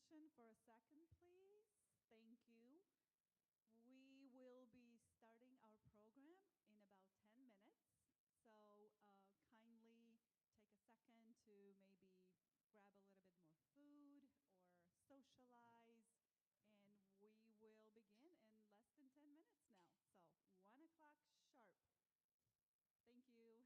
attention for a second, please? Thank you. We will be starting our program in about 10 minutes. So kindly take a second to maybe grab a little bit more food or socialize. And we will begin in less than 10 minutes now. So 1 o'clock sharp. Thank you.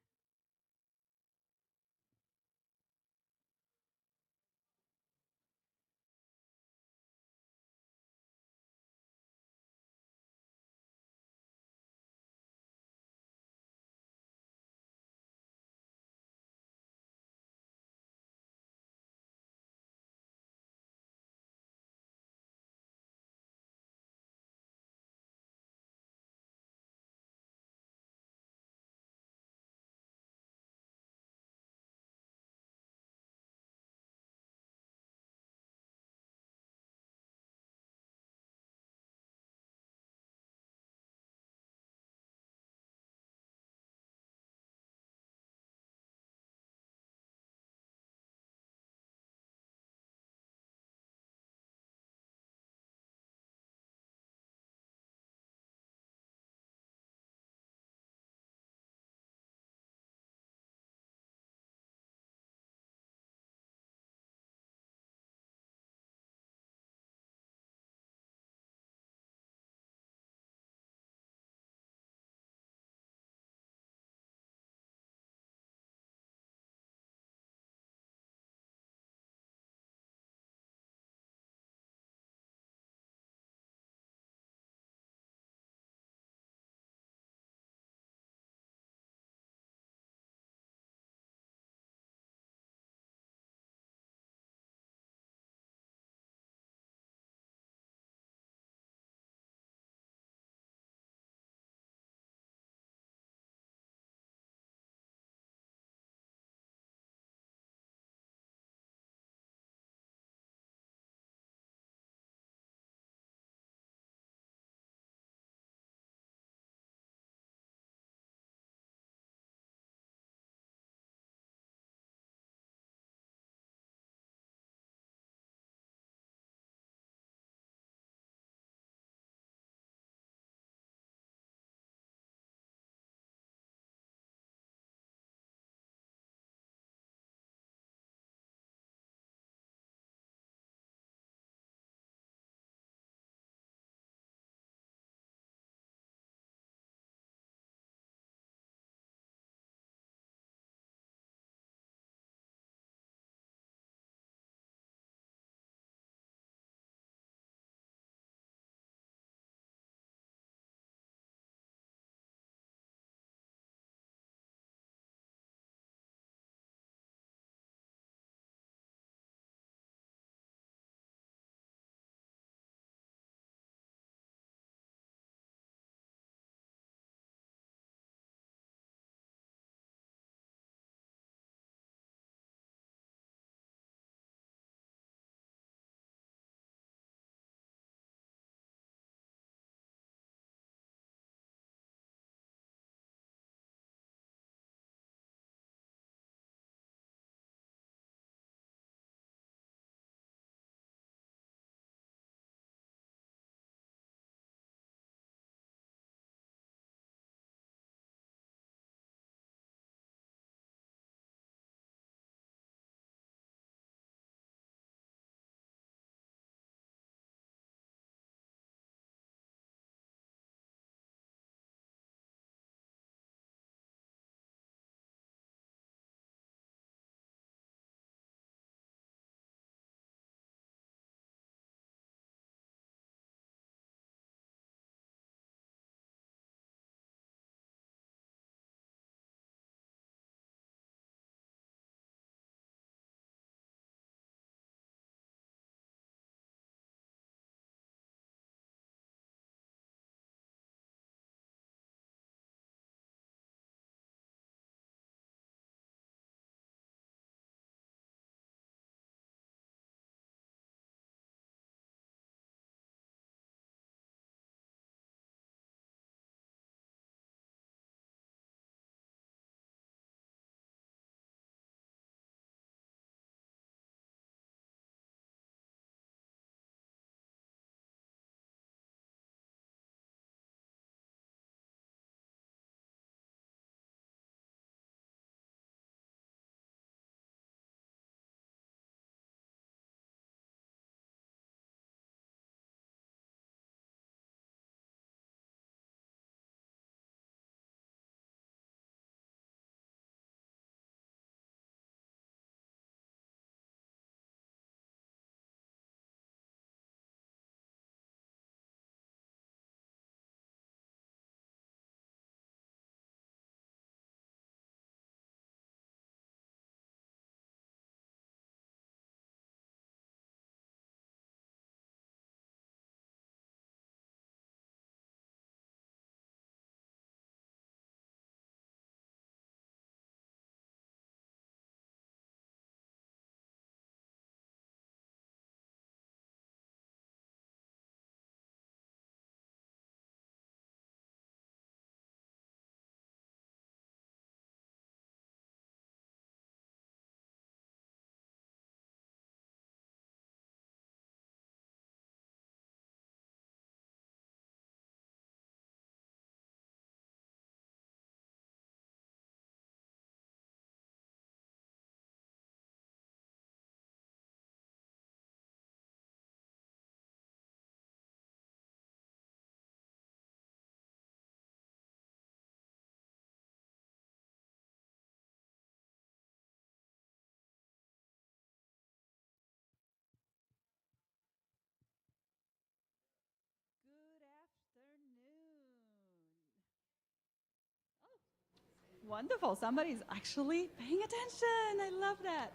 Wonderful. Somebody's actually paying attention. I love that.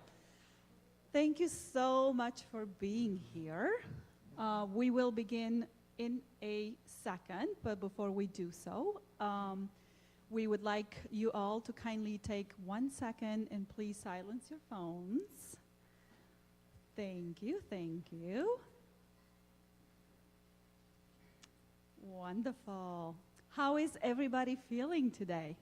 Thank you so much for being here. We will begin in a second, but before we do so, we would like you all to kindly take 1 second and please silence your phones. Thank you, thank you. Wonderful. How is everybody feeling today?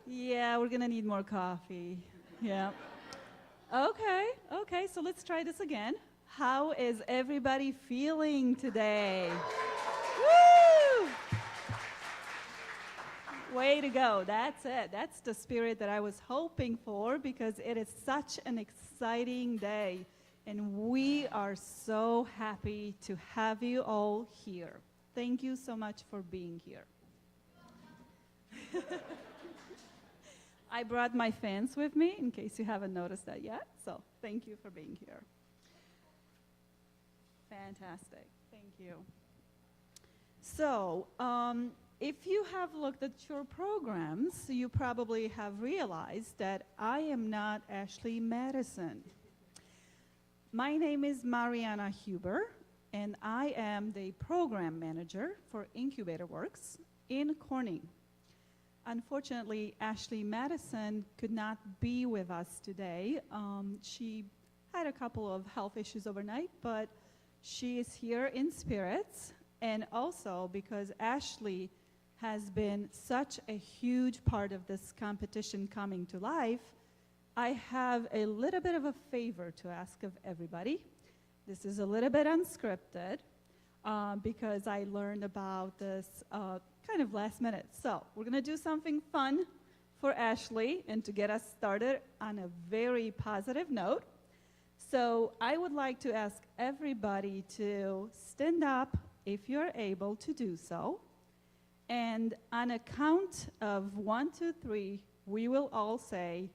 Yeah, we're gonna need more coffee. Yeah. Okay, so let's try this again. How is everybody feeling today? Woo! Way to go, that's it. That's the spirit that I was hoping for because it is such an exciting day. And we are so happy to have you all here. Thank you so much for being here. I brought my fans with me, in case you haven't noticed that yet. So thank you for being here. Fantastic. Thank you. So if you have looked at your programs, you probably have realized that I am not Ashley Madison. My name is Mariana Huber, and I am the program manager for IncubatorWork's in Corning. Unfortunately, Ashley Madison could not be with us today. She had a couple of health issues overnight, but she is here in spirits. And also because Ashley has been such a huge part of this competition coming to life, I have a little bit of a favor to ask of everybody. This is a little bit unscripted because I learned about this kind of last minute. So we're gonna do something fun for Ashley and to get us started on a very positive note. So I would like to ask everybody to stand up if you're able to do so. And on a count of 1, 2, 3, we will all say,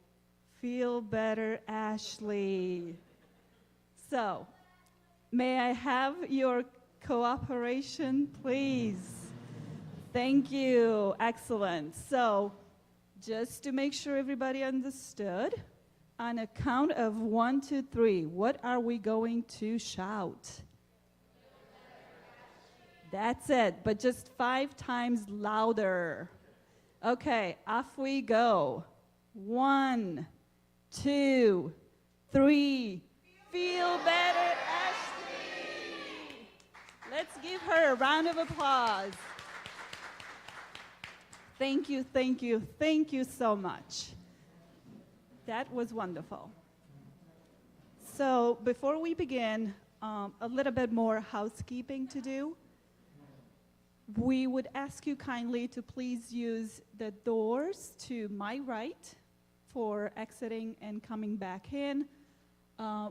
"Feel better, Ashley." So may I have your cooperation, please? Thank you. Excellent. So just to make sure everybody understood, on a count of 1, 2, 3, what are we going to shout? That's it, but just 5 times louder. Okay, off we go. 1, 2, 3. Feel better, Ashley. Let's give her a round of applause. Thank you, thank you, thank you so much. That was wonderful. So before we begin, a little bit more housekeeping to do. We would ask you kindly to please use the doors to my right for exiting and coming back in.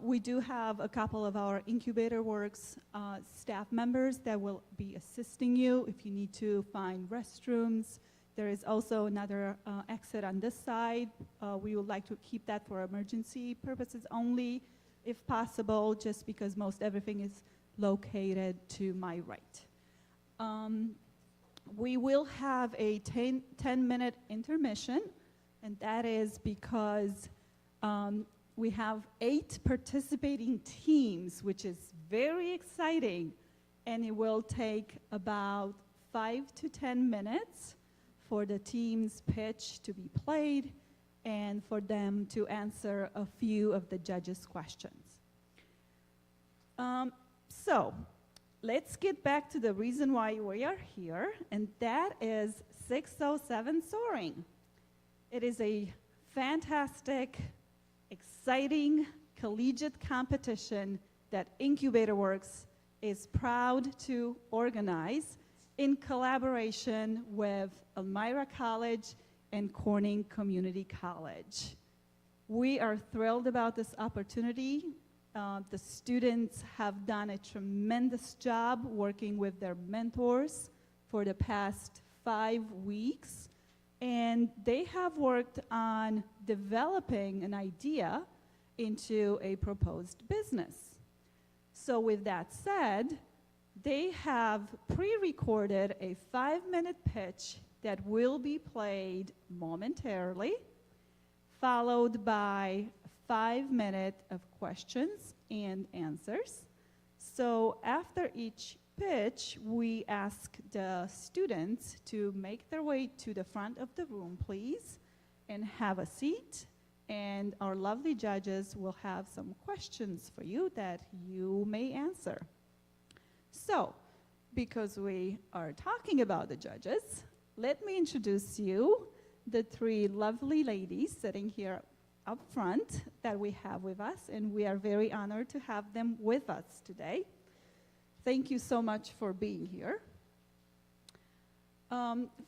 We do have a couple of our IncubatorWork's staff members that will be assisting you if you need to find restrooms. There is also another exit on this side. We would like to keep that for emergency purposes only, if possible, just because most everything is located to my right. We will have a 10-minute intermission, and that is because we have 8 participating teams, which is very exciting, and it will take about 5 to 10 minutes for the team's pitch to be played and for them to answer a few of the judges' questions. So let's get back to the reason why we are here, and that is 607 Soaring. It is a fantastic, exciting collegiate competition that IncubatorWork's is proud to organize in collaboration with Elmira College and Corning Community College. We are thrilled about this opportunity. The students have done a tremendous job working with their mentors for the past 5 weeks, and they have worked on developing an idea into a proposed business. So with that said, they have pre-recorded a 5-minute pitch that will be played momentarily, followed by 5 minutes of questions and answers. So after each pitch, we ask the students to make their way to the front of the room, please, and have a seat. And our lovely judges will have some questions for you that you may answer. So, because we are talking about the judges, let me introduce you the 3 lovely ladies sitting here up front that we have with us, and we are very honored to have them with us today. Thank you so much for being here.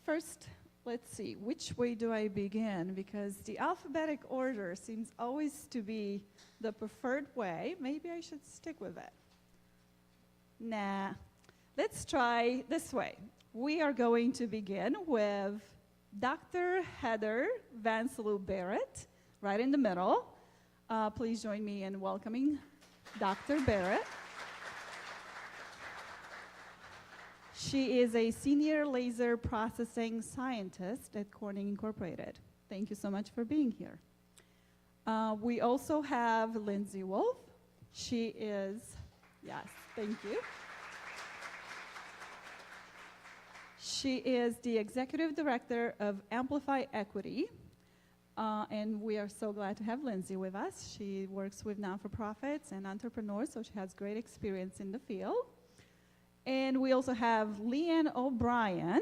First, let's see, which way do I begin? Because the alphabetic order seems always to be the preferred way. Maybe I should stick with it. Nah, let's try this way. We are going to begin with Dr. Heather Vanselu Barrett, right in the middle. Please join me in welcoming Dr. Barrett. She is a senior laser processing scientist at Corning Incorporated. Thank you so much for being here. We also have Lindsay Wolf. She is, yes, thank you. She is the executive director of Amplify Equity, and we are so glad to have Lindsay with us. She works with non-for-profits and entrepreneurs, so she has great experience in the field. And we also have Leanne O'Brien.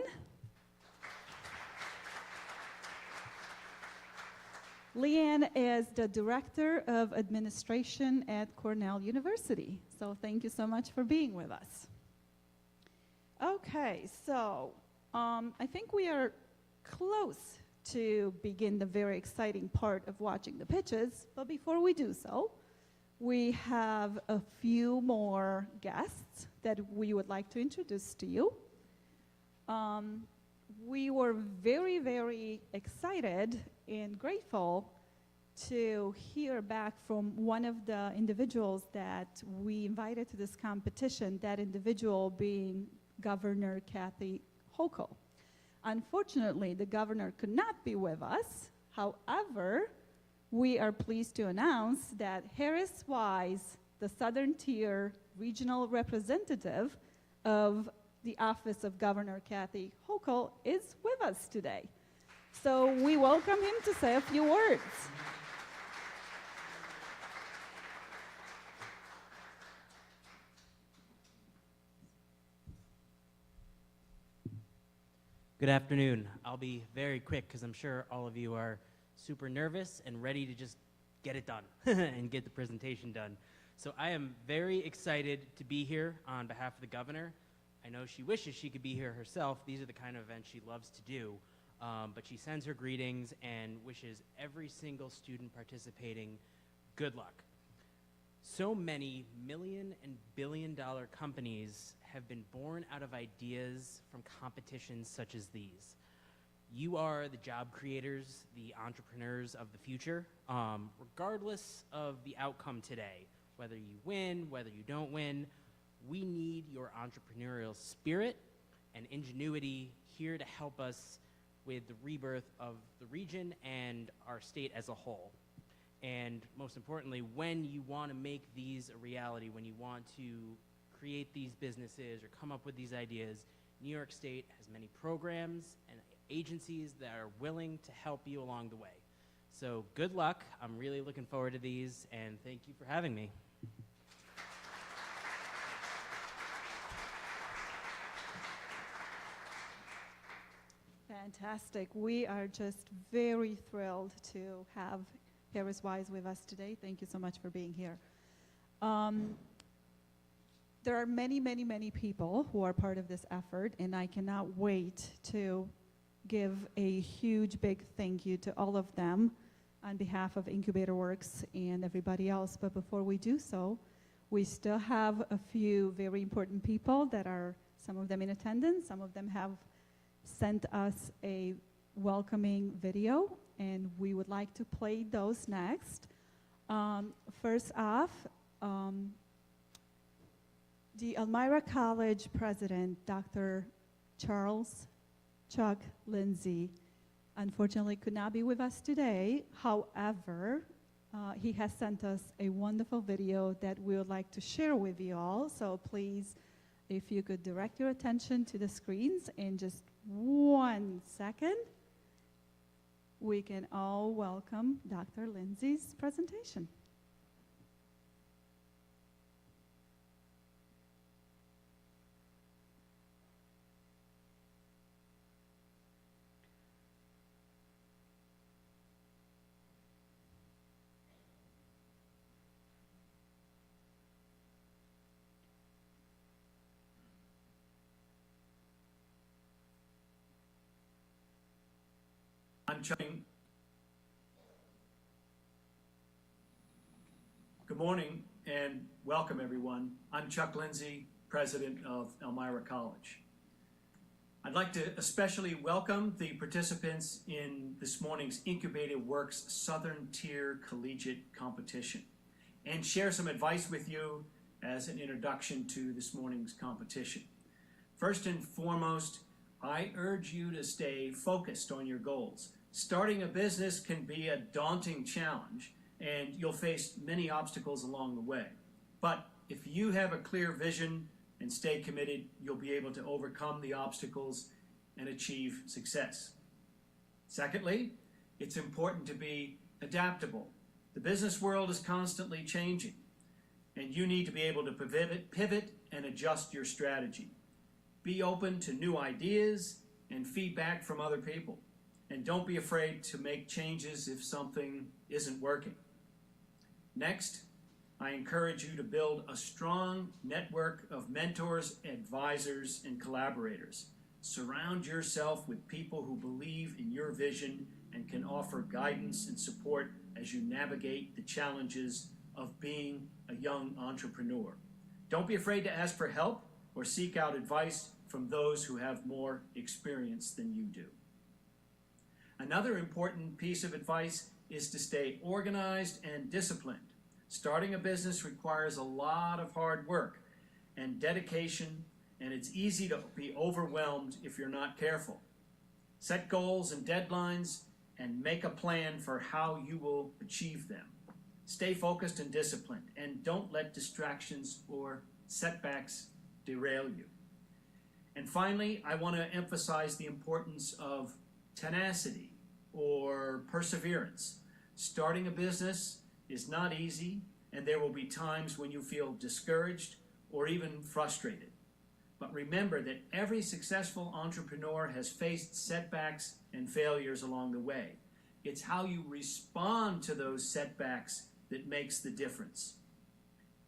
Leanne is the Director of Administration at Cornell University. So thank you so much for being with us. Okay, so I think we are close to begin the very exciting part of watching the pitches. But before we do so, we have a few more guests that we would like to introduce to you. We were very, very excited and grateful to hear back from one of the individuals that we invited to this competition, that individual being Governor Kathy Hochul. Unfortunately, the governor could not be with us. However, we are pleased to announce that Harris Wise, the Southern Tier Regional Representative of the Office of Governor Kathy Hochul, is with us today. So we welcome him to say a few words. Good afternoon. I'll be very quick because I'm sure all of you are super nervous and ready to just get it done and get the presentation done. So I am very excited to be here on behalf of the governor. I know she wishes she could be here herself. These are the kind of events she loves to do. But she sends her greetings and wishes every single student participating good luck. So many million and billion-dollar companies have been born out of ideas from competitions such as these. You are the job creators, the entrepreneurs of the future, regardless of the outcome today. Whether you win, whether you don't win, we need your entrepreneurial spirit and ingenuity here to help us with the rebirth of the region and our state as a whole. And most importantly, when you want to make these a reality, when you want to create these businesses or come up with these ideas, New York State has many programs and agencies that are willing to help you along the way. So good luck. I'm really looking forward to these, and thank you for having me. Fantastic. We are just very thrilled to have Harris Wise with us today. Thank you so much for being here. There are many, many, many people who are part of this effort, and I cannot wait to give a huge, big thank you to all of them on behalf of IncubatorWork's and everybody else. But before we do so, we still have a few very important people that are, some of them in attendance, some of them have sent us a welcoming video, and we would like to play those next. First off, the Elmira College president, Dr. Charles Chuck Lindsay unfortunately could not be with us today. However, he has sent us a wonderful video that we would like to share with you all. So please, if you could direct your attention to the screens in just 1 second, we can all welcome Dr. Lindsay's presentation. I'm Chuck. Good morning and welcome everyone. I'm Chuck Lindsay, president of Elmira College. I'd like to especially welcome the participants in this morning's IncubatorWork's Southern Tier Collegiate Competition and share some advice with you as an introduction to this morning's competition. First and foremost, I urge you to stay focused on your goals. Starting a business can be a daunting challenge, and you'll face many obstacles along the way. But if you have a clear vision and stay committed, you'll be able to overcome the obstacles and achieve success. Secondly, it's important to be adaptable. The business world is constantly changing, and you need to be able to pivot and adjust your strategy. Be open to new ideas and feedback from other people. And don't be afraid to make changes if something isn't working. Next, I encourage you to build a strong network of mentors, advisors, and collaborators. Surround yourself with people who believe in your vision and can offer guidance and support as you navigate the challenges of being a young entrepreneur. Don't be afraid to ask for help or seek out advice from those who have more experience than you do. Another important piece of advice is to stay organized and disciplined. Starting a business requires a lot of hard work and dedication, and it's easy to be overwhelmed if you're not careful. Set goals and deadlines and make a plan for how you will achieve them. Stay focused and disciplined, and don't let distractions or setbacks derail you. And finally, I want to emphasize the importance of tenacity or perseverance. Starting a business is not easy, and there will be times when you feel discouraged or even frustrated. But remember that every successful entrepreneur has faced setbacks and failures along the way. It's how you respond to those setbacks that makes the difference.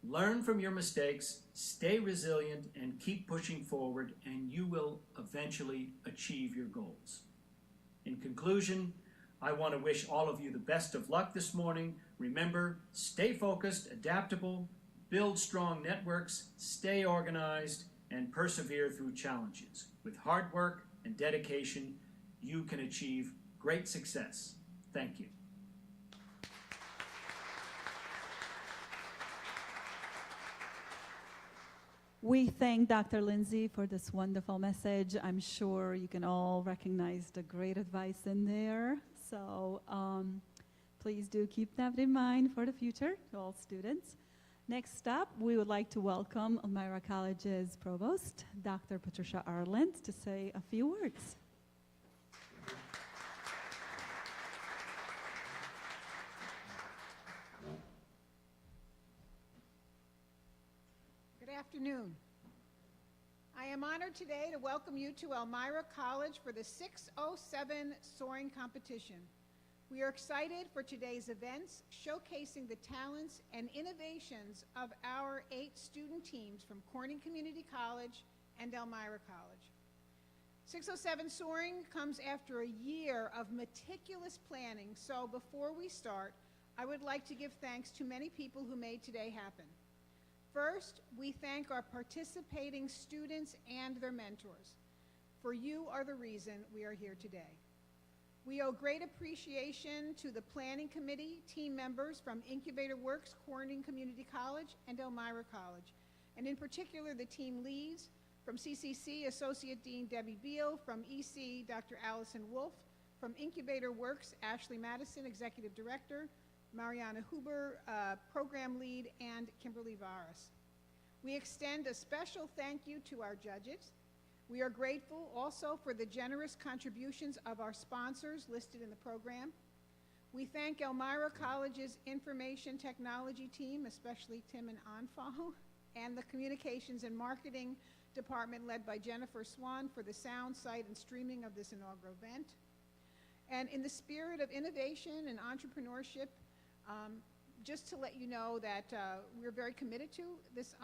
Learn from your mistakes, stay resilient, and keep pushing forward, and you will eventually achieve your goals. In conclusion, I want to wish all of you the best of luck this morning. Remember, stay focused, adaptable, build strong networks, stay organized, and persevere through challenges. With hard work and dedication, you can achieve great success. Thank you. We thank Dr. Lindsay for this wonderful message. I'm sure you can all recognize the great advice in there. So please do keep that in mind for the future to all students. Next up, we would like to welcome Elmira College's Provost, Dr. Patricia Arland, to say a few words. Good afternoon. I am honored today to welcome you to Elmira College for the 607 Soaring competition. We are excited for today's events, showcasing the talents and innovations of our 8 student teams from Corning Community College and Elmira College. 607 Soaring comes after a year of meticulous planning, so before we start, I would like to give thanks to many people who made today happen. First, we thank our participating students and their mentors. For you are the reason we are here today. We owe great appreciation to the planning committee team members from IncubatorWork's, Corning Community College, and Elmira College, and in particular the team leads, From CCC, Associate Dean Debbie Beal. From EC, Dr. Allison Wolf. From IncubatorWork's, Ashley Madison, Executive Director, Mariana Huber, Program Lead, and Kimberly Varas. We extend a special thank you to our judges. We are grateful also for the generous contributions of our sponsors listed in the program. We thank Elmira College's Information Technology team, especially Tim and Anfal, and the Communications and Marketing Department led by Jennifer Swan for the sound, sight, and streaming of this inaugural event. And in the spirit of innovation and entrepreneurship, just to let you know that we're very committed to this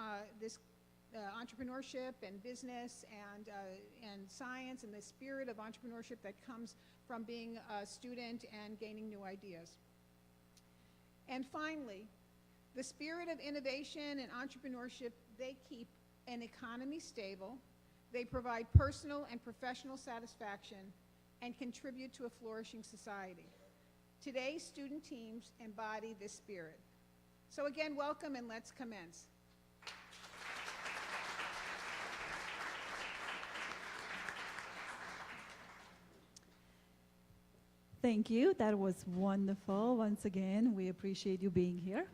entrepreneurship and business and science and the spirit of entrepreneurship that comes from being a student and gaining new ideas. And finally, the spirit of innovation and entrepreneurship, they keep an economy stable, they provide personal and professional satisfaction, and contribute to a flourishing society. Today's student teams embody this spirit. So again, welcome, and let's commence. Thank you. That was wonderful. Once again, we appreciate you being here.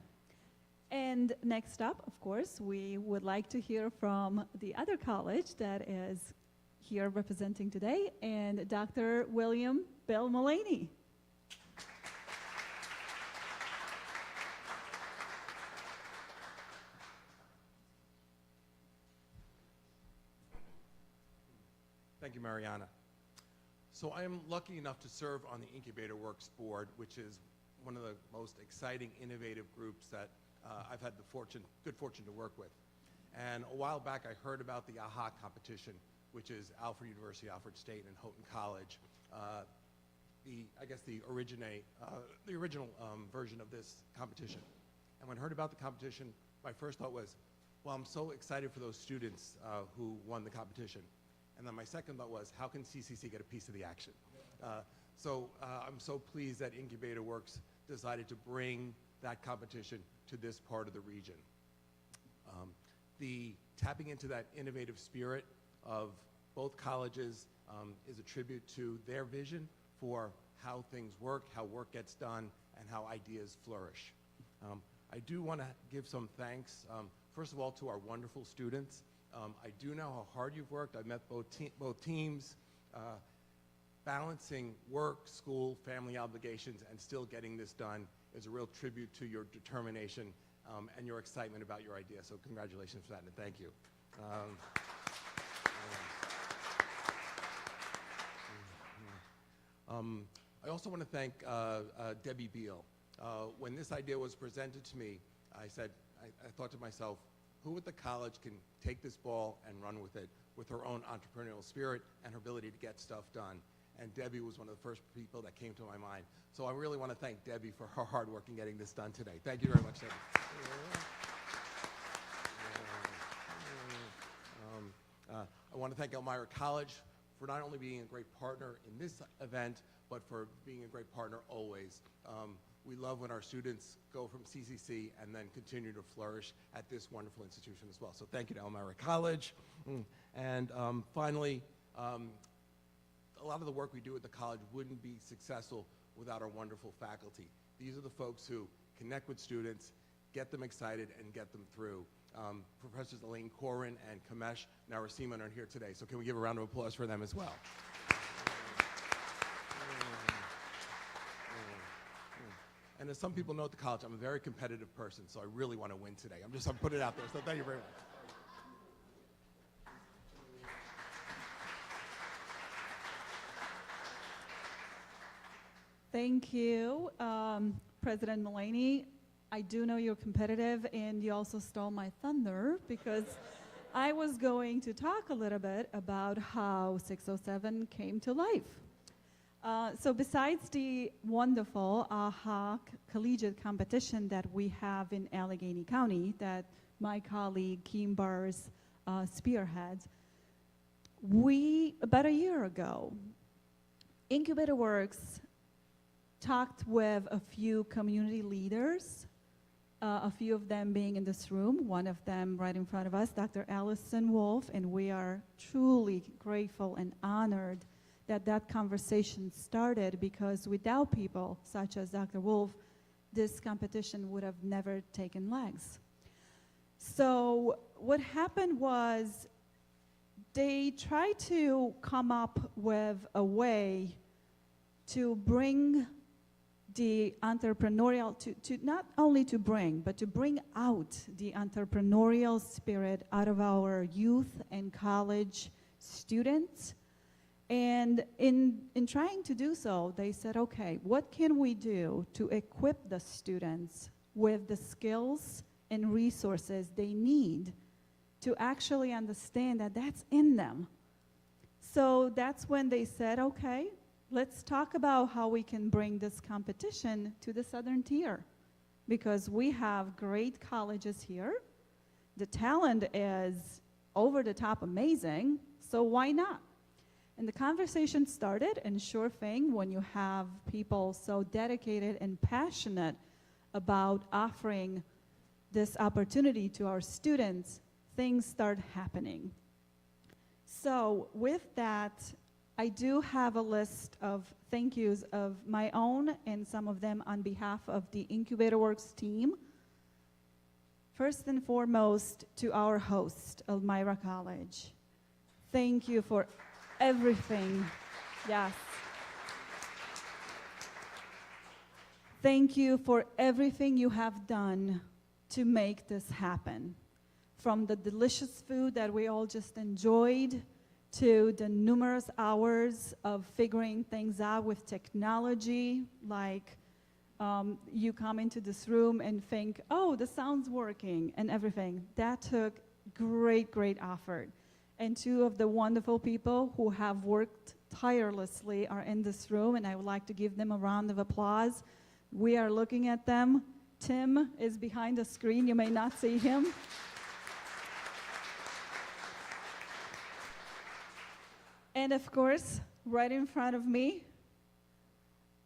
And next up, of course, we would like to hear from the other college that is here representing today, and Dr. William Bill Mullaney. Thank you, Mariana. So I am lucky enough to serve on the IncubatorWork's board, which is one of the most exciting, innovative groups that I've had the good fortune to work with. And a while back, I heard about the AHA competition, which is Alfred University, Alfred State, and Houghton College. I guess the original version of this competition. And when I heard about the competition, my first thought was, well, I'm so excited for those students who won the competition. And then my second thought was, how can CCC get a piece of the action? So I'm so pleased that IncubatorWork's decided to bring that competition to this part of the region. The tapping into that innovative spirit of both colleges is a tribute to their vision for how things work, how work gets done, and how ideas flourish. I do want to give some thanks, first of all, to our wonderful students. I do know how hard you've worked. I've met both teams. Balancing work, school, family obligations, and still getting this done is a real tribute to your determination and your excitement about your idea. So congratulations for that, and thank you. I also want to thank Debbie Beal. When this idea was presented to me, I thought to myself, who at the college can take this ball and run with it with her own entrepreneurial spirit and her ability to get stuff done? And Debbie was one of the first people that came to my mind. So I really want to thank Debbie for her hard work in getting this done today. Thank you very much, Debbie. I want to thank Elmira College for not only being a great partner in this event, but for being a great partner always. We love when our students go from CCC and then continue to flourish at this wonderful institution as well. So thank you to Elmira College. And finally, a lot of the work we do at the college wouldn't be successful without our wonderful faculty. These are the folks who connect with students, get them excited, and get them through. Professors Elaine Corin and Kamesh Narasimhan are here today, so can we give a round of applause for them as well? And as some people know at the college, I'm a very competitive person, so I really want to win today. I'm putting it out there, so thank you very much. Thank you, President Mullaney. I do know you're competitive, and you also stole my thunder because I was going to talk a little bit about how 607 came to life. So besides the wonderful AHA Collegiate Competition that we have in Allegheny County that my colleague Kim Bars spearheads, about a year ago, IncubatorWork's talked with a few community leaders a few of them being in this room, one of them right in front of us, Dr. Allison Wolf, and we are truly grateful and honored that that conversation started, because without people such as Dr. Wolf, this competition would have never taken legs. So what happened was they tried to come up with a way to bring the entrepreneurial, to not only to bring, but to bring out the entrepreneurial spirit out of our youth and college students. And in trying to do so, they said, okay, what can we do to equip the students with the skills and resources they need to actually understand that that's in them? So that's when they said, okay, let's talk about how we can bring this competition to the Southern Tier, because we have great colleges here. The talent is over the top amazing, so why not? And the conversation started, and sure thing, when you have people so dedicated and passionate about offering this opportunity to our students, things start happening. So with that, I do have a list of thank yous of my own and some of them on behalf of the IncubatorWork's team. First and foremost, to our host, Elmira College. Thank you for everything. Yes. Thank you for everything you have done to make this happen. From the delicious food that we all just enjoyed, to the numerous hours of figuring things out with technology, like you come into this room and think, oh, the sound's working and everything. That took great, great effort. And two of the wonderful people who have worked tirelessly are in this room, and I would like to give them a round of applause. We are looking at them. Tim is behind the screen. You may not see him. And of course, right in front of me,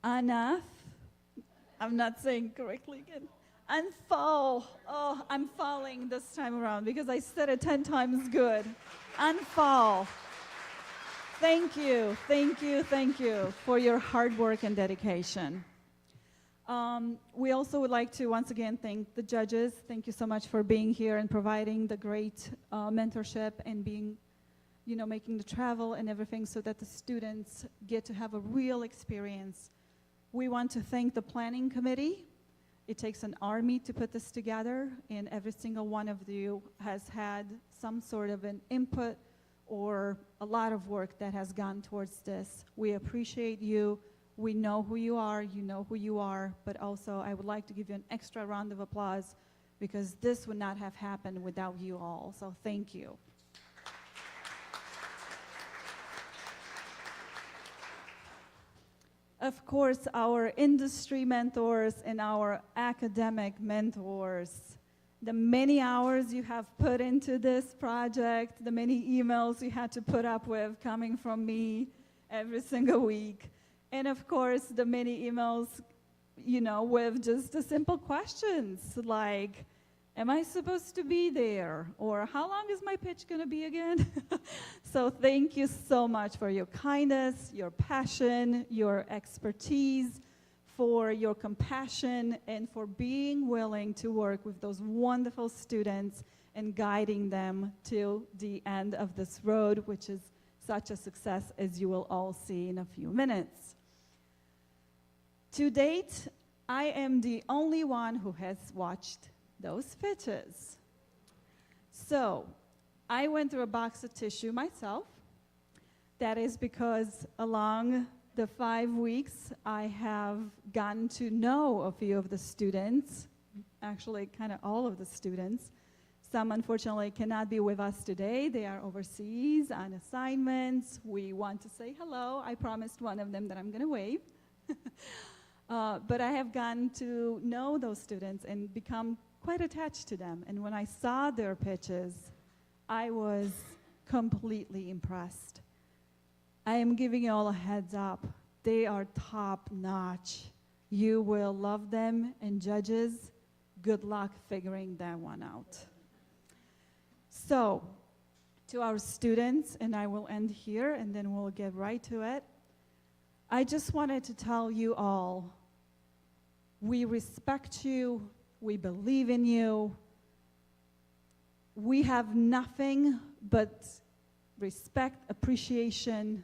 Anath. I'm not saying correctly again. Anfal. Oh, I'm falling this time around because I said it 10 times good. Anfal. Thank you, thank you, thank you for your hard work and dedication. We also would like to once again thank the judges. Thank you so much for being here and providing the great mentorship and being, making the travel and everything so that the students get to have a real experience. We want to thank the planning committee. It takes an army to put this together, and every single one of you has had some sort of an input or a lot of work that has gone towards this. We appreciate you. We know who you are. You know who you are. But also, I would like to give you an extra round of applause because this would not have happened without you all. So thank you. Of course, our industry mentors and our academic mentors. The many hours you have put into this project, the many emails you had to put up with coming from me every single week. And of course, the many emails, with just the simple questions like, am I supposed to be there? Or how long is my pitch going to be again? So thank you so much for your kindness, your passion, your expertise, for your compassion, and for being willing to work with those wonderful students and guiding them to the end of this road, which is such a success, as you will all see in a few minutes. To date, I am the only one who has watched those pitches. So I went through a box of tissue myself. That is because along the 5 weeks, I have gotten to know a few of the students, actually kind of all of the students. Some unfortunately cannot be with us today. They are overseas on assignments. We want to say hello. I promised one of them that I'm going to wave. But I have gotten to know those students and become quite attached to them. And when I saw their pitches, I was completely impressed. I am giving you all a heads up. They are top notch. You will love them, and judges, good luck figuring that one out. So, to our students, and I will end here and then we'll get right to it. I just wanted to tell you all, we respect you, we believe in you. We have nothing but respect, appreciation,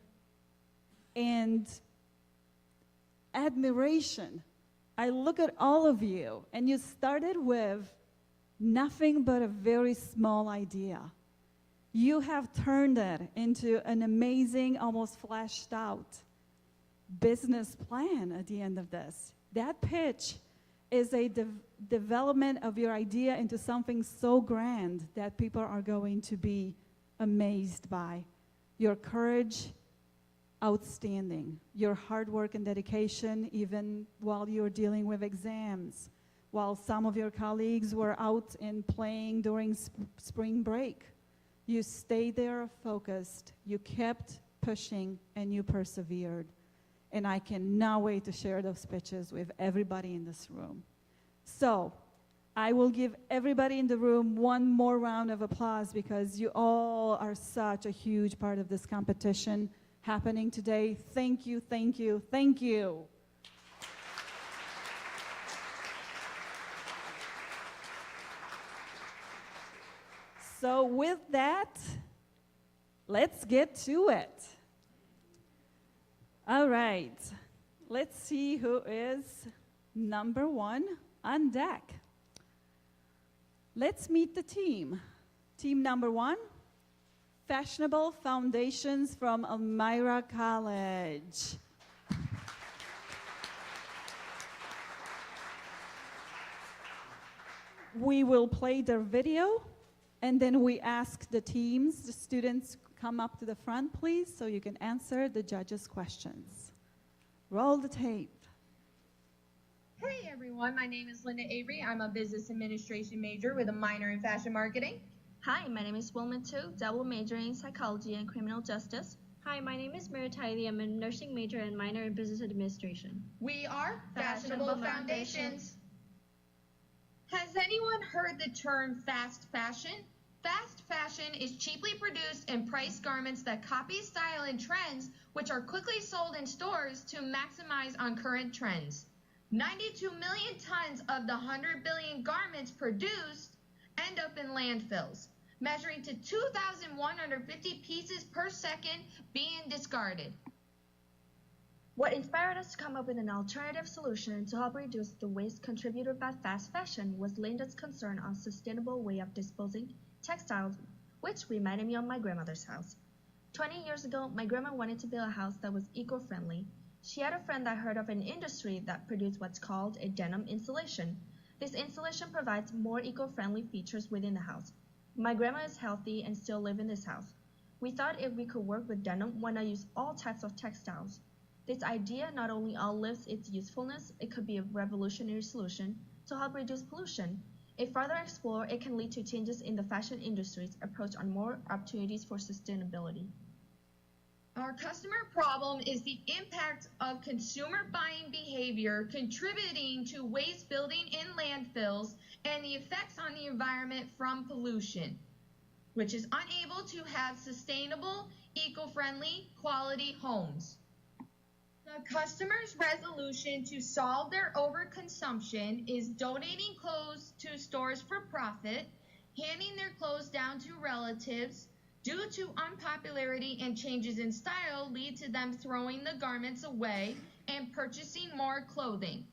and admiration. I look at all of you, and you started with nothing but a very small idea. You have turned it into an amazing, almost fleshed out business plan at the end of this. That pitch is a development of your idea into something so grand that people are going to be amazed by. Your courage, outstanding. Your hard work and dedication, even while you're dealing with exams, while some of your colleagues were out and playing during spring break. You stayed there focused, you kept pushing, and you persevered. And I cannot wait to share those pitches with everybody in this room. So, I will give everybody in the room one more round of applause because you all are such a huge part of this competition happening today. Thank you, thank you, thank you. So with that, let's get to it. All right, let's see who is number one on deck. Let's meet the team. Team number one, Fashionable Foundations from Elmira College. We will play their video, and then we ask the teams, the students, come up to the front, please, so you can answer the judges' questions. Roll the tape. Hey everyone, my name is Linda Avery. I'm a business administration major with a minor in fashion marketing. Hi, my name is Wilma Tu, double major in psychology and criminal justice. Hi, my name is Mira Taili. I'm a nursing major and minor in business administration. We are Fashionable Foundations. Has anyone heard the term fast fashion? Fast fashion is cheaply produced and priced garments that copy style and trends, which are quickly sold in stores to maximize on current trends. 92 million tons of the 100 billion garments produced end up in landfills, measuring to 2,150 pieces per second being discarded. What inspired us to come up with an alternative solution to help reduce the waste contributed by fast fashion was Linda's concern on sustainable way of disposing textiles, which reminded me of my grandmother's house. 20 years ago, my grandma wanted to build a house that was eco-friendly. She had a friend that heard of an industry that produced what's called a denim insulation. This insulation provides more eco-friendly features within the house. My grandma is healthy and still lives in this house. We thought if we could work with denim, why not use all types of textiles? This idea not only outlives its usefulness, it could be a revolutionary solution to help reduce pollution. If further explored, it can lead to changes in the fashion industry's approach on more opportunities for sustainability. Our customer problem is the impact of consumer buying behavior contributing to waste building in landfills and the effects on the environment from pollution, which is unable to have sustainable, eco-friendly, quality homes. The customer's resolution to solve their overconsumption is donating clothes to stores for profit, handing their clothes down to relatives. Due to unpopularity and changes in style, lead to them throwing the garments away and purchasing more clothing.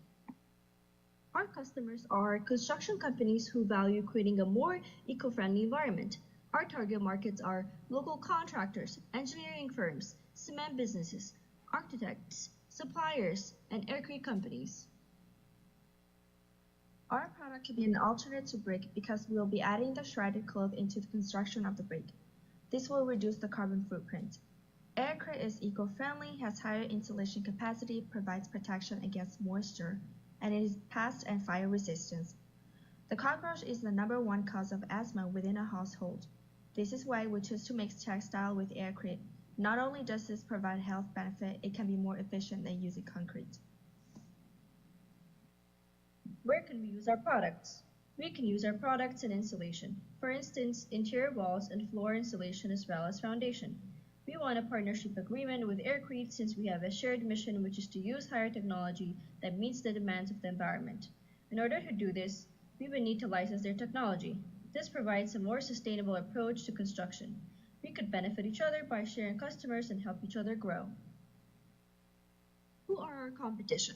Our customers are construction companies who value creating a more eco-friendly environment. Our target markets are local contractors, engineering firms, cement businesses, architects, suppliers, and aircrete companies. Our product can be an alternate to brick because we will be adding the shredded cloth into the construction of the brick. This will reduce the carbon footprint. Aircrete is eco-friendly, has higher insulation capacity, provides protection against moisture, and it is pest and fire resistance. The cockroach is the #1 cause of asthma within a household. This is why we choose to make textile with aircrete. Not only does this provide health benefit, it can be more efficient than using concrete. Where can we use our products? We can use our products in insulation, for instance, interior walls and floor insulation as well as foundation. We want a partnership agreement with Aircrete since we have a shared mission, which is to use higher technology that meets the demands of the environment. In order to do this, we would need to license their technology. This provides a more sustainable approach to construction. We could benefit each other by sharing customers and help each other grow. Who are our competition?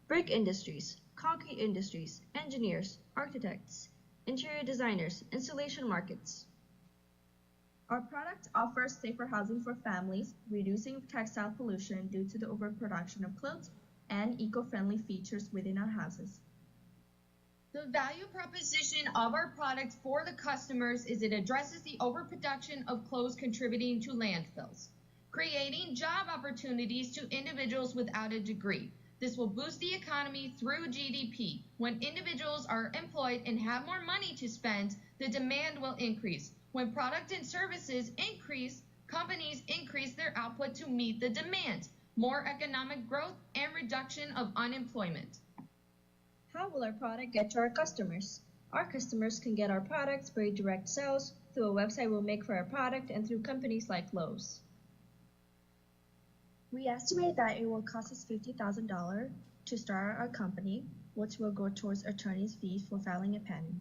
Brick industries, concrete industries, engineers, architects, interior designers, insulation markets. Our product offers safer housing for families, reducing textile pollution due to the overproduction of clothes, and eco-friendly features within our houses. The value proposition of our product for the customers is it addresses the overproduction of clothes contributing to landfills, creating job opportunities to individuals without a degree. This will boost the economy through GDP. When individuals are employed and have more money to spend, the demand will increase. When product and services increase, companies increase their output to meet the demand. More economic growth and reduction of unemployment. How will our product get to our customers? Our customers can get our products by direct sales, through a website we'll make for our product, and through companies like Lowe's. We estimate that it will cost us $50,000 to start our company, which will go towards attorney's fees for filing a patent.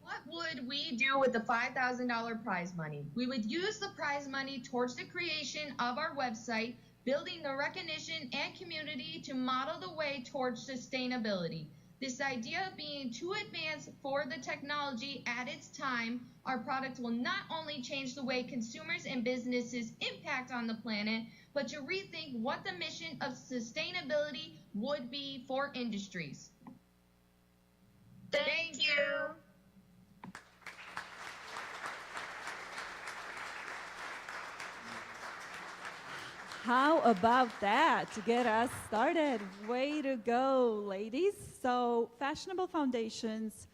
What would we do with the $5,000 prize money? We would use the prize money towards the creation of our website, building the recognition and community to model the way towards sustainability. This idea being too advanced for the technology at its time, our product will not only change the way consumers and businesses impact on the planet, but to rethink what the mission of sustainability would be for industries. Thank you. How about that to get us started? Way to go, ladies. So Fashionable Foundations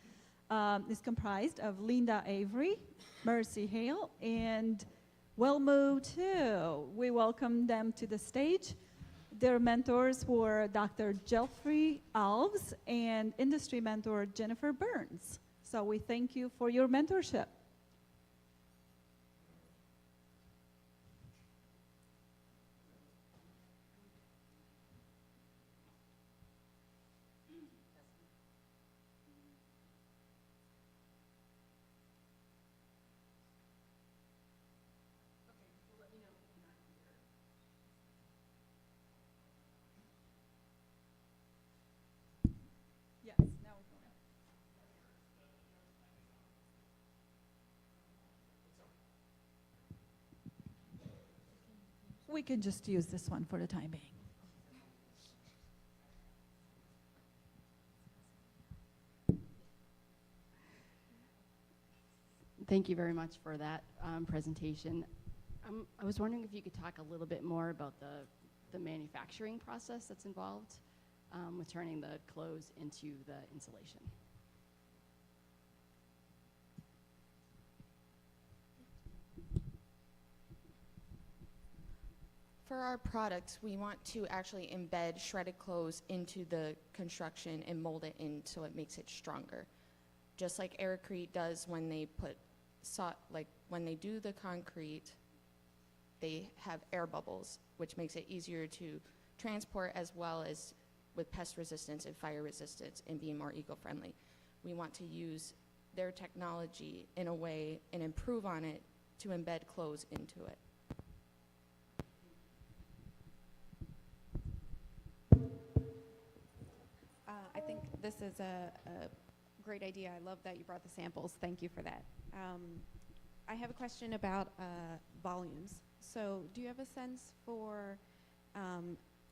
is comprised of Linda Avery, Mercy Hale, and Wilmu too. We welcome them to the stage. Their mentors were Dr. Jeffrey Alves and industry mentor Jennifer Burns. So we thank you for your mentorship. Yes, now we're going. We can just use this one for the time being. Thank you very much for that presentation. I was wondering if you could talk a little bit more about the manufacturing process that's involved with turning the clothes into the insulation. For our products, we want to actually embed shredded clothes into the construction and mold it in so it makes it stronger. Just like Aircrete does when they put, when they do the concrete, they have air bubbles, which makes it easier to transport as well as with pest resistance and fire resistance and being more eco-friendly. We want to use their technology in a way and improve on it to embed clothes into it. I think this is a great idea. I love that you brought the samples. Thank you for that. I have a question about volumes. So do you have a sense for,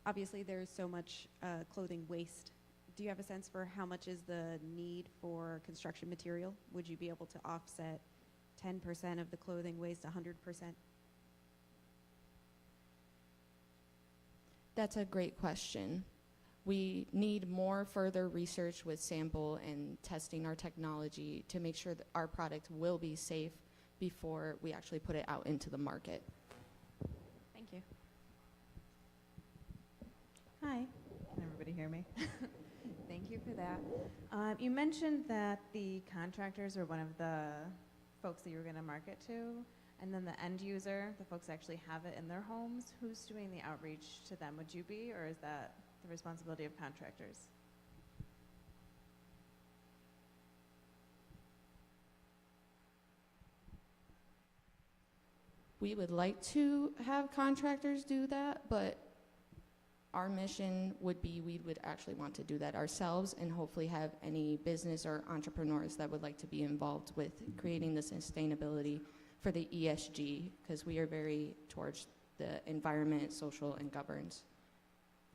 obviously there's so much clothing waste. Do you have a sense for how much is the need for construction material? Would you be able to offset 10% of the clothing waste 100%? That's a great question. We need more further research with sample and testing our technology to make sure that our product will be safe before we actually put it out into the market. Thank you. Hi, can everybody hear me? Thank you for that. You mentioned that the contractors are one of the folks that you were going to market to, and then the end user, the folks that actually have it in their homes. Who's doing the outreach to them? Would you be, or is that the responsibility of contractors? We would like to have contractors do that, but our mission would be we would actually want to do that ourselves and hopefully have any business or entrepreneurs that would like to be involved with creating the sustainability for the ESG, because we are very towards the environment, social, and governance,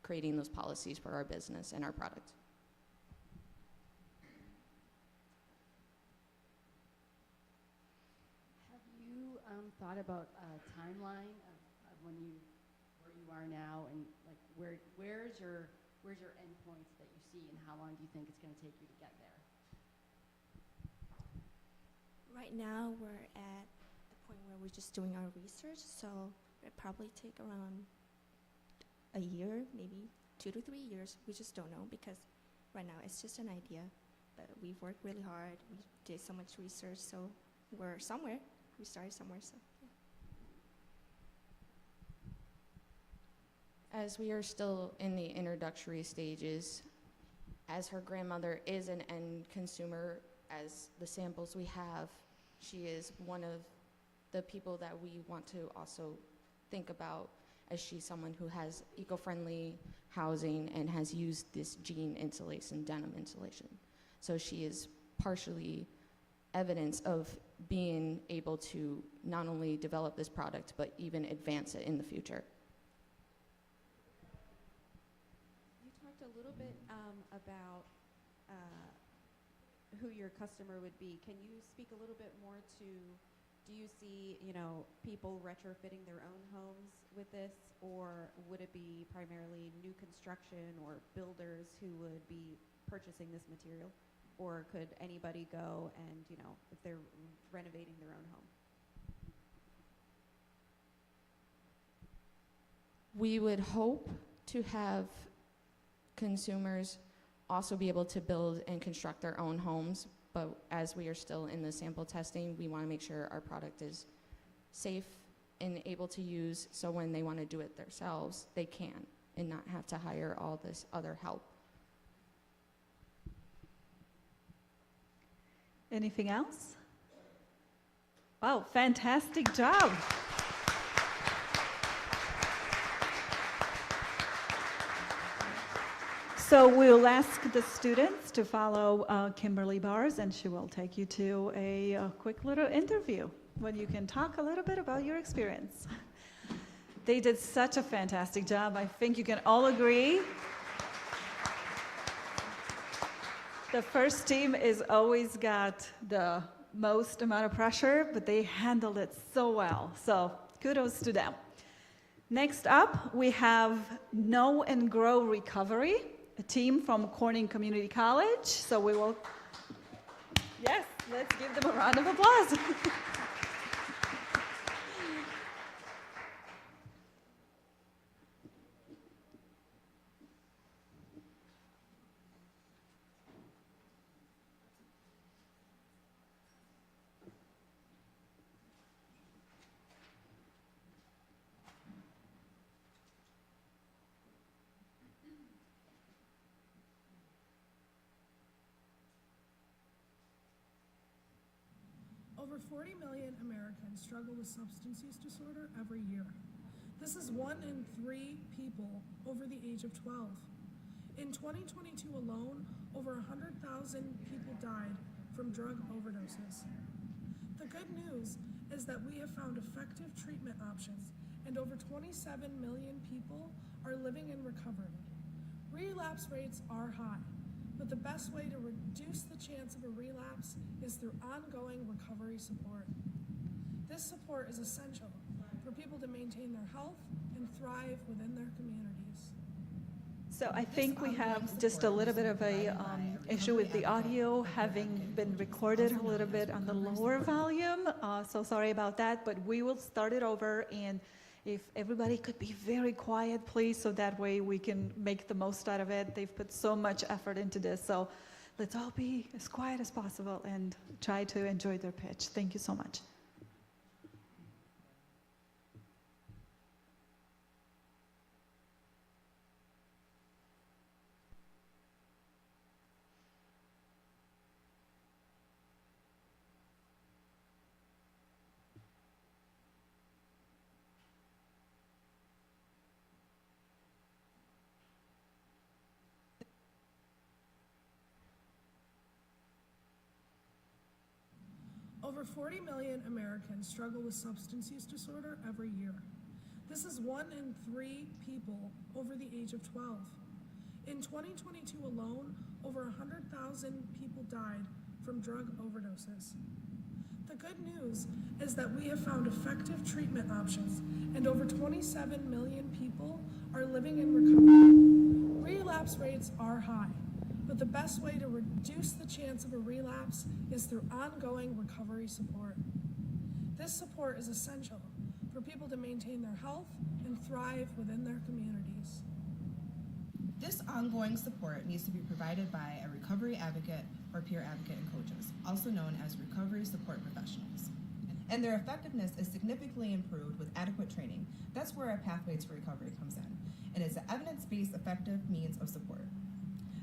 creating those policies for our business and our product. Have you thought about a timeline of where you are now, and like where's your endpoints that you see, and how long do you think it's going to take you to get there? Right now, we're at the point where we're just doing our research, so it'll probably take around a year, maybe 2 to 3 years. We just don't know, because right now it's just an idea, but we've worked really hard. We did so much research, so we're somewhere. We started somewhere, so yeah. As we are still in the introductory stages, as her grandmother is an end consumer, as the samples we have, she is one of the people that we want to also think about, as she's someone who has eco-friendly housing and has used this jean insulation, denim insulation. So she is partially evidence of being able to not only develop this product, but even advance it in the future. You talked a little bit about who your customer would be. Can you speak a little bit more to, do you see, people retrofitting their own homes with this, or would it be primarily new construction or builders who would be purchasing this material? Or could anybody go and, if they're renovating their own home? We would hope to have consumers also be able to build and construct their own homes, but as we are still in the sample testing, we want to make sure our product is safe and able to use, so when they want to do it themselves, they can, and not have to hire all this other help. Anything else? Wow, fantastic job. So we'll ask the students to follow Kimberly Bars, and she will take you to a quick little interview when you can talk a little bit about your experience. They did such a fantastic job. I think you can all agree. The first team is always got the most amount of pressure, but they handled it so well. So kudos to them. Next up, we have Know and Grow Recovery, a team from Corning Community College. So we will, yes, let's give them a round of applause. Over 40 million Americans struggle with substance use disorder every year. This is 1 in 3 people over the age of 12. In 2022 alone, over 100,000 people died from drug overdoses. The good news is that we have found effective treatment options, and over 27 million people are living in recovery. Relapse rates are high, but the best way to reduce the chance of a relapse is through ongoing recovery support. This support is essential for people to maintain their health and thrive within their communities. So I think we have just a little bit of a issue with the audio having been recorded a little bit on the lower volume. So sorry about that, but we will start it over, and if everybody could be very quiet, please, so that way we can make the most out of it. They've put so much effort into this, so let's all be as quiet as possible and try to enjoy their pitch. Thank you so much. Over 40 million Americans struggle with substance use disorder every year. This is 1 in 3 people over the age of 12. In 2022 alone, over 100,000 people died from drug overdoses. The good news is that we have found effective treatment options, and over 27 million people are living in recovery. Relapse rates are high, but the best way to reduce the chance of a relapse is through ongoing recovery support. This support is essential for people to maintain their health and thrive within their communities. This ongoing support needs to be provided by a recovery advocate or peer advocate and coaches, also known as recovery support professionals. And their effectiveness is significantly improved with adequate training. That's where a pathway to recovery comes in, and it's an evidence-based effective means of support.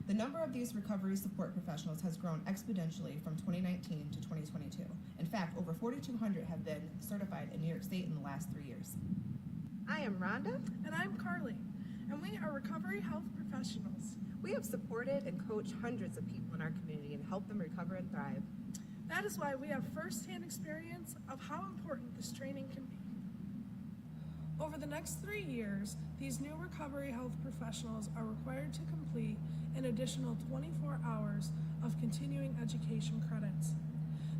The number of these recovery support professionals has grown exponentially from 2019 to 2022. In fact, over 4,200 have been certified in New York State in the last 3 years. I am Rhonda. And I'm Carly, and we are recovery health professionals. We have supported and coached hundreds of people in our community and helped them recover and thrive. That is why we have firsthand experience of how important this training can be. Over the next 3 years, these new recovery health professionals are required to complete an additional 24 hours of continuing education credits.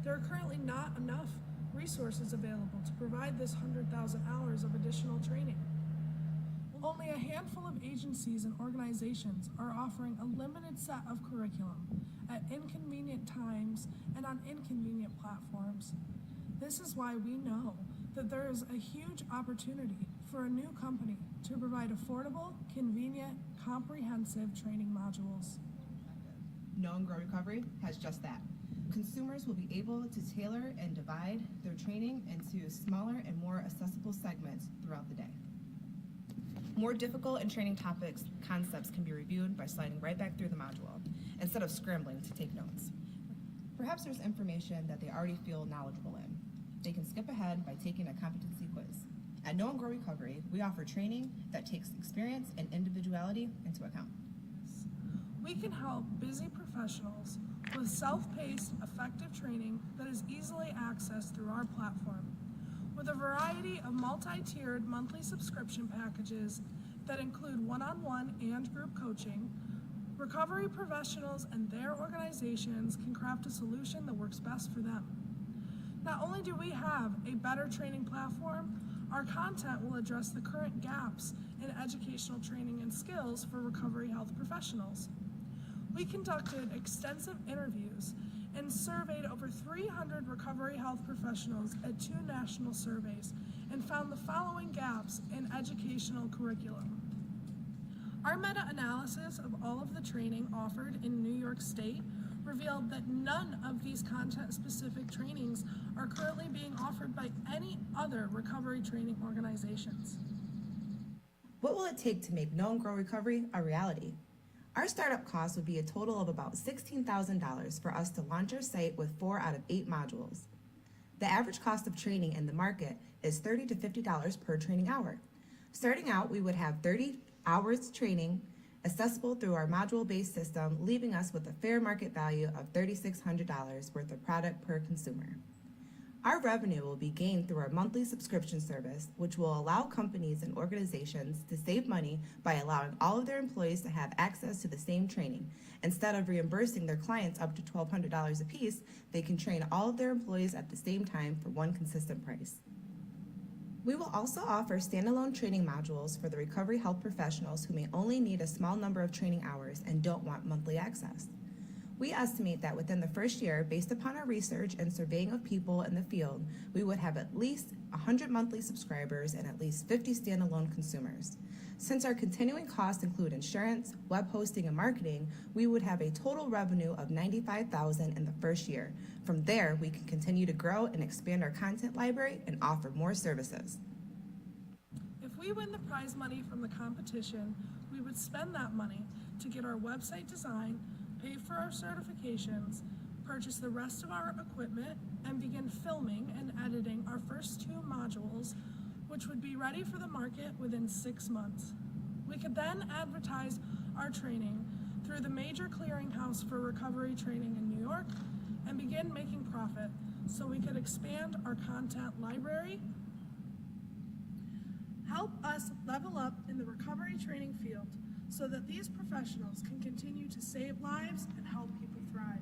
There are currently not enough resources available to provide this 100,000 hours of additional training. Only a handful of agencies and organizations are offering a limited set of curriculum at inconvenient times and on inconvenient platforms. This is why we know that there is a huge opportunity for a new company to provide affordable, convenient, comprehensive training modules. Know and Grow Recovery has just that. Consumers will be able to tailor and divide their training into smaller and more accessible segments throughout the day. More difficult and training topics, concepts can be reviewed by sliding right back through the module instead of scrambling to take notes. Perhaps there's information that they already feel knowledgeable in. They can skip ahead by taking a competency quiz. At Know and Grow Recovery, we offer training that takes experience and individuality into account. We can help busy professionals with self-paced, effective training that is easily accessed through our platform. With a variety of multi-tiered monthly subscription packages that include one-on-one and group coaching, recovery professionals and their organizations can craft a solution that works best for them. Not only do we have a better training platform, our content will address the current gaps in educational training and skills for recovery health professionals. We conducted extensive interviews and surveyed over 300 recovery health professionals at 2 national surveys and found the following gaps in educational curriculum. Our meta-analysis of all of the training offered in New York State revealed that none of these content-specific trainings are currently being offered by any other recovery training organizations. What will it take to make Know and Grow Recovery a reality? Our startup cost would be a total of about $16,000 for us to launch our site with 4 out of 8 modules. The average cost of training in the market is $30 to $50 per training hour. Starting out, we would have 30 hours training accessible through our module-based system, leaving us with a fair market value of $3,600 worth of product per consumer. Our revenue will be gained through our monthly subscription service, which will allow companies and organizations to save money by allowing all of their employees to have access to the same training. Instead of reimbursing their clients up to $1,200 a piece, they can train all of their employees at the same time for one consistent price. We will also offer standalone training modules for the recovery health professionals who may only need a small number of training hours and don't want monthly access. We estimate that within the first year, based upon our research and surveying of people in the field, we would have at least 100 monthly subscribers and at least 50 standalone consumers. Since our continuing costs include insurance, web hosting, and marketing, we would have a total revenue of $95,000 in the first year. From there, we can continue to grow and expand our content library and offer more services. If we win the prize money from the competition, we would spend that money to get our website designed, pay for our certifications, purchase the rest of our equipment, and begin filming and editing our first 2 modules, which would be ready for the market within 6 months. We could then advertise our training through the major clearinghouse for recovery training in New York and begin making profit so we could expand our content library. Help us level up in the recovery training field so that these professionals can continue to save lives and help people thrive.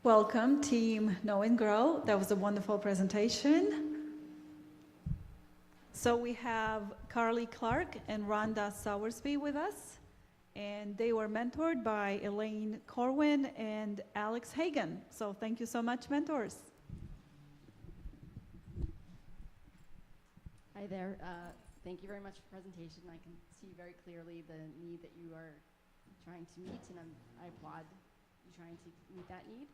Welcome, Team Know and Grow. That was a wonderful presentation. So we have Carly Clark and Rhonda Sowersby with us, and they were mentored by Elaine Corwin and Alex Hagan. So thank you so much, mentors. Hi there. Thank you very much for the presentation. I can see very clearly the need that you are trying to meet, and I applaud you trying to meet that need.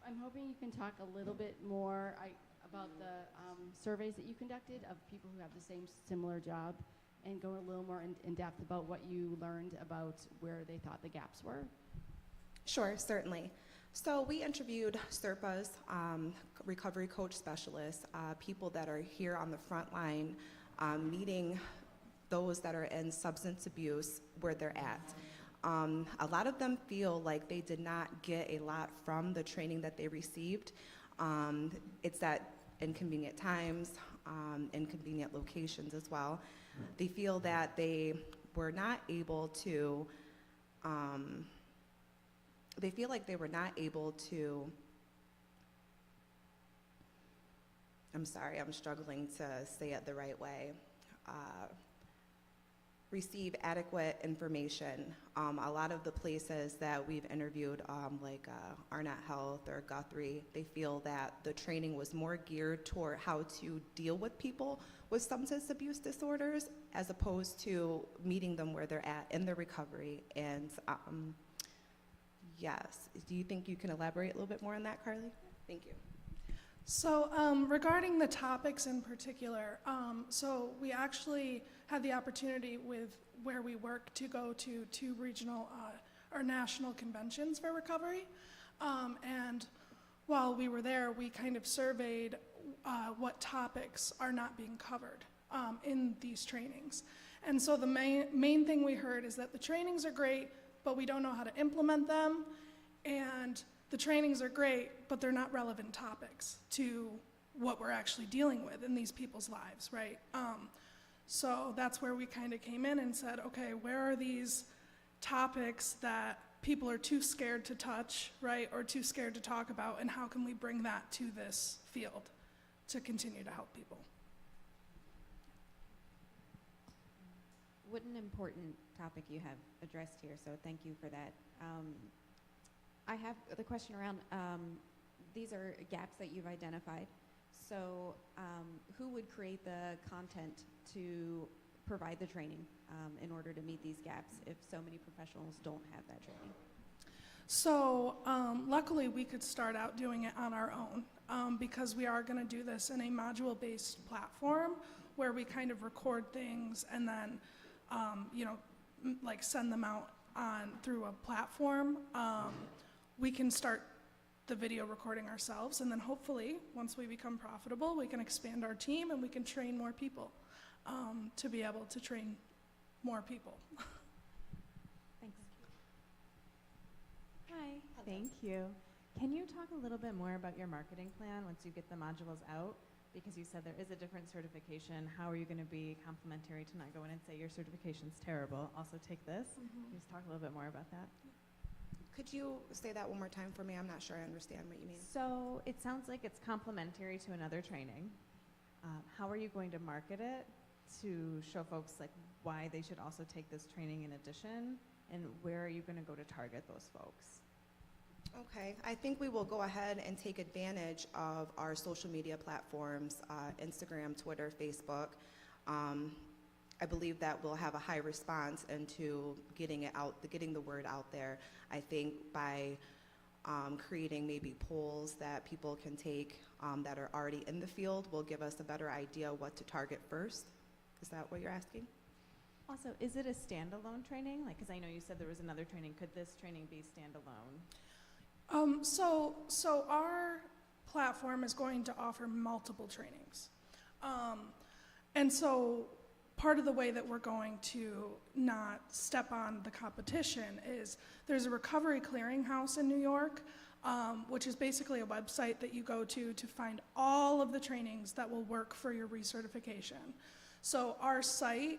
I'm hoping you can talk a little bit more about the surveys that you conducted of people who have the same similar job, and go a little more in depth about what you learned about where they thought the gaps were. Sure, certainly. So we interviewed SERPAs, recovery coach specialists, people that are here on the front line, meeting those that are in substance abuse where they're at. A lot of them feel like they did not get a lot from the training that they received. It's at inconvenient times, inconvenient locations as well. They feel that they were not able to, they feel like they were not able to, I'm sorry, I'm struggling to say it the right way, receive adequate information. A lot of the places that we've interviewed, like Arnott Health or Guthrie, they feel that the training was more geared toward how to deal with people with substance abuse disorders as opposed to meeting them where they're at in their recovery. And yes, do you think you can elaborate a little bit more on that, Carly? Thank you. So regarding the topics in particular, so we actually had the opportunity with where we work to go to 2 regional or national conventions for recovery. And while we were there, we kind of surveyed what topics are not being covered in these trainings. And so the main thing we heard is that the trainings are great, but we don't know how to implement them. And the trainings are great, but they're not relevant topics to what we're actually dealing with in these people's lives, right? So that's where we kind of came in and said, okay, where are these topics that people are too scared to touch, right, or too scared to talk about, and how can we bring that to this field to continue to help people? What an important topic you have addressed here, so thank you for that. I have the question around, these are gaps that you've identified. So who would create the content to provide the training in order to meet these gaps if so many professionals don't have that training? So luckily we could start out doing it on our own because we are going to do this in a module-based platform where we kind of record things and then like send them out through a platform. We can start the video recording ourselves, and then hopefully once we become profitable we can expand our team and we can train more people to be able to train more people. Thanks. Hi, thank you. Can you talk a little bit more about your marketing plan once you get the modules out? Because you said there is a different certification. How are you going to be complimentary to not go in and say your certification's terrible? Also take this. Can you just talk a little bit more about that? Could you say that one more time for me? I'm not sure I understand what you mean. So it sounds like it's complementary to another training. How are you going to market it to show folks like why they should also take this training in addition, and where are you going to go to target those folks? Okay, I think we will go ahead and take advantage of our social media platforms, Instagram, Twitter, Facebook. I believe that we'll have a high response into getting the word out there. I think by creating maybe polls that people can take that are already in the field will give us a better idea what to target first. Is that what you're asking? Also, is it a standalone training? Like, because I know you said there was another training. Could this training be standalone? So our platform is going to offer multiple trainings. And so part of the way that we're going to not step on the competition is there's a recovery clearinghouse in New York, which is basically a website that you go to find all of the trainings that will work for your recertification. So our site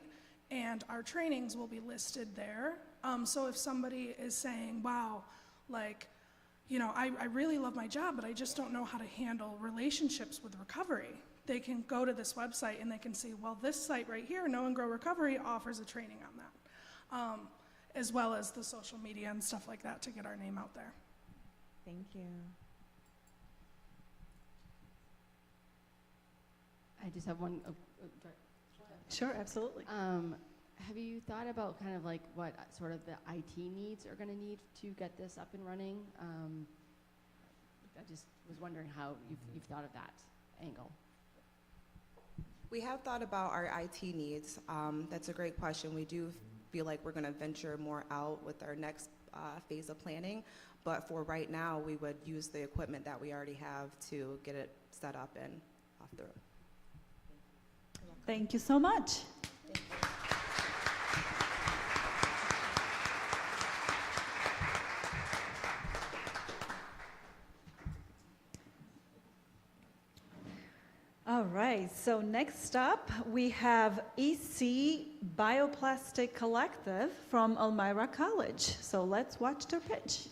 and our trainings will be listed there. So if somebody is saying, wow, like, you know, I really love my job, but I just don't know how to handle relationships with recovery, they can go to this website and they can see, well, this site right here, Know and Grow Recovery, offers a training on that, as well as the social media and stuff like that to get our name out there. Thank you. I just have one. Sure, absolutely. Have you thought about kind of like what sort of the IT needs are going to need to get this up and running? I just was wondering how you've thought of that angle. We have thought about our IT needs. That's a great question. We do feel like we're going to venture more out with our next phase of planning, but for right now, we would use the equipment that we already have to get it set up and off the road. Thank you so much. Thank you. All right, so next up we have EC Bioplastic Collective from Elmira College. So let's watch their pitch.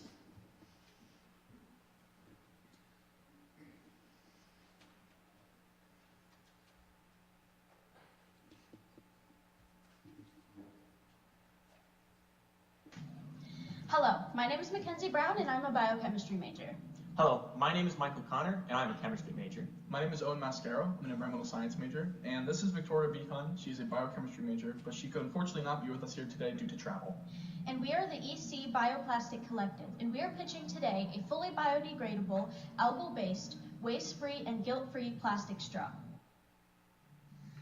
Hello, my name is Mackenzie Brown and I'm a biochemistry major. Hello, my name is Michael Connor and I'm a chemistry major. My name is Owen Mascaro. I'm an environmental science major. And this is Victoria Beacon. She's a biochemistry major, but she could unfortunately not be with us here today due to travel. And we are the EC Bioplastic Collective, and we are pitching today a fully biodegradable, algal-based, waste-free, and guilt-free plastic straw.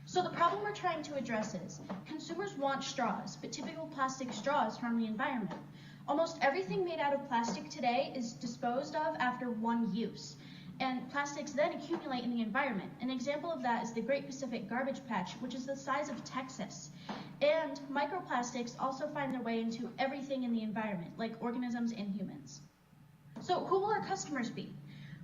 So the problem we're trying to address is, consumers want straws, but typical plastic straws harm the environment. Almost everything made out of plastic today is disposed of after one use, and plastics then accumulate in the environment. An example of that is the Great Pacific Garbage Patch, which is the size of Texas. And microplastics also find their way into everything in the environment, like organisms and humans. So who will our customers be?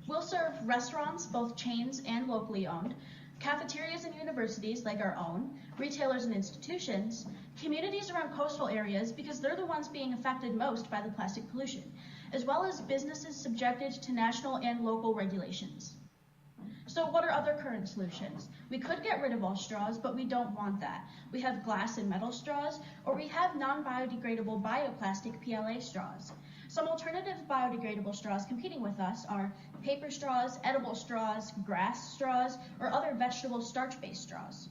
We'll serve restaurants, both chains and locally owned, cafeterias and universities like our own, retailers and institutions, communities around coastal areas because they're the ones being affected most by the plastic pollution, as well as businesses subjected to national and local regulations. So what are other current solutions? We could get rid of all straws, but we don't want that. We have glass and metal straws, or we have non-biodegradable bioplastic PLA straws. Some alternative biodegradable straws competing with us are paper straws, edible straws, grass straws, or other vegetable starch-based straws.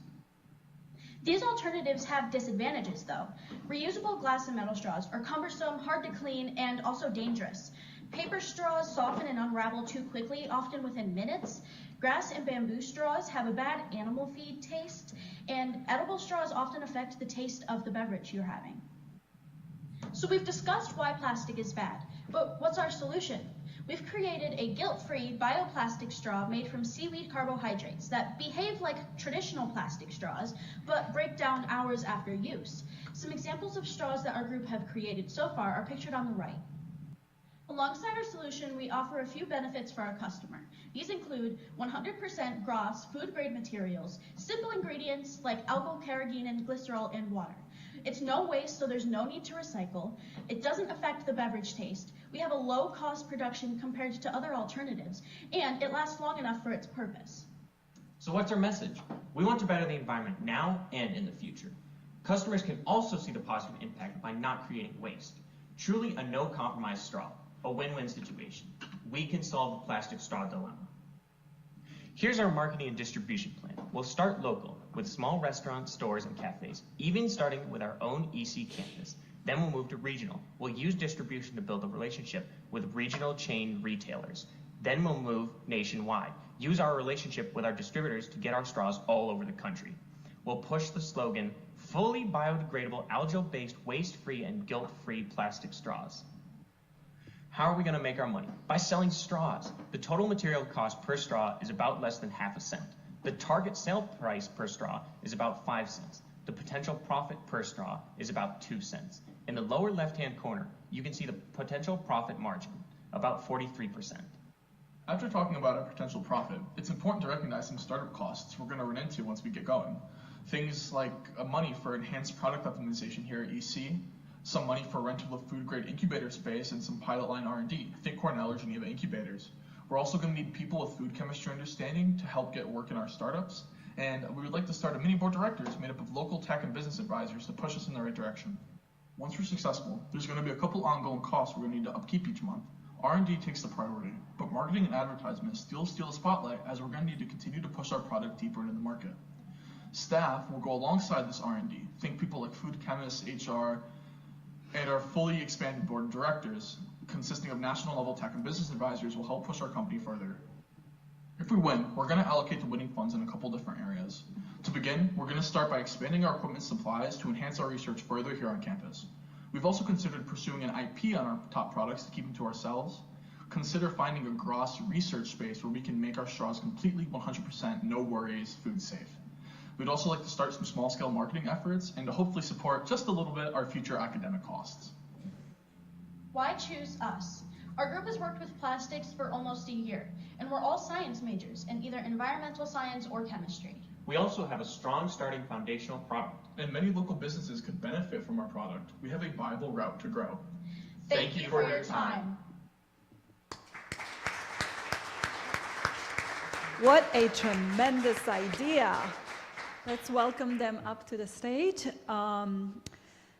These alternatives have disadvantages, though. Reusable glass and metal straws are cumbersome, hard to clean, and also dangerous. Paper straws soften and unravel too quickly, often within minutes. Grass and bamboo straws have a bad animal feed taste, and edible straws often affect the taste of the beverage you're having. So we've discussed why plastic is bad, but what's our solution? We've created a guilt-free bioplastic straw made from seaweed carbohydrates that behave like traditional plastic straws, but break down hours after use. Some examples of straws that our group have created so far are pictured on the right. Alongside our solution, we offer a few benefits for our customer. These include 100% GRAS food-grade materials, simple ingredients like algal, carrageenan, glycerol, and water. It's no waste, so there's no need to recycle. It doesn't affect the beverage taste. We have a low-cost production compared to other alternatives, and it lasts long enough for its purpose. So what's our message? We want to better the environment now and in the future. Customers can also see the positive impact by not creating waste. Truly a no-compromise straw, a win-win situation. We can solve the plastic straw dilemma. Here's our marketing and distribution plan. We'll start local with small restaurants, stores, and cafes, even starting with our own EC campus. Then we'll move to regional. We'll use distribution to build a relationship with regional chain retailers. Then we'll move nationwide. Use our relationship with our distributors to get our straws all over the country. We'll push the slogan, fully biodegradable, algal-based, waste-free, and guilt-free plastic straws. How are we going to make our money? By selling straws. The total material cost per straw is about less than ½ cent. The target sale price per straw is about 5 cents. The potential profit per straw is about 2 cents. In the lower left-hand corner, you can see the potential profit margin, about 43%. After talking about our potential profit, it's important to recognize some startup costs we're going to run into once we get going. Things like money for enhanced product optimization here at EC, some money for rental of food-grade incubator space, and some pilot line R&D. Think Cornell or Geneva incubators. We're also going to need people with food chemistry understanding to help get work in our startups. And we would like to start a mini board of directors made up of local tech and business advisors to push us in the right direction. Once we're successful, there's going to be a couple ongoing costs we're going to need to upkeep each month. R&D takes the priority, but marketing and advertisement still steal the spotlight as we're going to need to continue to push our product deeper into the market. Staff will go alongside this R&D. Think people like food chemists, HR, and our fully expanded board of directors, consisting of national level tech and business advisors, will help push our company further. If we win, we're going to allocate the winning funds in a couple different areas. To begin, we're going to start by expanding our equipment supplies to enhance our research further here on campus. We've also considered pursuing an IP on our top products to keep them to ourselves. Consider finding a gross research space where we can make our straws completely 100% no worries, food safe. We'd also like to start some small-scale marketing efforts and to hopefully support just a little bit our future academic costs. Why choose us? Our group has worked with plastics for almost a year, and we're all science majors in either environmental science or chemistry. We also have a strong starting foundational product. And many local businesses could benefit from our product. We have a viable route to grow. Thank you for your time. What a tremendous idea. Let's welcome them up to the stage.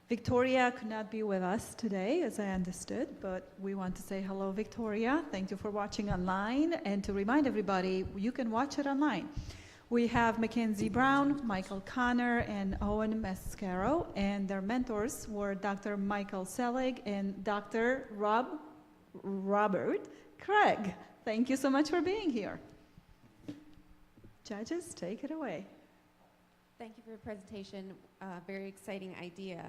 Victoria could not be with us today, as I understood, but we want to say hello, Victoria. Thank you for watching online. And to remind everybody, you can watch it online. We have Mackenzie Brown, Michael Connor, and Owen Mascaro, and their mentors were Dr. Michael Selig and Dr. Robert Craig. Thank you so much for being here. Judges, take it away. Thank you for your presentation. Very exciting idea.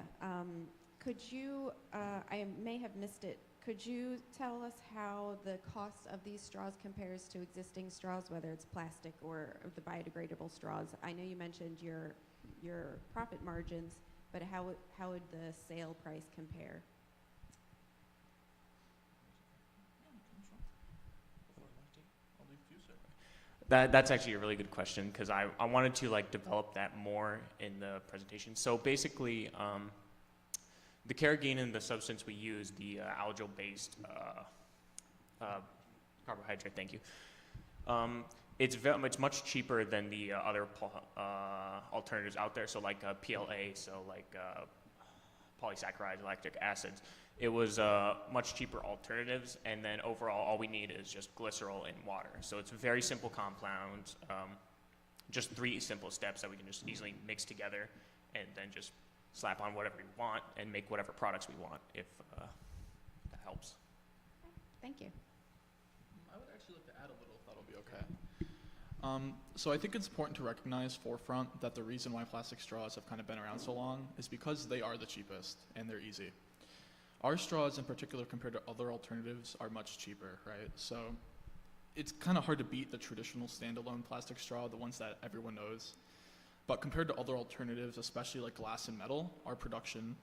Could you, I may have missed it, could you tell us how the cost of these straws compares to existing straws, whether it's plastic or the biodegradable straws? I know you mentioned your profit margins, but how would the sale price compare? That's actually a really good question because I wanted to develop that more in the presentation. So basically, the carrageenan, the substance we use, the algal-based carbohydrate, thank you. It's much cheaper than the other alternatives out there. So like PLA, so like polysaccharides, lactic acids. It was much cheaper alternatives, and then overall all we need is just glycerol and water. So it's a very simple compound, just 3 simple steps that we can just easily mix together and then just slap on whatever we want and make whatever products we want, if that helps. Thank you. I would actually like to add a little, if that'll be okay. So I think it's important to recognize forefront that the reason why plastic straws have kind of been around so long is because they are the cheapest and they're easy. Our straws in particular compared to other alternatives are much cheaper, right? So it's kind of hard to beat the traditional standalone plastic straw, the ones that everyone knows. But compared to other alternatives, especially like glass and metal, our production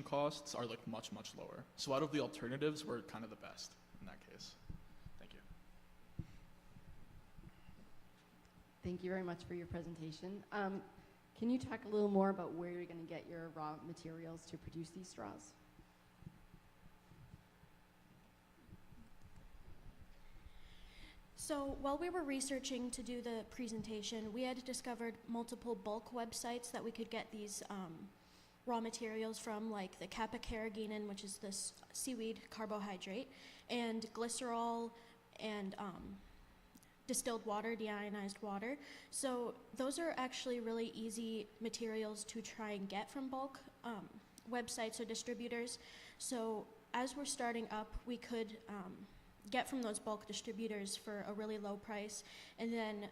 costs are like much, much lower. So out of the alternatives, we're kind of the best in that case. Thank you. Thank you very much for your presentation. Can you talk a little more about where you're going to get your raw materials to produce these straws? So while we were researching to do the presentation, we had discovered multiple bulk websites that we could get these raw materials from, like the kappa carrageenan, which is this seaweed carbohydrate, and glycerol, and distilled water, deionized water. So those are actually really easy materials to try and get from bulk websites or distributors. So as we're starting up, we could get from those bulk distributors for a really low price, and then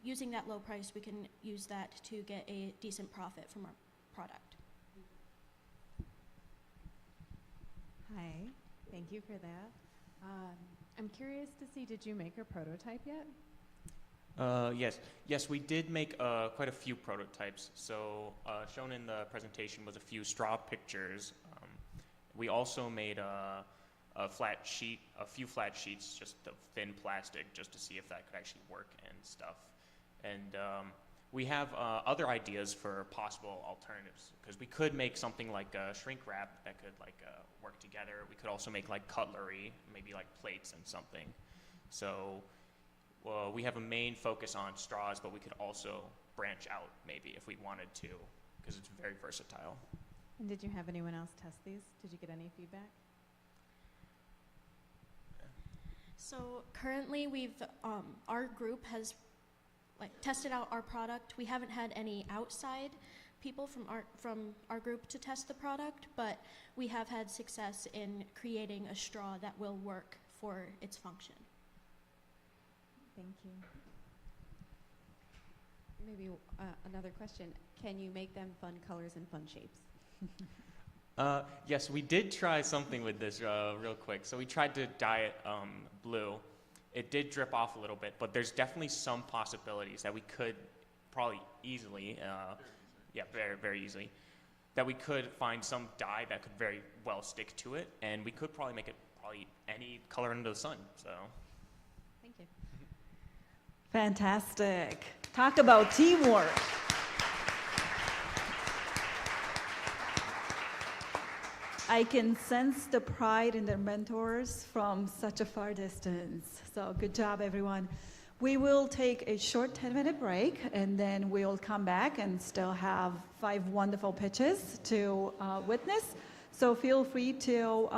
using that low price, we can use that to get a decent profit from our product. Hi, thank you for that. I'm curious to see, did you make a prototype yet? Yes, we did make quite a few prototypes. So shown in the presentation was a few straw pictures. We also made a few flat sheets, just of thin plastic, just to see if that could actually work and stuff. And we have other ideas for possible alternatives, because we could make something like a shrink wrap that could work together. We could also make like cutlery, maybe like plates and something. So we have a main focus on straws, but we could also branch out maybe if we wanted to, because it's very versatile. And did you have anyone else test these? Did you get any feedback? So currently our group has tested out our product. We haven't had any outside people from our group to test the product, but we have had success in creating a straw that will work for its function. Thank you. Maybe another question. Can you make them fun colors and fun shapes? Yes, we did try something with this real quick. So we tried to dye it blue. It did drip off a little bit, but there's definitely some possibilities that we could probably easily, very, very easily, that we could find some dye that could very well stick to it, and we could probably make it probably any color under the sun. So. Thank you. Fantastic. Talk about teamwork. I can sense the pride in their mentors from such a far distance. So good job, everyone. We will take a short 10-minute break, and then we'll come back and still have 5 wonderful pitches to witness. So feel free to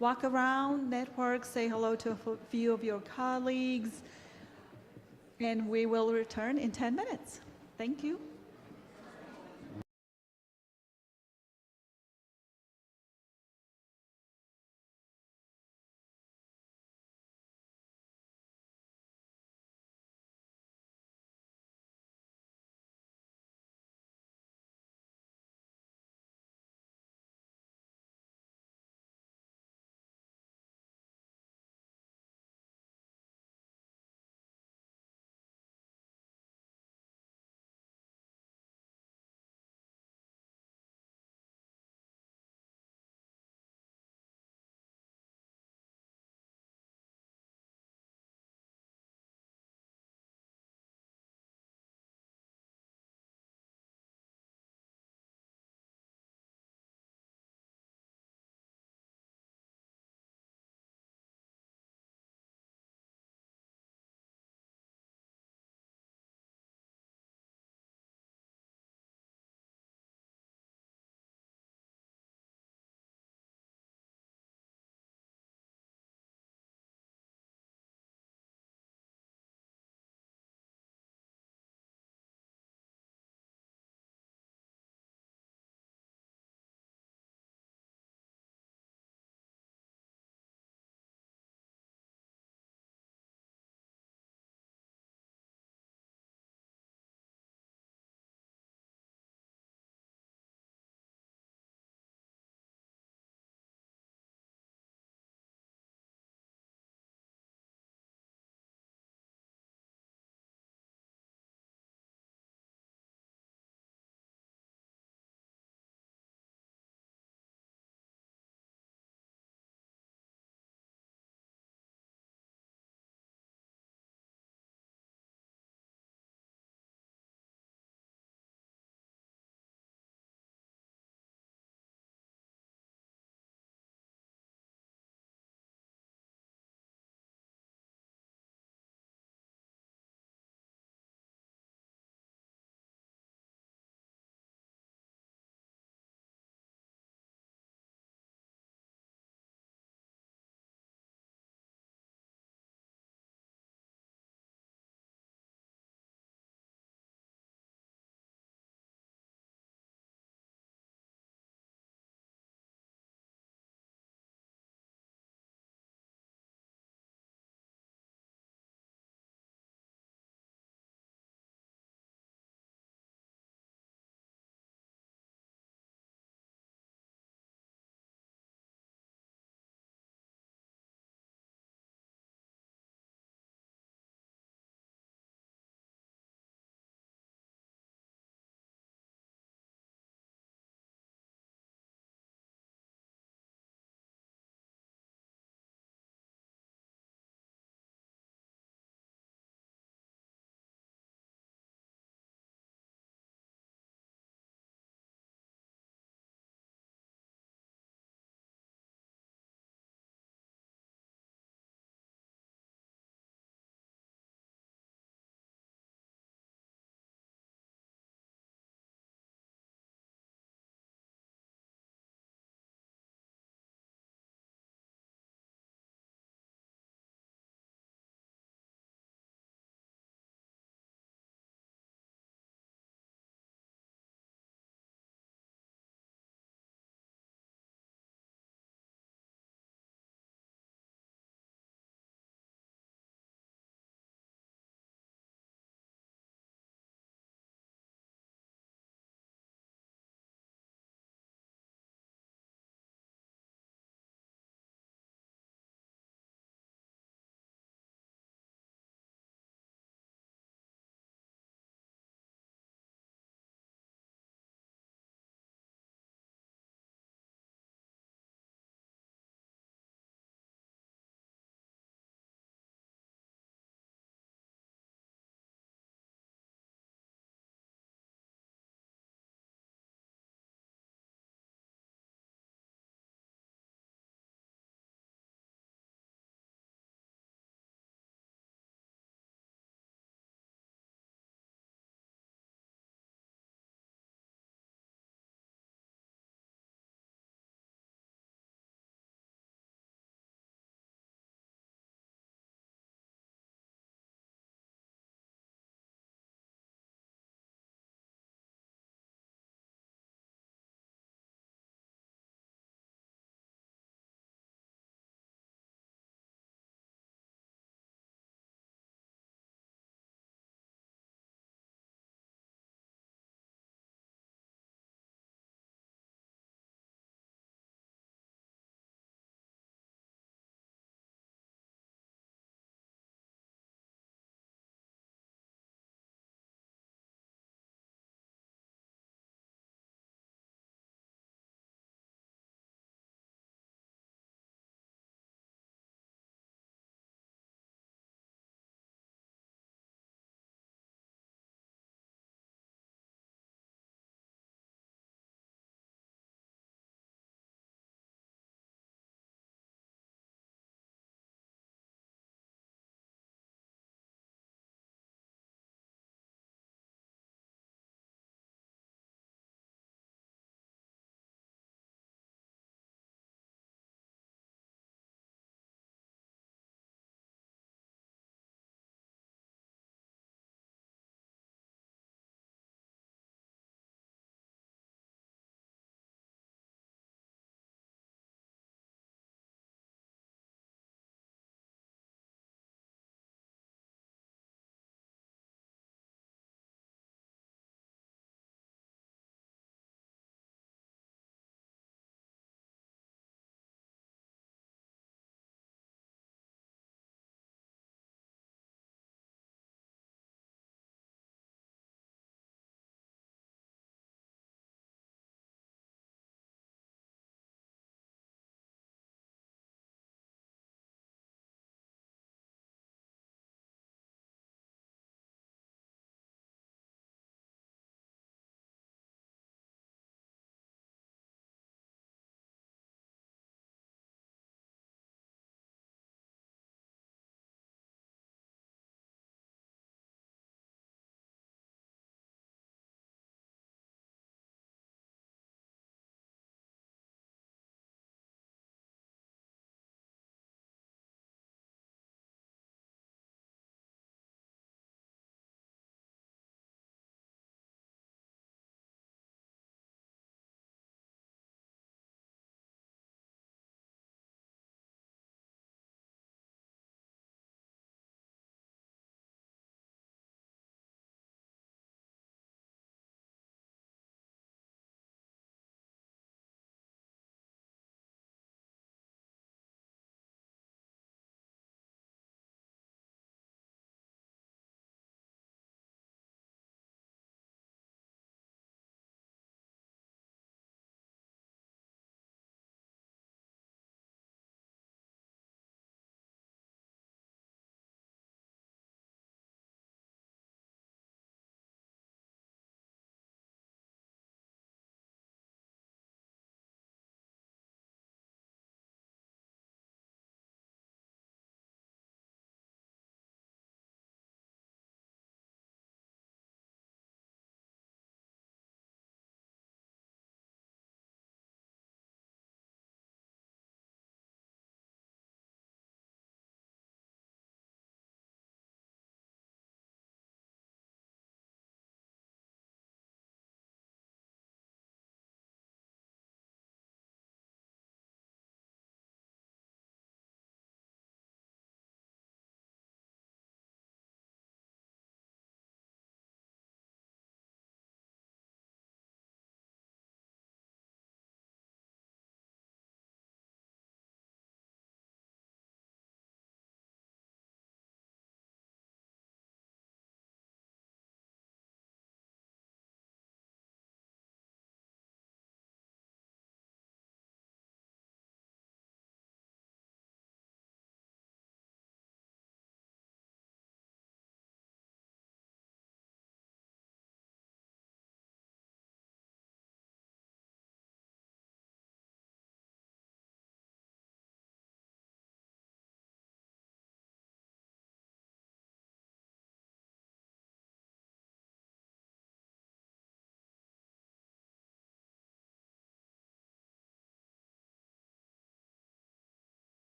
walk around, network, say hello to a few of your colleagues, and we will return in 10 minutes. Thank you.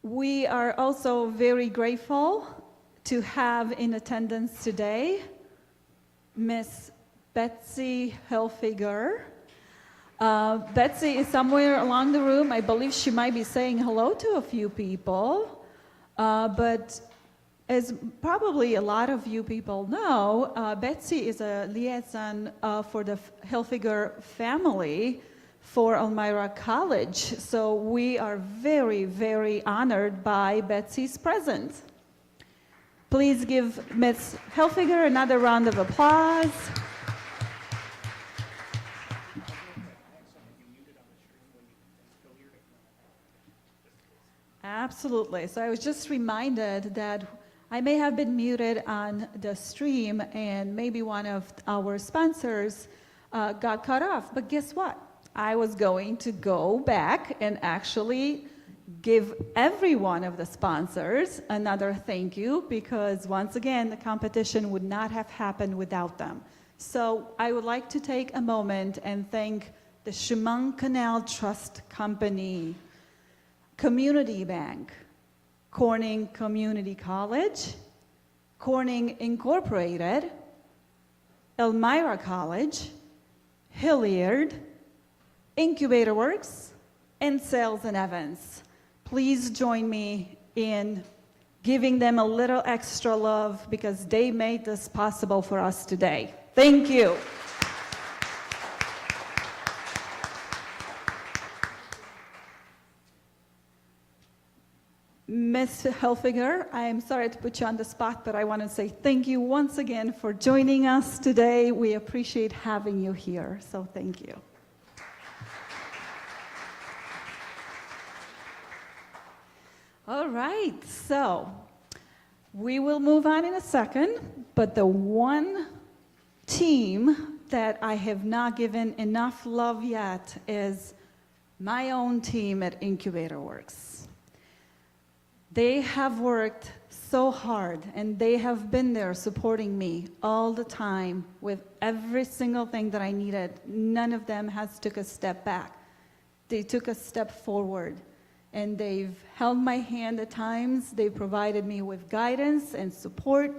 We are also very grateful to have in attendance today Miss Betsy Hilfiger. Betsy is somewhere along the room. I believe she might be saying hello to a few people, but as probably a lot of you people know, Betsy is a liaison for the Hilfiger family for Elmira College. So we are very, very honored by Betsy's presence. Please give Ms. Hilfiger another round of applause. Absolutely. So I was just reminded that I may have been muted on the stream and maybe one of our sponsors got cut off. But guess what? I was going to go back and actually give every one of the sponsors another thank you, because once again, the competition would not have happened without them. So I would like to take a moment and thank the Chemung Canal Trust Company, Community Bank, Corning Community College, Corning Incorporated, Elmira College, Hilliard, IncubatorWork's, and Sales and Evans. Please join me in giving them a little extra love because they made this possible for us today. Thank you. Ms. Hilfiger, I am sorry to put you on the spot, but I want to say thank you once again for joining us today. We appreciate having you here, so thank you. All right, so we will move on in a second, but the one team that I have not given enough love yet is my own team at IncubatorWork's. They have worked so hard, and they have been there supporting me all the time with every single thing that I needed. None of them has took a step back. They took a step forward, and they've held my hand at times. They provided me with guidance and support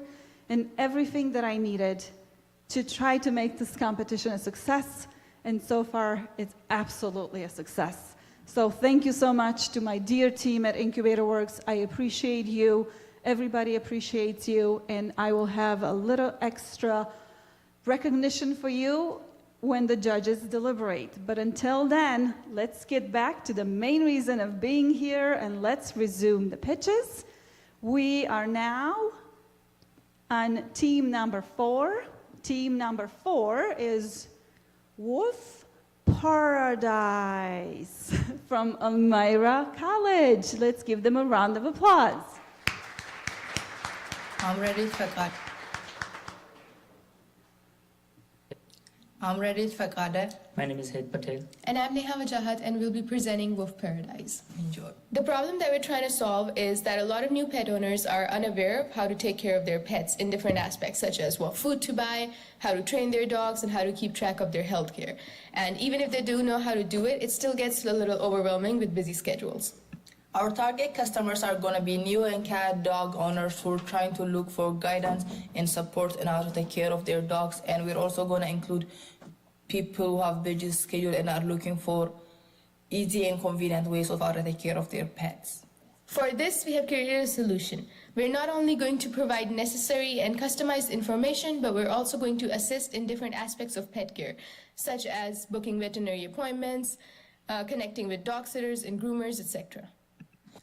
and everything that I needed to try to make this competition a success, and so far it's absolutely a success. So thank you so much to my dear team at IncubatorWork's. I appreciate you. Everybody appreciates you, and I will have a little extra recognition for you when the judges deliberate. But until then, let's get back to the main reason of being here, and let's resume the pitches. We are now on team number 4. Team number 4 is Wolf Paradise from Elmira College. Let's give them a round of applause. I'm ready for God. I'm ready for God. My name is Hed Patel. And I'm Neha Wajahat, and we'll be presenting Wolf Paradise. Enjoy. The problem that we're trying to solve is that a lot of new pet owners are unaware of how to take care of their pets in different aspects, such as what food to buy, how to train their dogs, and how to keep track of their health care. And even if they do know how to do it, it still gets a little overwhelming with busy schedules. Our target customers are going to be new and cat dog owners who are trying to look for guidance and support in how to take care of their dogs. And we're also going to include people who have busy schedule and are looking for easy and convenient ways of how to take care of their pets. For this, we have created a solution. We're not only going to provide necessary and customized information, but we're also going to assist in different aspects of pet care, such as booking veterinary appointments, connecting with dog sitters and groomers, etc.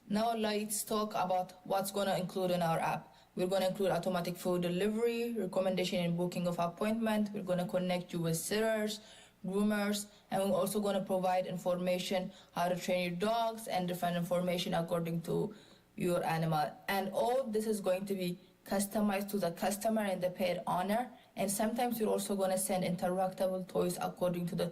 Now let's talk about what's going to include in our app. We're going to include automatic food delivery, recommendation and booking of appointment. We're going to connect you with sitters, groomers, and we're also going to provide information how to train your dogs and different information according to your animal. And all this is going to be customized to the customer and the pet owner. And sometimes we're also going to send interactable toys according to the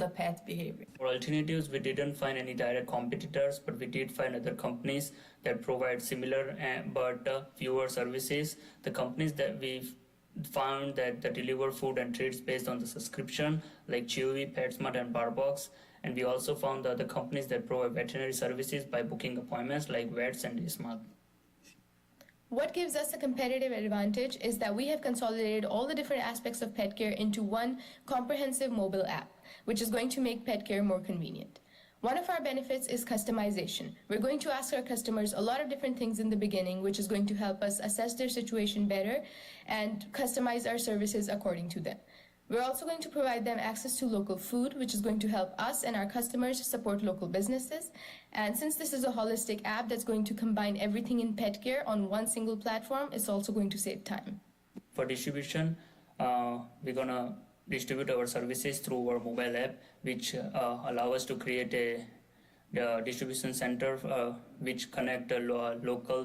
pet's behavior. For alternatives, we didn't find any direct competitors, but we did find other companies that provide similar but fewer services. The companies that we've found that deliver food and treats based on the subscription, like Chewy, PetSmart, and Barbox, And we also found the other companies that provide veterinary services by booking appointments like Vets and Ismark. What gives us a competitive advantage is that we have consolidated all the different aspects of pet care into one comprehensive mobile app, which is going to make pet care more convenient. One of our benefits is customization. We're going to ask our customers a lot of different things in the beginning, which is going to help us assess their situation better and customize our services according to them. We're also going to provide them access to local food, which is going to help us and our customers support local businesses. And since this is a holistic app that's going to combine everything in pet care on one single platform, it's also going to save time. For distribution, we're gonna distribute our services through our mobile app, which allow us to create a distribution center which connect the local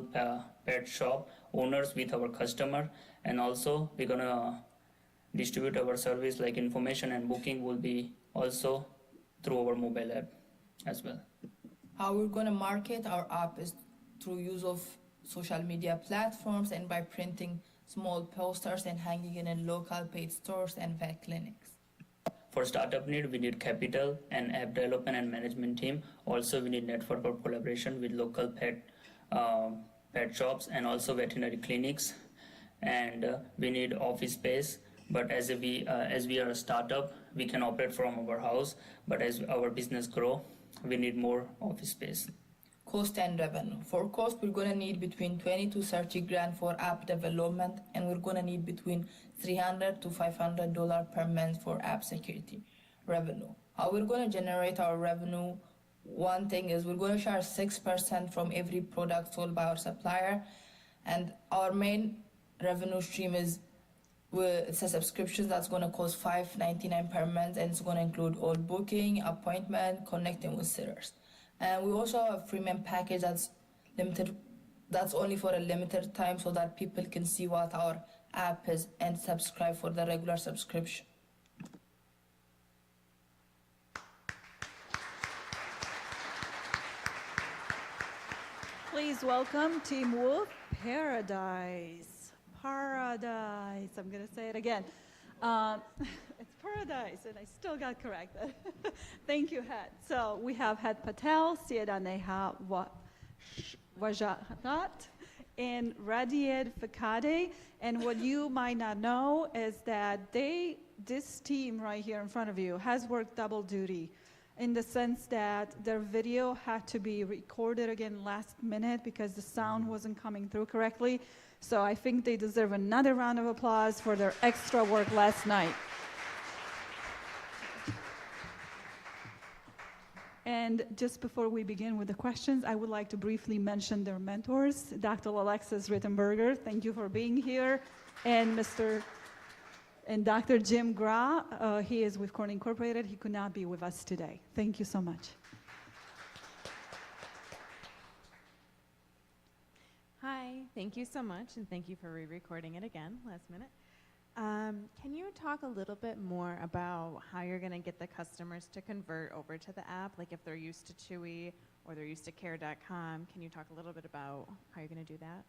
pet shop owners with our customer. And also we're gonna distribute our service like information and booking will be also through our mobile app as well. How we're going to market our app is through use of social media platforms and by printing small posters and hanging it in local paid stores and vet clinics. For startup need, we need capital and app development and management team. Also, we need network or collaboration with local pet shops and also veterinary clinics. And we need office space. But as we are a startup, we can operate from our house. But as our business grow, we need more office space. Cost and revenue. For cost, we're going to need between 20 to 30 grand for app development, and we're going to need between $300 to $500 per month for app security. Revenue. How we're going to generate our revenue, one thing is we're going to charge 6% from every product sold by our supplier, and our main revenue stream is it's a subscription that's going to cost $5.99 per month, and it's going to include all booking, appointment, connecting with sitters. And we also have a premium package that's limited, that's only for a limited time so that people can see what our app is and subscribe for the regular subscription. Please welcome Team Wolf Paradise. Paradise. I'm going to say it again. It's paradise, and I still got corrected. Thank you, Head. So we have Head Patel, Sieda Neha Wajahat, and Radied Fakade. And what you might not know is that this team right here in front of you has worked double duty in the sense that their video had to be recorded again last minute because the sound wasn't coming through correctly. So I think they deserve another round of applause for their extra work last night. And just before we begin with the questions, I would like to briefly mention their mentors, Dr. Alexis Rittenberger, thank you for being here, and Dr. Jim Gra, he is with Corn Incorporated. He could not be with us today. Thank you so much. Hi, thank you so much, and thank you for re-recording it again last minute. Can you talk a little bit more about how you're going to get the customers to convert over to the app? Like if they're used to Chewy or they're used to care.com, can you talk a little bit about how you're going to do that?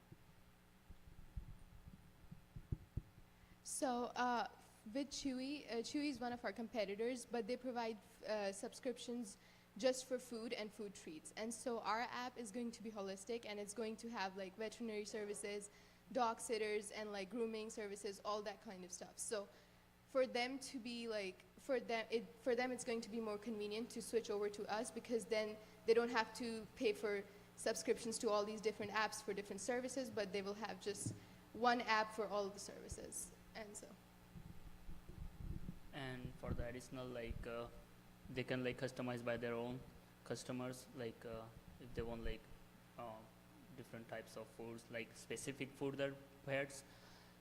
So with Chewy, Chewy is one of our competitors, but they provide subscriptions just for food and food treats. And so our app is going to be holistic, and it's going to have like veterinary services, dog sitters, and like grooming services, all that kind of stuff. So for them to be like, for them it's going to be more convenient to switch over to us, because then they don't have to pay for subscriptions to all these different apps for different services, but they will have just one app for all of the services. And so. And for the additional, like, they can like customize by their own customers, like if they want like different types of foods, like specific food their pets,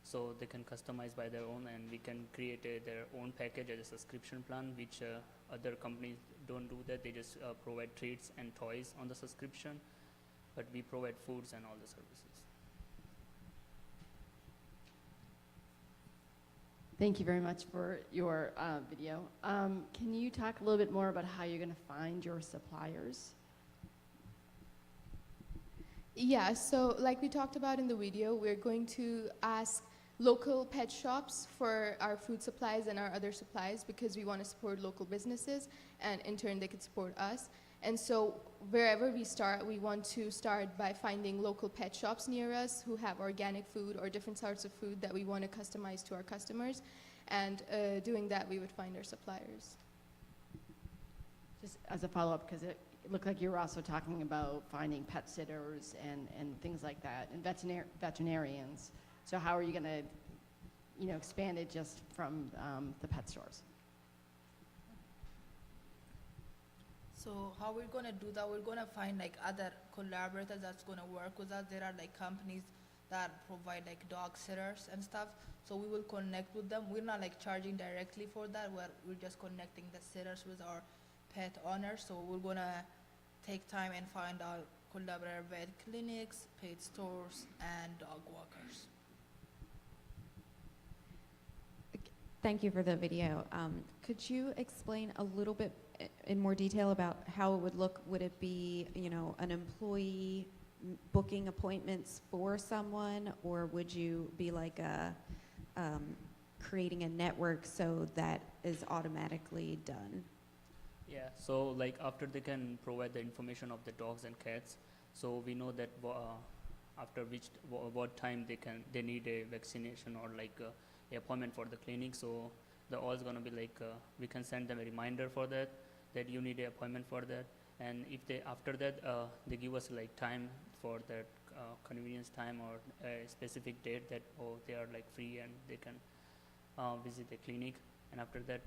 so they can customize by their own, and we can create their own package as a subscription plan, which other companies don't do that. They just provide treats and toys on the subscription, but we provide foods and all the services. Thank you very much for your video. Can you talk a little bit more about how you're going to find your suppliers? Yeah, so like we talked about in the video, we're going to ask local pet shops for our food supplies and our other supplies because we want to support local businesses, and in turn they could support us. And so wherever we start, we want to start by finding local pet shops near us who have organic food or different sorts of food that we want to customize to our customers. And doing that, we would find our suppliers. Just as a follow-up, because it looked like you were also talking about finding pet sitters and things like that, and veterinarians. So how are you going to, expand it just from the pet stores? So how we're gonna do that? We're gonna find like other collaborators that's gonna work with us. There are like companies that provide like dog sitters and stuff. So we will connect with them. We're not like charging directly for that. We're just connecting the sitters with our pet owners. So we're gonna take time and find our collaborator vet clinics, pet stores, and dog walkers. Thank you for the video. Could you explain a little bit in more detail about how it would look? Would it be, an employee booking appointments for someone, or would you be like creating a network so that is automatically done? Yeah, so like after they can provide the information of the dogs and cats, so we know that after what time they need a vaccination or like a appointment for the clinic. So the all is gonna be like we can send them a reminder for that you need an appointment for that, and if they after that they give us like time for that convenience time or a specific date that they are like free and they can visit the clinic, and after that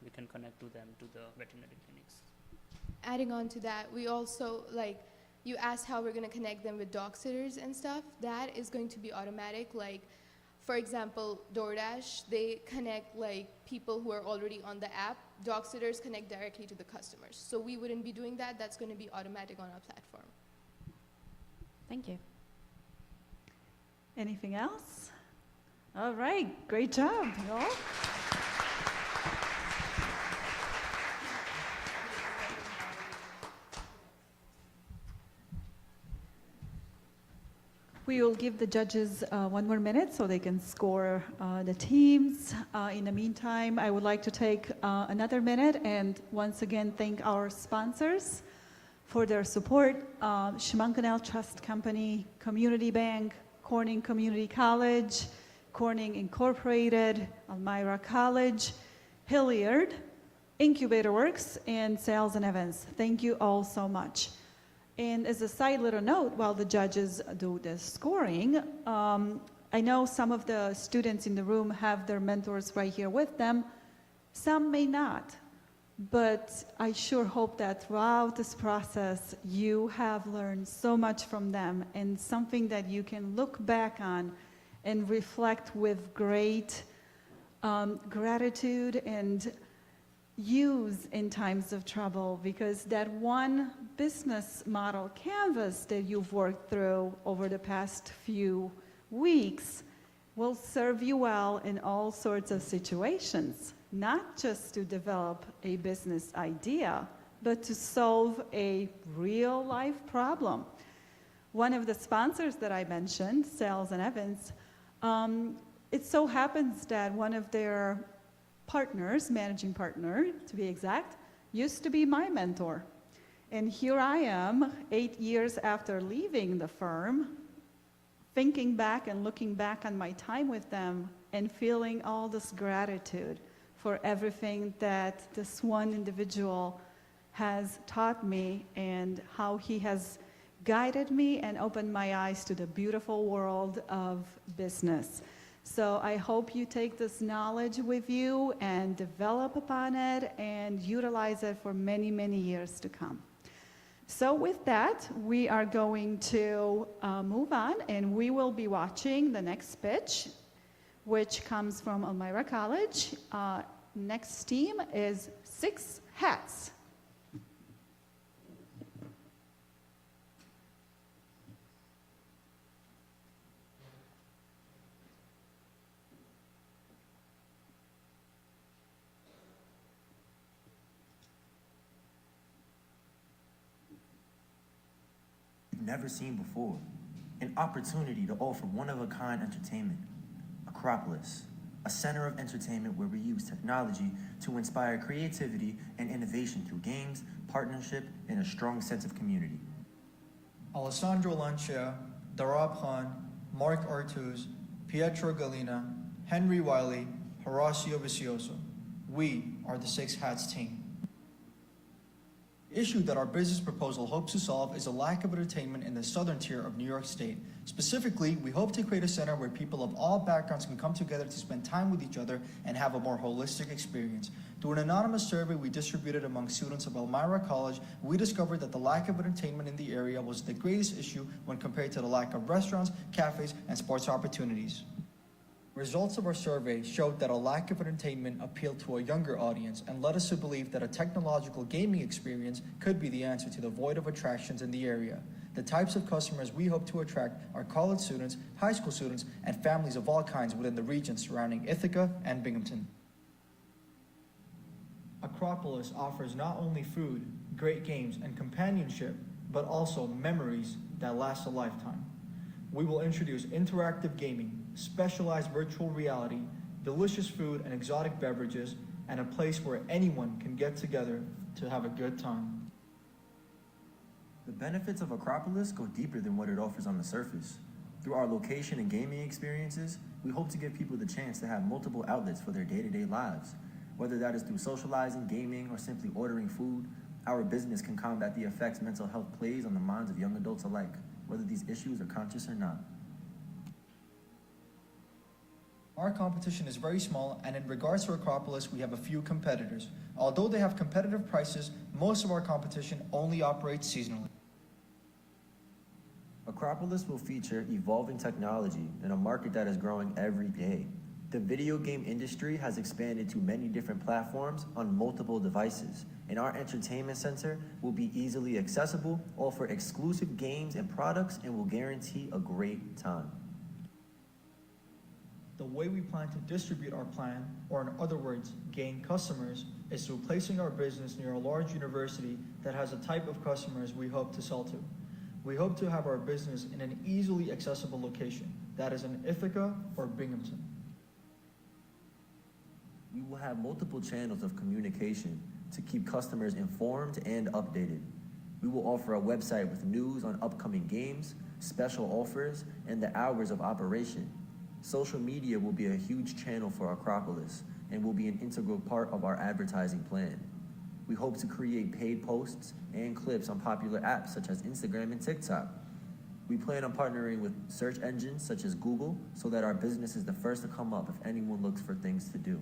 we can connect to them to the veterinary clinics. Adding on to that, we also you asked how we're going to connect them with dog sitters and stuff. That is going to be automatic. Like, for example, DoorDash, they connect like people who are already on the app. Dog sitters connect directly to the customers. So we wouldn't be doing that. That's going to be automatic on our platform. Thank you. Anything else? All right, great job, y'all. We will give the judges 1 more minute so they can score the teams. In the meantime, I would like to take another minute and once again thank our sponsors for their support. Schmankenel Trust Company, Community Bank, Corning Community College, Corning Incorporated, Elmira College, Hilliard, IncubatorWork's, and Sales and Events. Thank you all so much. And as a side little note, while the judges do the scoring, I know some of the students in the room have their mentors right here with them. Some may not, but I sure hope that throughout this process, you have learned so much from them and something that you can look back on and reflect with great gratitude and use in times of trouble, because that one business model canvas that you've worked through over the past few weeks will serve you well in all sorts of situations, not just to develop a business idea, but to solve a real life problem. One of the sponsors that I mentioned, Sales and Evans, it so happens that one of their partners, managing partner to be exact, used to be my mentor. And here I am, 8 years after leaving the firm, thinking back and looking back on my time with them and feeling all this gratitude for everything that this one individual has taught me and how he has guided me and opened my eyes to the beautiful world of business. So I hope you take this knowledge with you and develop upon it and utilize it for many, many years to come. So with that, we are going to move on, and we will be watching the next pitch, which comes from Elmira College. Next team is 6 Hats. Never seen before. An opportunity to offer one-of-a-kind entertainment. A Acropolis, a center of entertainment where we use technology to inspire creativity and innovation through games, partnership, and a strong sense of community. Alessandro Lancia, Darab Khan, Mark Artuz, Pietro Galina, Henry Wiley, Horacio Vicioso. We are the Six Hats team. The issue that our business proposal hopes to solve is a lack of entertainment in the southern tier of New York State. Specifically, we hope to create a center where people of all backgrounds can come together to spend time with each other and have a more holistic experience. Through an anonymous survey we distributed among students of Elmira College, we discovered that the lack of entertainment in the area was the greatest issue when compared to the lack of restaurants, cafes, and sports opportunities. Results of our survey showed that a lack of entertainment appealed to a younger audience and led us to believe that a technological gaming experience could be the answer to the void of attractions in the area. The types of customers we hope to attract are college students, high school students, and families of all kinds within the region surrounding Ithaca and Binghamton. Acropolis offers not only food, great games, and companionship, but also memories that last a lifetime. We will introduce interactive gaming, specialized virtual reality, delicious food and exotic beverages, and a place where anyone can get together to have a good time. The benefits of Acropolis go deeper than what it offers on the surface. Through our location and gaming experiences, we hope to give people the chance to have multiple outlets for their day-to-day lives. Whether that is through socializing, gaming, or simply ordering food, our business can combat the effects mental health plays on the minds of young adults alike, whether these issues are conscious or not. Our competition is very small, and in regards to Acropolis, we have a few competitors. Although they have competitive prices, most of our competition only operates seasonally. Acropolis will feature evolving technology in a market that is growing every day. The video game industry has expanded to many different platforms on multiple devices, and our entertainment center will be easily accessible, offer exclusive games and products, and will guarantee a great time. The way we plan to distribute our plan, or in other words, gain customers, is through placing our business near a large university that has a type of customers we hope to sell to. We hope to have our business in an easily accessible location, that is in Ithaca or Binghamton. We will have multiple channels of communication to keep customers informed and updated. We will offer a website with news on upcoming games, special offers, and the hours of operation. Social media will be a huge channel for Acropolis and will be an integral part of our advertising plan. We hope to create paid posts and clips on popular apps such as Instagram and TikTok. We plan on partnering with search engines such as Google so that our business is the first to come up if anyone looks for things to do.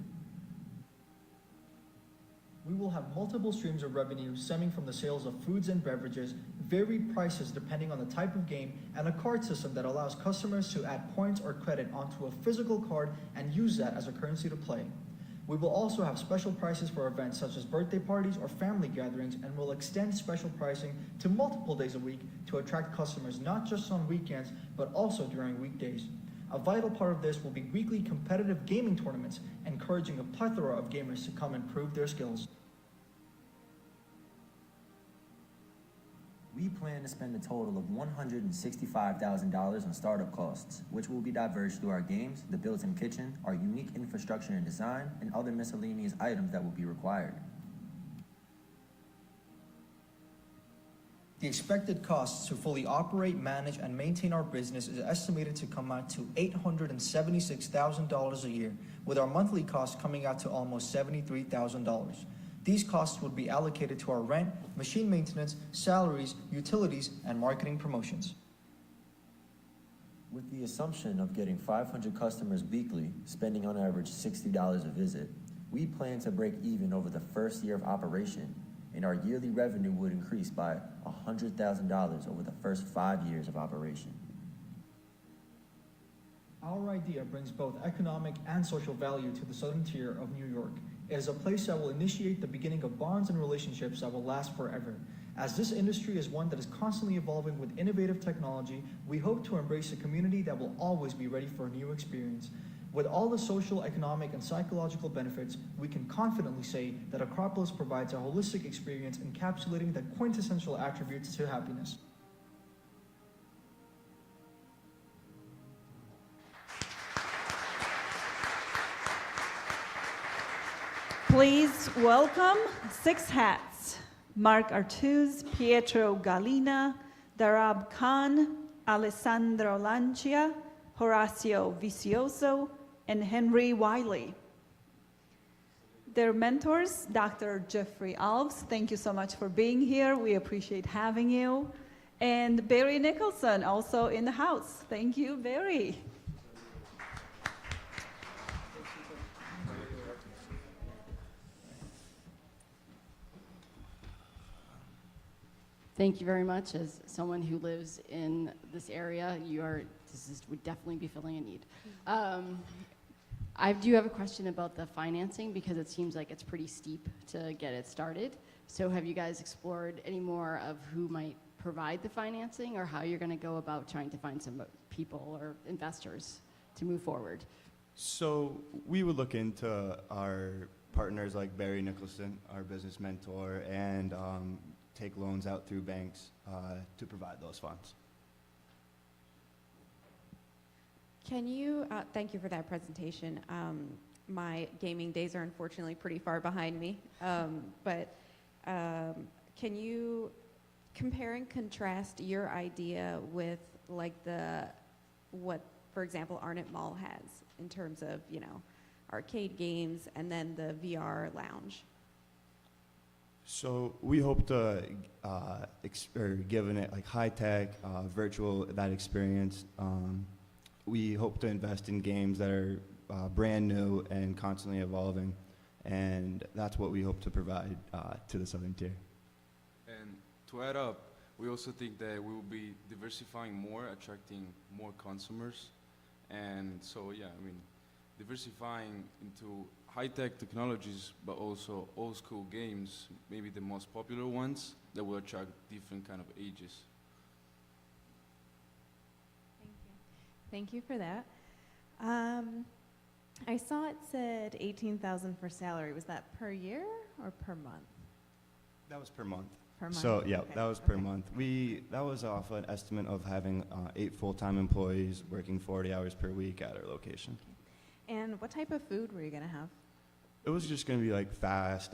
We will have multiple streams of revenue stemming from the sales of foods and beverages, varied prices depending on the type of game, and a card system that allows customers to add points or credit onto a physical card and use that as a currency to play. We will also have special prices for events such as birthday parties or family gatherings, and will extend special pricing to multiple days a week to attract customers not just on weekends, but also during weekdays. A vital part of this will be weekly competitive gaming tournaments, encouraging a plethora of gamers to come and prove their skills. We plan to spend a total of $165,000 on startup costs, which will be diverged through our games, the built-in kitchen, our unique infrastructure and design, and other miscellaneous items that will be required. The expected costs to fully operate, manage, and maintain our business is estimated to come out to $876,000 a year, with our monthly costs coming out to almost $73,000. These costs would be allocated to our rent, machine maintenance, salaries, utilities, and marketing promotions. With the assumption of getting 500 customers weekly, spending on average $60 a visit, we plan to break even over the first year of operation, and our yearly revenue would increase by $100,000 over the first 5 years of operation. Our idea brings both economic and social value to the southern tier of New York. It is a place that will initiate the beginning of bonds and relationships that will last forever. As this industry is one that is constantly evolving with innovative technology, we hope to embrace a community that will always be ready for a new experience. With all the social, economic, and psychological benefits, we can confidently say that Acropolis provides a holistic experience encapsulating the quintessential attributes to happiness. Please welcome Six Hats: Mark Artuz, Pietro Galina, Darab Khan, Alessandro Lancia, Horacio Vicioso, and Henry Wiley. Their mentors, Dr. Jeffrey Alves, thank you so much for being here. We appreciate having you. And Barry Nicholson, also in the house. Thank you, Barry. Thank you very much. As someone who lives in this area, would definitely be filling a need. I do have a question about the financing because it seems like it's pretty steep to get it started. So have you guys explored any more of who might provide the financing or how you're going to go about trying to find some people or investors to move forward? So we would look into our partners like Barry Nicholson, our business mentor, and take loans out through banks to provide those funds. Can you, thank you for that presentation. My gaming days are unfortunately pretty far behind me, but can you compare and contrast your idea with like what, for example, Arnott Mall has in terms of, arcade games and then the VR lounge? So we hope to, given it like high tech, virtual, that experience, we hope to invest in games that are brand new and constantly evolving, and that's what we hope to provide to the Southern Tier. And to add up, we also think that we will be diversifying more, attracting more consumers, and so diversifying into high-tech technologies, but also old-school games, maybe the most popular ones that will attract different kind of ages. Thank you for that. I saw it said $18,000 for salary. Was that per year or per month? That was per month. Per month? So yeah, Okay. that was per month. That was off an estimate of having 8 full-time employees working 40 hours per week at our location. And what type of food were you going to have? It was just going to be like fast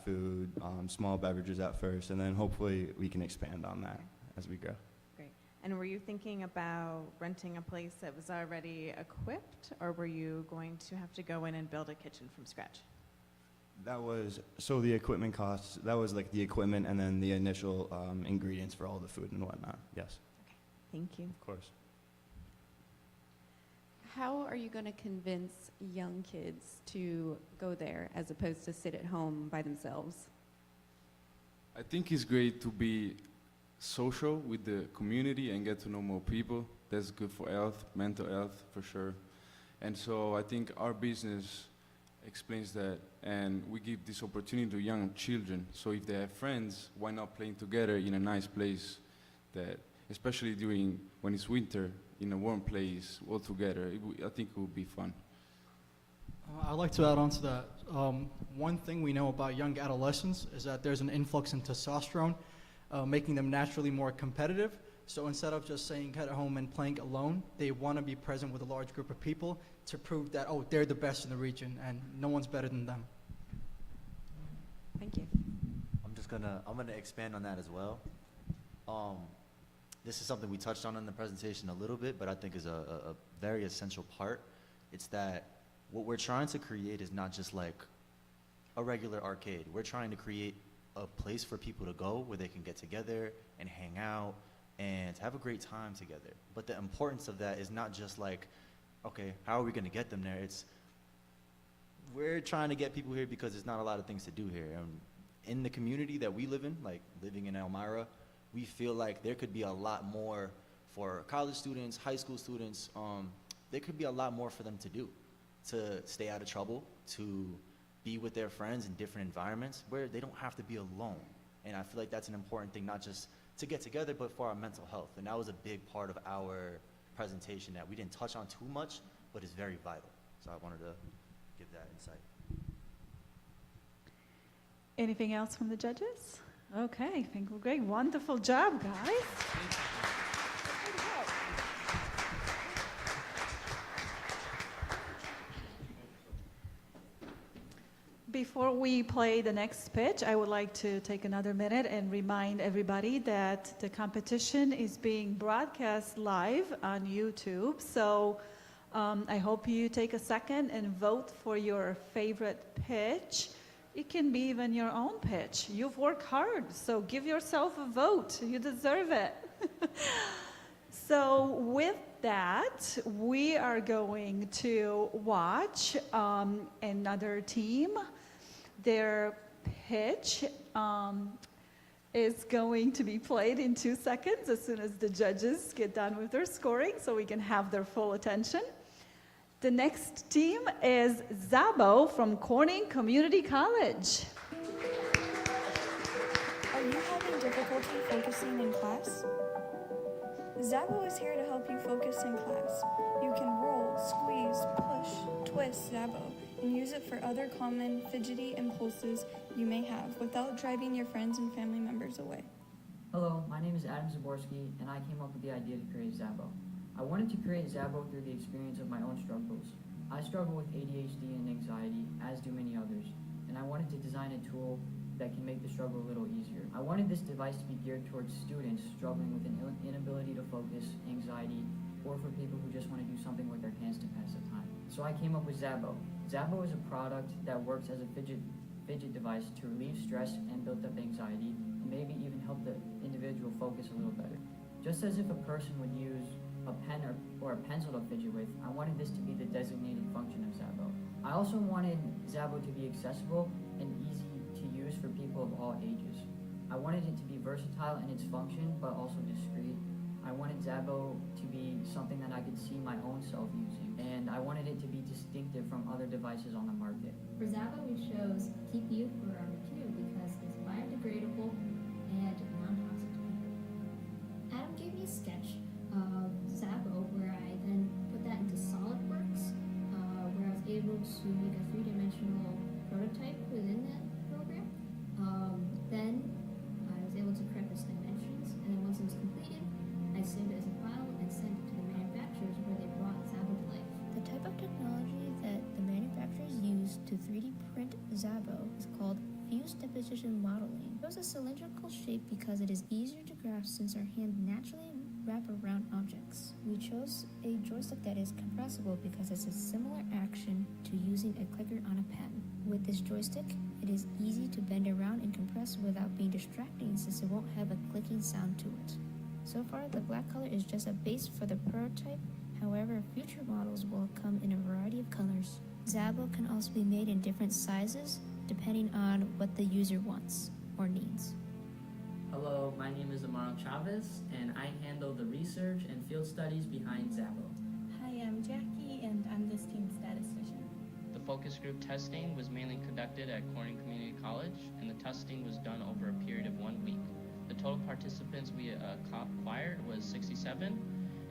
food, small beverages at first, and then hopefully we can expand on that as we grow. Great. And were you thinking about renting a place that was already equipped, or were you going to have to go in and build a kitchen from scratch? So the equipment costs, that was like the equipment and then the initial ingredients for all the food and whatnot, yes. Okay, thank you. Of course. How are you going to convince young kids to go there as opposed to sit at home by themselves? I think it's great to be social with the community and get to know more people. That's good for health, mental health for sure. And so I think our business explains that, and we give this opportunity to young children. So if they have friends, why not playing together in a nice place that, especially during when it's winter, in a warm place, all together, I think it would be fun. I'd like to add on to that. One thing we know about young adolescents is that there's an influx in testosterone, making them naturally more competitive. So instead of just staying at home and playing alone, they want to be present with a large group of people to prove that, oh, they're the best in the region and no one's better than them. Thank you. I'm gonna expand on that as well. This is something we touched on in the presentation a little bit, but I think is a very essential part. It's that what we're trying to create is not just like a regular arcade. We're trying to create a place for people to go where they can get together and hang out and have a great time together. But the importance of that is not just like, okay, how are we gonna get them there? It's, we're trying to get people here because there's not a lot of things to do here. And in the community that we live in, like living in Elmira, we feel like there could be a lot more for college students, high school students. There could be a lot more for them to do, to stay out of trouble, to be with their friends in different environments where they don't have to be alone. And I feel like that's an important thing, not just to get together, but for our mental health. And that was a big part of our presentation that we didn't touch on too much, but is very vital. So I wanted to give that insight. Anything else from the judges? Okay, I think we're great. Wonderful job, guys. Before Before we play the next pitch, I would like to take another minute and remind everybody that the competition is being broadcast live on YouTube. So I hope you take a second and vote for your favorite pitch. It can be even your own pitch. You've worked hard, so give yourself a vote. You deserve it. So with that, we are going to watch another team. Their pitch is going to be played in 2 seconds as soon as the judges get done with their scoring, so we can have their full attention. The next team is Zabo from Corning Community College. Are you having difficulty focusing in class? Zabo is here to help you focus in class. You can roll, squeeze, push, twist Zabo, and use it for other common fidgety impulses you may have without driving your friends and family members away. Hello, my name is Adam Zaborski, and I came up with the idea to create Zabo. I wanted to create Zabo through the experience of my own struggles. I struggle with ADHD and anxiety, as do many others, and I wanted to design a tool that can make the struggle a little easier. I wanted this device to be geared towards students struggling with an inability to focus, anxiety, or for people who just want to do something with their hands to pass the time. So I came up with Zabo. Zabo is a product that works as a fidget device to relieve stress and built up anxiety, and maybe even help the individual focus a little better. Just as if a person would use a pen or a pencil to fidget with, I wanted this to be the designated function of Zabo. I also wanted Zabo to be accessible and easy to use for people of all ages. I wanted it to be versatile in its function, but also discreet. I wanted Zabo to be something that I could see my own self using, and I wanted it to be distinctive from other devices on the market. For Zabo, we chose Keep You for our material because it's biodegradable and non-toxic to people. Adam gave me a sketch of Zabo where I then put that into SolidWorks, where I was able to make a three-dimensional prototype within that program. Then I was able to correct its dimensions, and then once it was completed, I saved it as a file and sent it to the manufacturers where they brought Zabo to life. The type of technology that the manufacturers use to 3D print Zabo is called fused deposition modeling. It was a cylindrical shape because it is easier to grasp since our hand naturally wrap around objects. We chose a joystick that is compressible because it's a similar action to using a clicker on a pen. With this joystick, it is easy to bend around and compress without being distracting since it won't have a clicking sound to it. So far, the black color is just a base for the prototype. However, future models will come in a variety of colors. Zabo can also be made in different sizes depending on what the user wants or needs. Hello, my name is Amaro Chavez, and I handle the research and field studies behind Zabo. Hi, I'm Jackie, and I'm this team's statistician. The focus group testing was mainly conducted at Corning Community College, and the testing was done over a period of 1 week. The total participants we acquired was 67,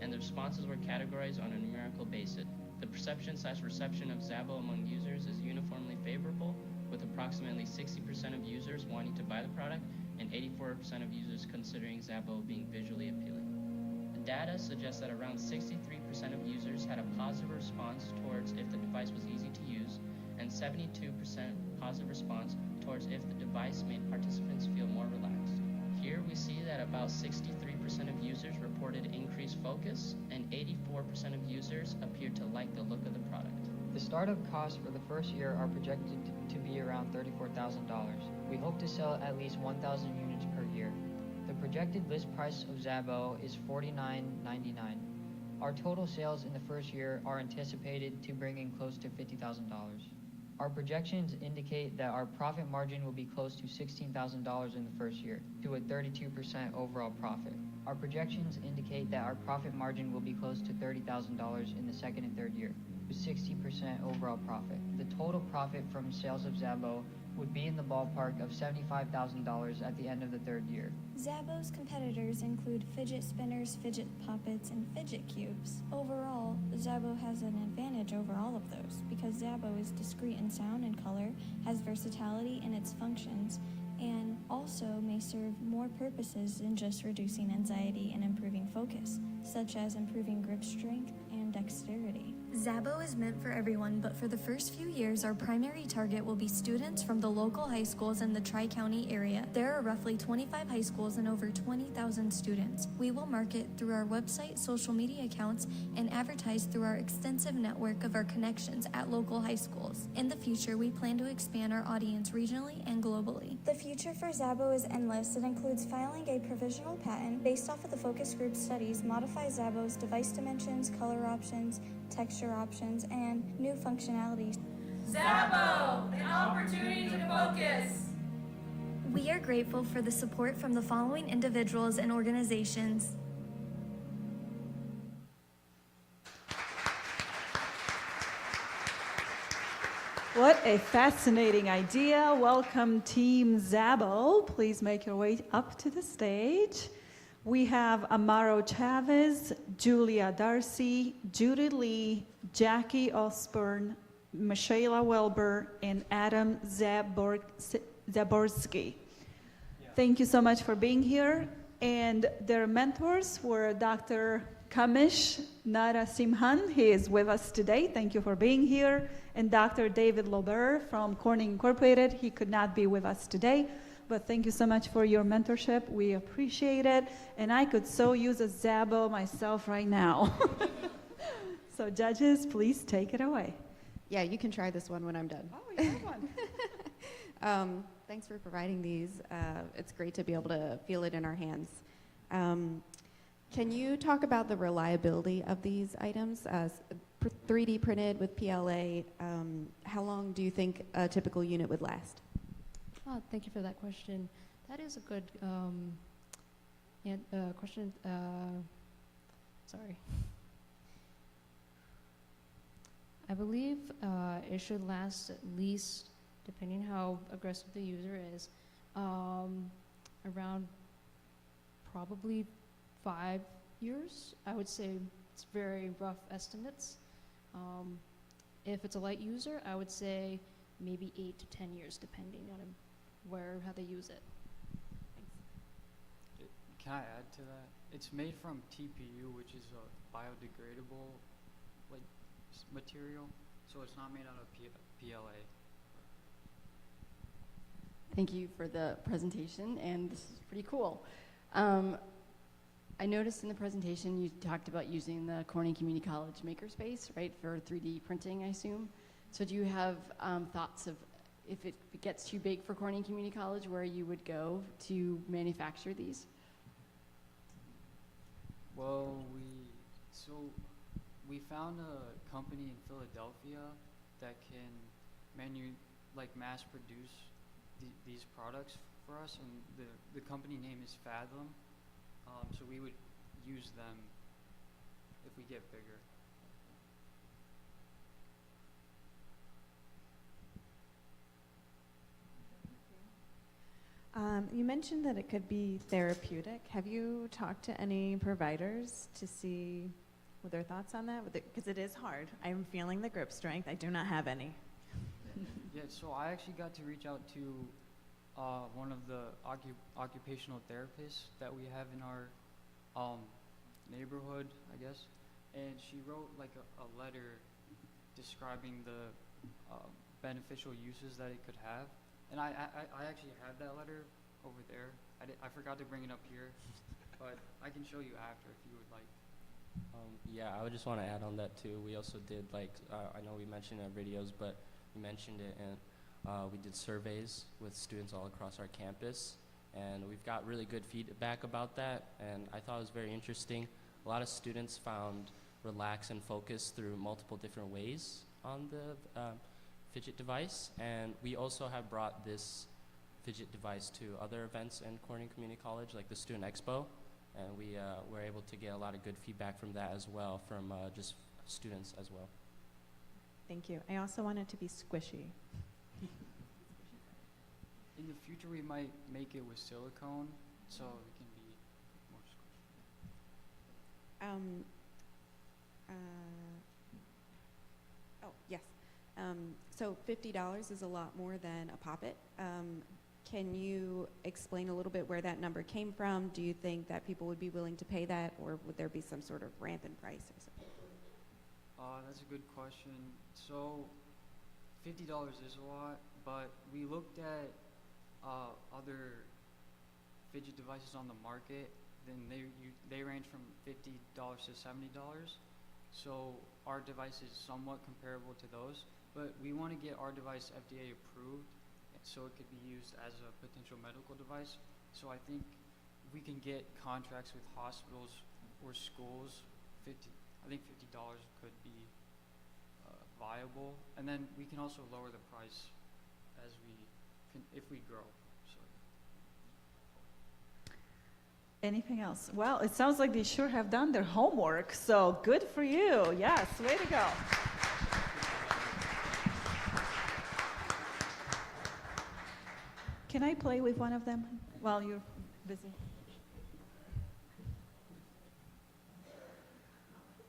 and the responses were categorized on a numerical basis. The perception/reception of Zabo among users is uniformly favorable, with approximately 60% of users wanting to buy the product and 84% of users considering Zabo being visually appealing. The data suggests that around 63% of users had a positive response towards if the device was easy to use, and 72% positive response towards if the device made participants feel more relaxed. Here we see that about 63% of users reported increased focus, and 84% of users appeared to like the look of the product. The startup costs for the first year are projected to be around $34,000. We hope to sell at least 1,000 units per year. The projected list price of Zabo is $49.99. Our total sales in the first year are anticipated to bring in close to $50,000. Our projections indicate that our profit margin will be close to $16,000 in the first year, to a 32% overall profit. Our projections indicate that our profit margin will be close to $30,000 in the second and third year, with 60% overall profit. The total profit from sales of Zabo would be in the ballpark of $75,000 at the end of the third year. Zabo's competitors include fidget spinners, fidget poppets, and fidget cubes. Overall, Zabo has an advantage over all of those because Zabo is discrete in sound and color, has versatility in its functions, and also may serve more purposes than just reducing anxiety and improving focus, such as improving grip strength and dexterity. Zabo is meant for everyone, but for the first few years, our primary target will be students from the local high schools in the Tri-County area. There are roughly 25 high schools and over 20,000 students. We will market through our website, social media accounts, and advertise through our extensive network of our connections at local high schools. In the future, we plan to expand our audience regionally and globally. The future for Zabo is endless. It includes filing a provisional patent based off of the focus group studies, modify Zabo's device dimensions, color options, texture options, and new functionalities. Zabo, an opportunity to focus. We are grateful for the support from the following individuals and organizations. What a fascinating idea. Welcome, Team Zabo. Please make your way up to the stage. We have Amaro Chavez, Julia Darcy, Judy Lee, Jackie Osborne, Michaela Welber, and Adam Zaborsky. Thank you so much for being here. And their mentors were Dr. Kamish Narasimhan. He is with us today. Thank you for being here. And Dr. David Lober from Corning Incorporated. He could not be with us today, but thank you so much for your mentorship. We appreciate it. And I could so use a Zabo myself right now. So judges, please take it away. Yeah, you can try this one when I'm done. Oh, you have one. Thanks for providing these. It's great to be able to feel it in our hands. Can you talk about the reliability of these items? 3D printed with PLA, how long do you think a typical unit would last? Oh, thank you for that question. That is a good question. Sorry. I believe it should last at least, depending how aggressive the user is, around probably 5 years. I would say it's very rough estimates. If it's a light user, I would say maybe 8 to 10 years, depending on how they use it. Can I add to that? It's made from TPU, which is a biodegradable material, so it's not made out of PLA. Thank you for the presentation, and this is pretty cool. I noticed in the presentation you talked about using the Corning Community College Makerspace, right, for 3D printing, I assume. So do you have thoughts of if it gets too big for Corning Community College, where you would go to manufacture these? Well, we found a company in Philadelphia that can mass produce these products for us, and the company name is Fathom. So we would use them if we get bigger. You mentioned that it could be therapeutic. Have you talked to any providers to see what their thoughts on that? Because it is hard. I'm feeling the grip strength. I do not have any. Yeah, so I actually got to reach out to one of the occupational therapists that we have in our neighborhood, I guess, and she wrote a letter describing the beneficial uses that it could have, and I actually have that letter over there. I forgot to bring it up here, but I can show you after if you would like. Yeah, I would just want to add on that too. We also did I know we mentioned in our videos, but we mentioned it, and we did surveys with students all across our campus, and we've got really good feedback about that, and I thought it was very interesting. A lot of students found relax and focus through multiple different ways on the fidget device, and we also have brought this fidget device to other events in Corning Community College, like the Student Expo, and we were able to get a lot of good feedback from that as well, from just students as well. Thank you. I also want it to be squishy. In the future, we might make it with silicone, so it can be more squishy. Oh, yes. So $50 is a lot more than a Pop-It. Can you explain a little bit where that number came from? Do you think that people would be willing to pay that, or would there be some sort of ramp in price or something? That's a good question. So, $50 is a lot, but we looked at other fidget devices on the market. Then they range from $50 to $70. So our device is somewhat comparable to those, but we want to get our device FDA approved, so it could be used as a potential medical device. So I think we can get contracts with hospitals or schools. I think $50 could be viable, and then we can also lower the price as if we grow. So. Anything else? Well, it sounds like they sure have done their homework, so good for you. Yes, way to go. Can I play with one of them while you're busy?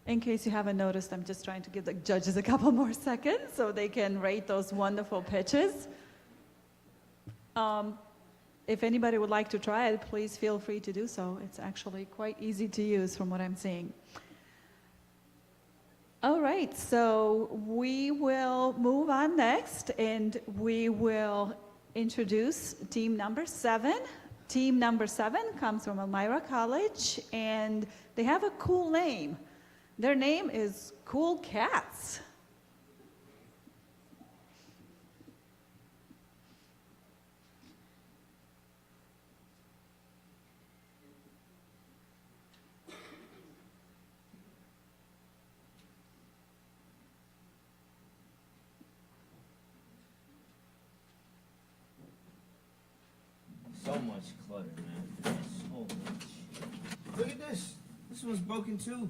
In case you haven't noticed, I'm just trying to give the judges a couple more seconds so they can rate those wonderful pitches. If anybody would like to try it, please feel free to do so. It's actually quite easy to use from what I'm seeing. All right, so we will move on next, and we will introduce team number 7. Team number 7 comes from Elmira College, and they have a cool name. Their name is Cool Cats. So much clutter, man. So much. Look at this. This one's broken too.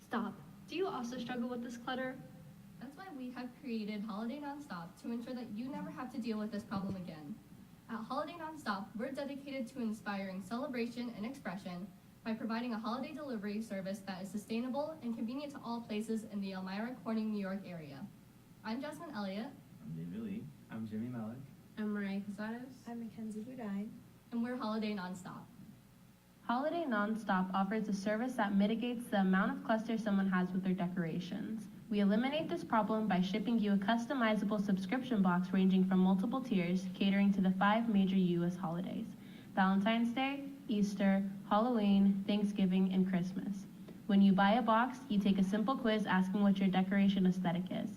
Stop. Do you also struggle with this clutter? That's why we have created Holiday Nonstop to ensure that you never have to deal with this problem again. At Holiday Nonstop, we're dedicated to inspiring celebration and expression by providing a holiday delivery service that is sustainable and convenient to all places in the Elmira, Corning, New York area. I'm Jasmine Elliott. I'm David Lee. I'm Jimmy Malik. I'm Mariah Casados. I'm Mackenzie Budine. And we're Holiday Nonstop. Holiday Nonstop offers a service that mitigates the amount of cluster someone has with their decorations. We eliminate this problem by shipping you a customizable subscription box ranging from multiple tiers, catering to the 5 major U.S. holidays: Valentine's Day, Easter, Halloween, Thanksgiving, and Christmas. When you buy a box, you take a simple quiz asking what your decoration aesthetic is.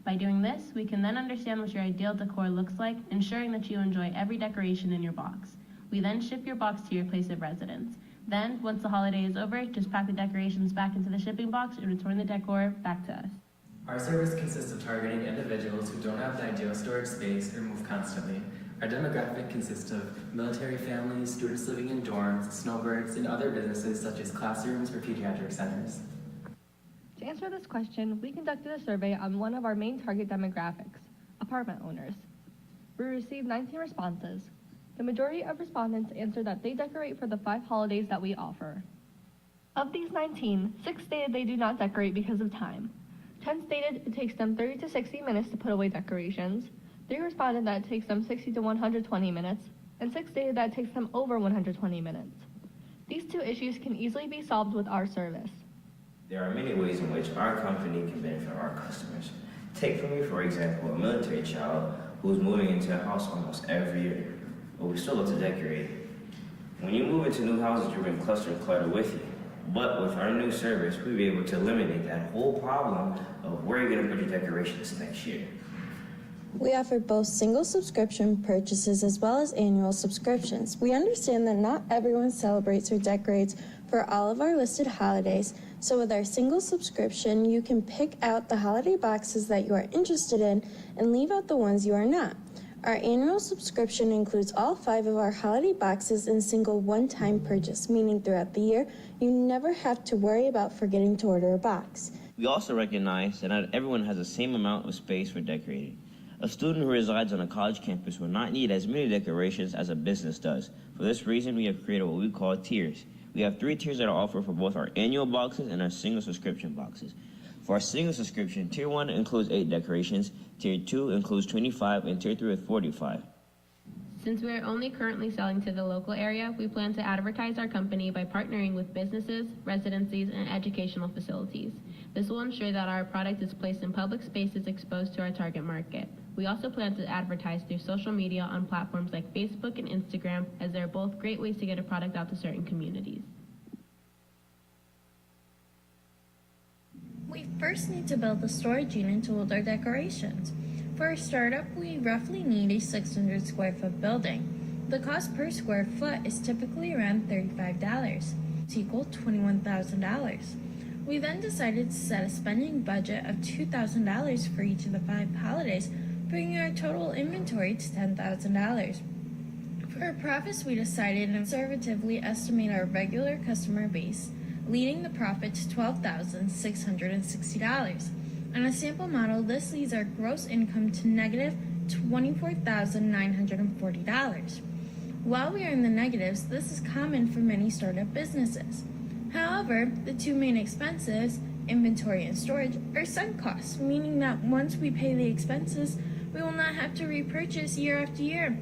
By doing this, we can then understand what your ideal decor looks like, ensuring that you enjoy every decoration in your box. We then ship your box to your place of residence. Then, once the holiday is over, just pack the decorations back into the shipping box and return the decor back to us. Our service consists of targeting individuals who don't have the ideal storage space or move constantly. Our demographic consists of military families, students living in dorms, snowbirds, and other businesses such as classrooms or pediatric centers. To answer this question, we conducted a survey on one of our main target demographics, apartment owners. We received 19 responses. The majority of respondents answered that they decorate for the 5 holidays that we offer. Of these 19, 6 stated they do not decorate because of time. 10 stated it takes them 30 to 60 minutes to put away decorations. 3 responded that it takes them 60 to 120 minutes, and 6 stated that it takes them over 120 minutes. These 2 issues can easily be solved with our service. There are many ways in which our company can benefit our customers. Take for me, for example, a military child who is moving into a house almost every year, but we still love to decorate. When you move into new houses, you bring cluster and clutter with you. But with our new service, we'll be able to eliminate that whole problem of where you're going to put your decorations next year. We offer both single subscription purchases as well as annual subscriptions. We understand that not everyone celebrates or decorates for all of our listed holidays, so with our single subscription, you can pick out the holiday boxes that you are interested in and leave out the ones you are not. Our annual subscription includes all 5 of our holiday boxes in a single one-time purchase, meaning throughout the year, you never have to worry about forgetting to order a box. We also recognize that not everyone has the same amount of space for decorating. A student who resides on a college campus will not need as many decorations as a business does. For this reason, we have created what we call tiers. We have 3 tiers that are offered for both our annual boxes and our single subscription boxes. For our single subscription, Tier 1 includes 8 decorations, Tier 2 includes 25, and Tier 3 with 45. Since we are only currently selling to the local area, we plan to advertise our company by partnering with businesses, residencies, and educational facilities. This will ensure that our product is placed in public spaces exposed to our target market. We also plan to advertise through social media on platforms like Facebook and Instagram, as they are both great ways to get a product out to certain communities. We first need to build the storage unit to hold our decorations. For a startup, we roughly need a 600 square foot building. The cost per square foot is typically around $35, equal $21,000. We then decided to set a spending budget of $2,000 for each of the 5 holidays, bringing our total inventory to $10,000. For our profits, we decided to conservatively estimate our regular customer base, leading the profit to $12,660. On a sample model, this leads our gross income to negative $24,940. While we are in the negatives, this is common for many startup businesses. However, the 2 main expenses, inventory and storage, are sunk costs, meaning that once we pay the expenses, we will not have to repurchase year after year.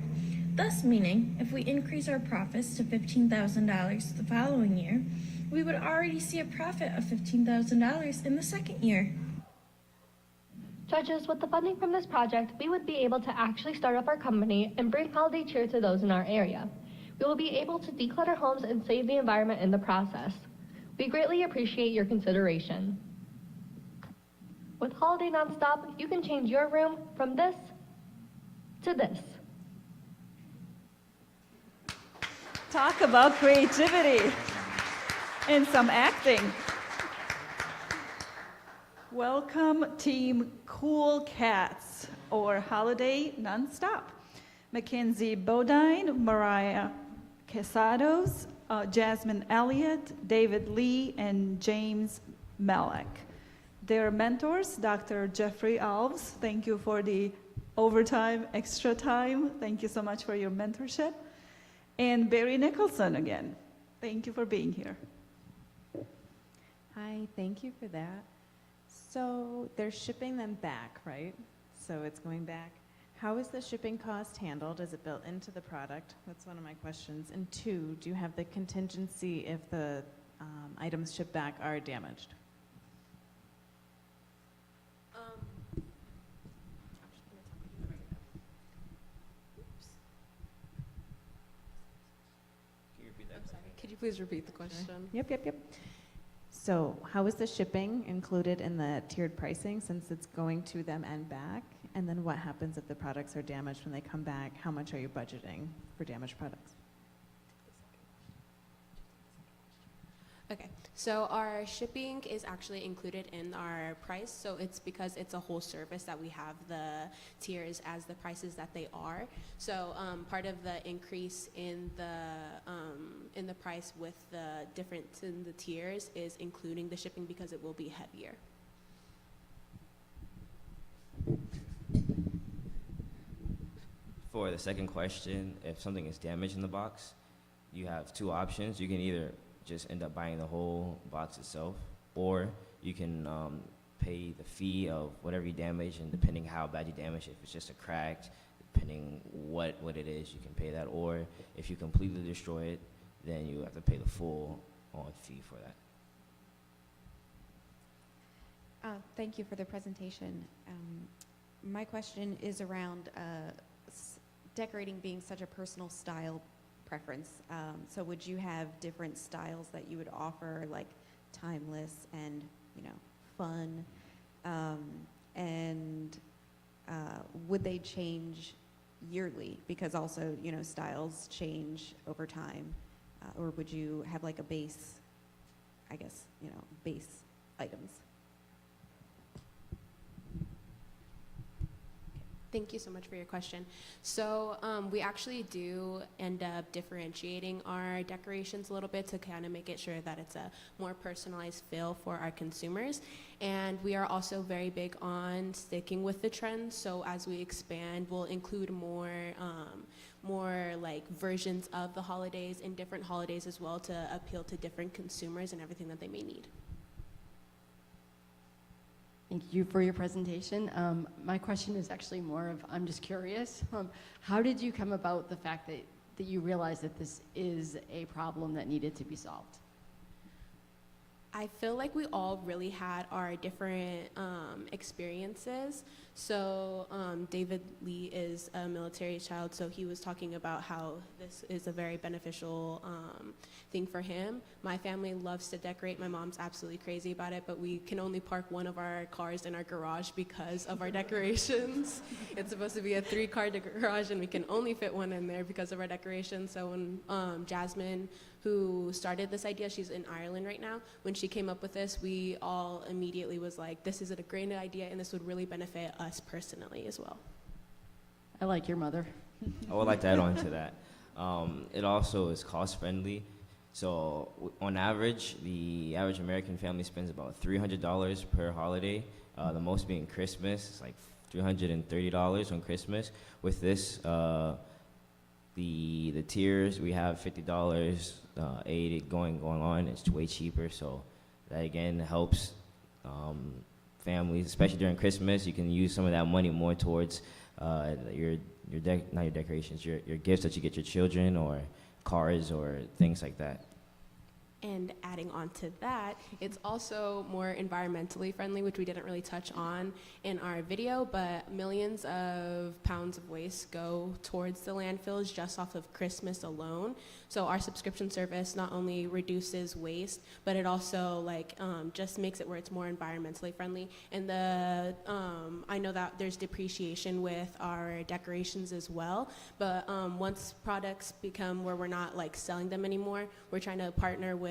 Thus meaning, if we increase our profits to $15,000 the following year, we would already see a profit of $15,000 in the second year. Judges, with the funding from this project, we would be able to actually start up our company and bring holiday cheer to those in our area. We will be able to declutter homes and save the environment in the process. We greatly appreciate your consideration. With Holiday Nonstop, you can change your room from this to this. Talk about creativity and some acting. Welcome Team Cool Cats, or Holiday Nonstop. Mackenzie Bodine, Mariah Quesados, Jasmine Elliott, David Lee, and James Malek. Their mentors, Dr. Jeffrey Alves, thank you for the overtime, extra time. Thank you so much for your mentorship. And Barry Nicholson again. Thank you for being here. Hi, thank you for that. So they're shipping them back, right? So it's going back. How is the shipping cost handled? Is it built into the product? That's one of my questions. And 2, do you have the contingency if the items shipped back are damaged? Could you please repeat the question? Yep. So how is the shipping included in the tiered pricing since it's going to them and back? And then what happens if the products are damaged when they come back? How much are you budgeting for damaged products? Okay, so our shipping is actually included in our price. So it's because it's a whole service that we have the tiers as the prices that they are. So part of the increase in the price with the difference in the tiers is including the shipping because it will be heavier. For the second question, if something is damaged in the box, you have 2 options. You can either just end up buying the whole box itself, or you can pay the fee of whatever you damage, and depending how bad you damage, if it's just a crack, depending what it is, you can pay that. Or if you completely destroy it, then you have to pay the full on fee for that. Thank you for the presentation. My question is around decorating being such a personal style preference. So would you have different styles that you would offer, like timeless and, fun? And would they change yearly? Because also, styles change over time. Or would you have like a base, base items? Thank you so much for your question. So we actually do end up differentiating our decorations a little bit to kind of make it sure that it's a more personalized feel for our consumers. And we are also very big on sticking with the trends. So as we expand, we'll include more like versions of the holidays and different holidays as well to appeal to different consumers and everything that they may need. Thank you for your presentation. My question is actually more of, I'm just curious, how did you come about the fact that you realized that this is a problem that needed to be solved? I feel like we all really had our different experiences. So David Lee is a military child, so he was talking about how this is a very beneficial thing for him. My family loves to decorate. My mom's absolutely crazy about it, but we can only park one of our cars in our garage because of our decorations. It's supposed to be a 3-car garage, and we can only fit one in there because of our decorations. So when Jasmine, who started this idea, she's in Ireland right now, when she came up with this, we all immediately was like, this is a great idea, and this would really benefit us personally as well. I like your mother. I would like to add on to that. It also is cost friendly. So on average, the average American family spends about $300 per holiday. The most being Christmas. It's like $330 on Christmas. With this, the tiers, we have $50 aid going on. It's way cheaper. So that again helps families, especially during Christmas. You can use some of that money more towards not your decorations, your gifts that you get your children, or cars or things like that. And adding on to that, it's also more environmentally friendly, which we didn't really touch on in our video, but millions of pounds of waste go towards the landfills just off of Christmas alone. So our subscription service not only reduces waste, but it also just makes it where it's more environmentally friendly. And I know that there's depreciation with our decorations as well, but once products become where we're not selling them anymore, we're trying to partner with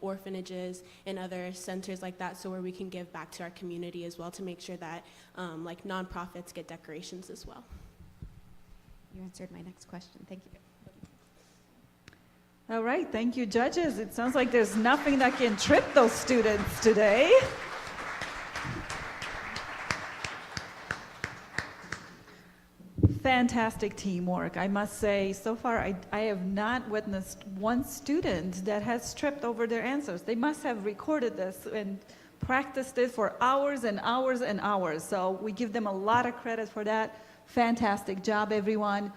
orphanages and other centers like that, so where we can give back to our community as well to make sure that nonprofits get decorations as well. You answered my next question. Thank you. All right, thank you, judges. It sounds like there's nothing that can trip those students today. Fantastic teamwork. I must say, so far I have not witnessed one student that has tripped over their answers. They must have recorded this and practiced it for hours and hours and hours. So we give them a lot of credit for that. Fantastic job, everyone.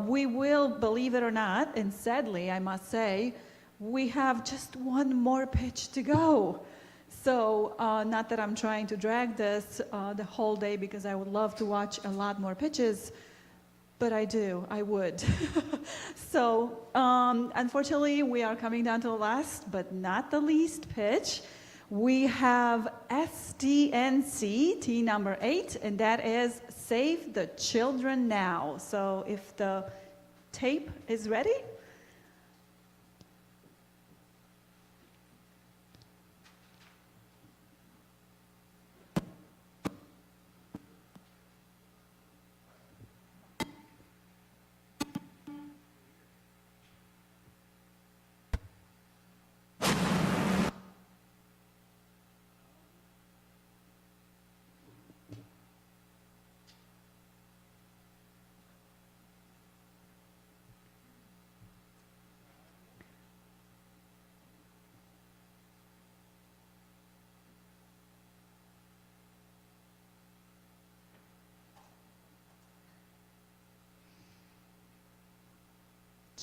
We will, believe it or not, and sadly I must say, we have just one more pitch to go. So not that I'm trying to drag this the whole day, because I would love to watch a lot more pitches, but I would. So unfortunately, we are coming down to the last but not the least pitch. We have SDNC, T number 8, and that is Save the Children Now. So if the tape is ready.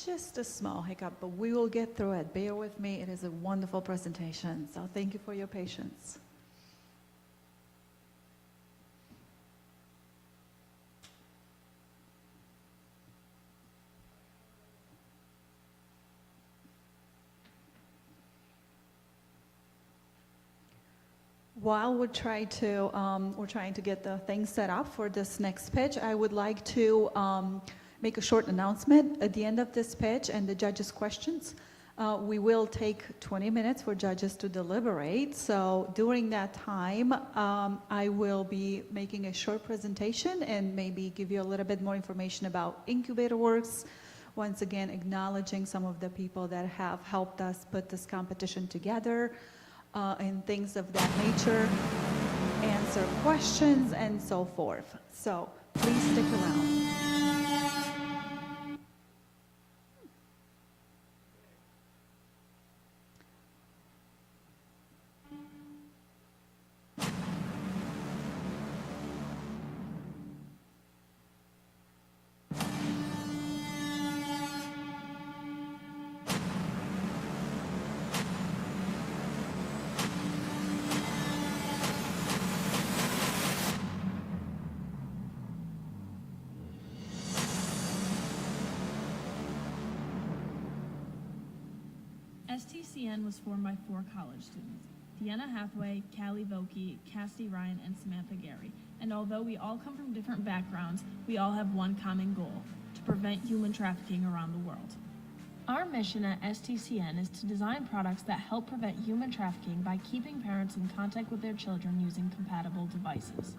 Just a small hiccup, but we will get through it. Bear with me. It is a wonderful presentation, so thank you for your patience. While we're trying to get the things set up for this next pitch, I would like to make a short announcement at the end of this pitch and the judges' questions. We will take 20 minutes for judges to deliberate. So during that time, I will be making a short presentation and maybe give you a little bit more information about IncubatorWork's. Once again, acknowledging some of the people that have helped us put this competition together and things of that nature, answer questions and so forth. So please stick around. STCN was formed by 4 college students, Deanna Hathaway, Callie Vokey, Cassidy Ryan, and Samantha Gary. And although we all come from different backgrounds, we all have one common goal: to prevent human trafficking around the world. Our mission at STCN is to design products that help prevent human trafficking by keeping parents in contact with their children using compatible devices.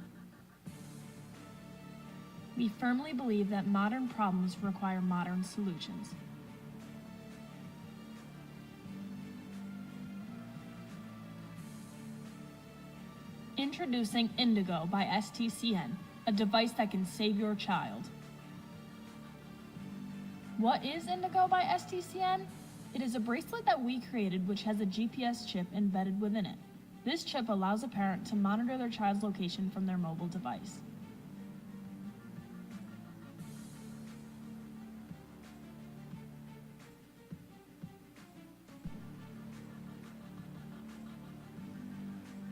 We firmly believe that modern problems require modern solutions. Introducing Indigo by STCN, a device that can save your child. What is Indigo by STCN? It is a bracelet that we created which has a GPS chip embedded within it. This chip allows a parent to monitor their child's location from their mobile device.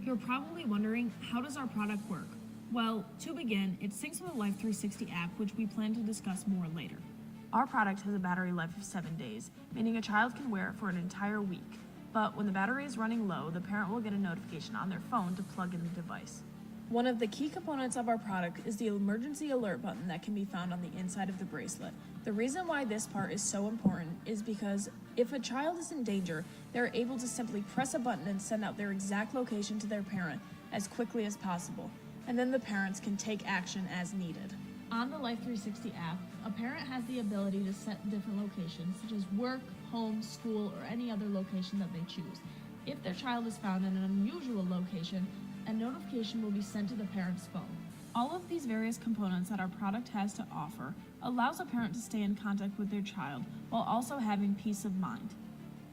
You're probably wondering, how does our product work? Well, to begin, it syncs with the Life 360 app, which we plan to discuss more later. Our product has a battery life of 7 days, meaning a child can wear it for an entire week. But when the battery is running low, the parent will get a notification on their phone to plug in the device. One of the key components of our product is the emergency alert button that can be found on the inside of the bracelet. The reason why this part is so important is because if a child is in danger, they're able to simply press a button and send out their exact location to their parent as quickly as possible, and then the parents can take action as needed. On the Life 360 app, a parent has the ability to set different locations, such as work, home, school, or any other location that they choose. If their child is found in an unusual location, a notification will be sent to the parent's phone. All of these various components that our product has to offer allows a parent to stay in contact with their child while also having peace of mind.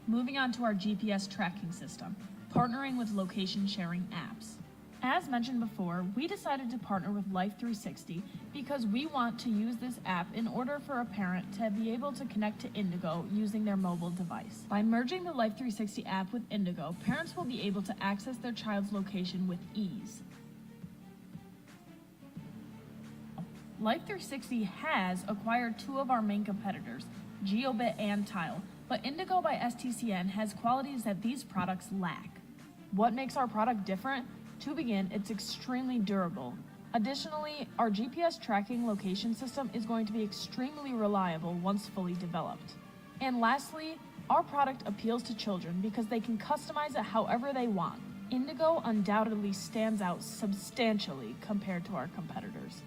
Moving on to our GPS tracking system, partnering with location sharing apps. As mentioned before, we decided to partner with Life 360 because we want to use this app in order for a parent to be able to connect to Indigo using their mobile device. By merging the Life 360 app with Indigo, parents will be able to access their child's location with ease. Life 360 has acquired 2 of our main competitors, Geobit and Tile, but Indigo by STCN has qualities that these products lack. What makes our product different? To begin, it's extremely durable. Additionally, our GPS tracking location system is going to be extremely reliable once fully developed. And lastly, our product appeals to children because they can customize it however they want. Indigo undoubtedly stands out substantially compared to our competitors.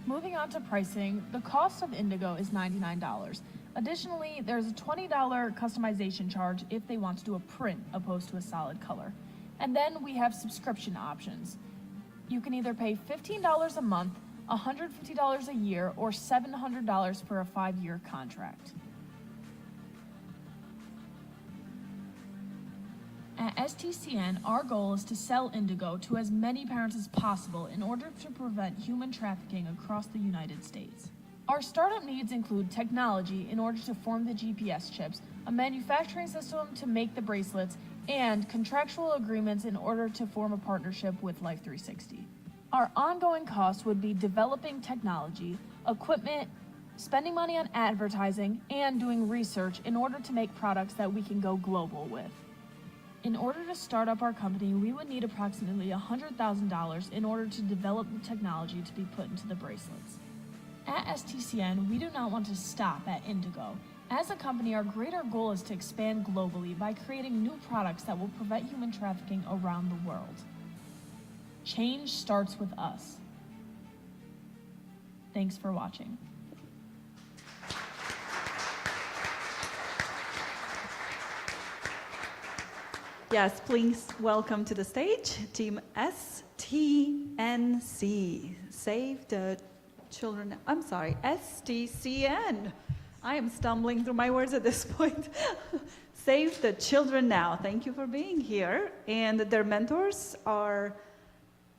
Moving on to pricing, the cost of Indigo is $99. Additionally, there's a $20 customization charge if they want to do a print opposed to a solid color. And then we have subscription options. You can either pay $15 a month, $150 a year, or $700 for a 5-year contract. At STCN, our goal is to sell Indigo to as many parents as possible in order to prevent human trafficking across the United States. Our startup needs include technology in order to form the GPS chips, a manufacturing system to make the bracelets, and contractual agreements in order to form a partnership with Life 360. Our ongoing costs would be developing technology, equipment, spending money on advertising, and doing research in order to make products that we can go global with. In order to start up our company, we would need approximately $100,000 in order to develop the technology to be put into the bracelets. At STCN, we do not want to stop at Indigo. As a company, our greater goal is to expand globally by creating new products that will prevent human trafficking around the world. Change starts with us. Thanks for watching. Yes, please welcome to the stage Team STNC. Save the Children, I'm sorry, STCN. I am stumbling through my words at this point. Save the Children Now. Thank you for being here. And their mentors are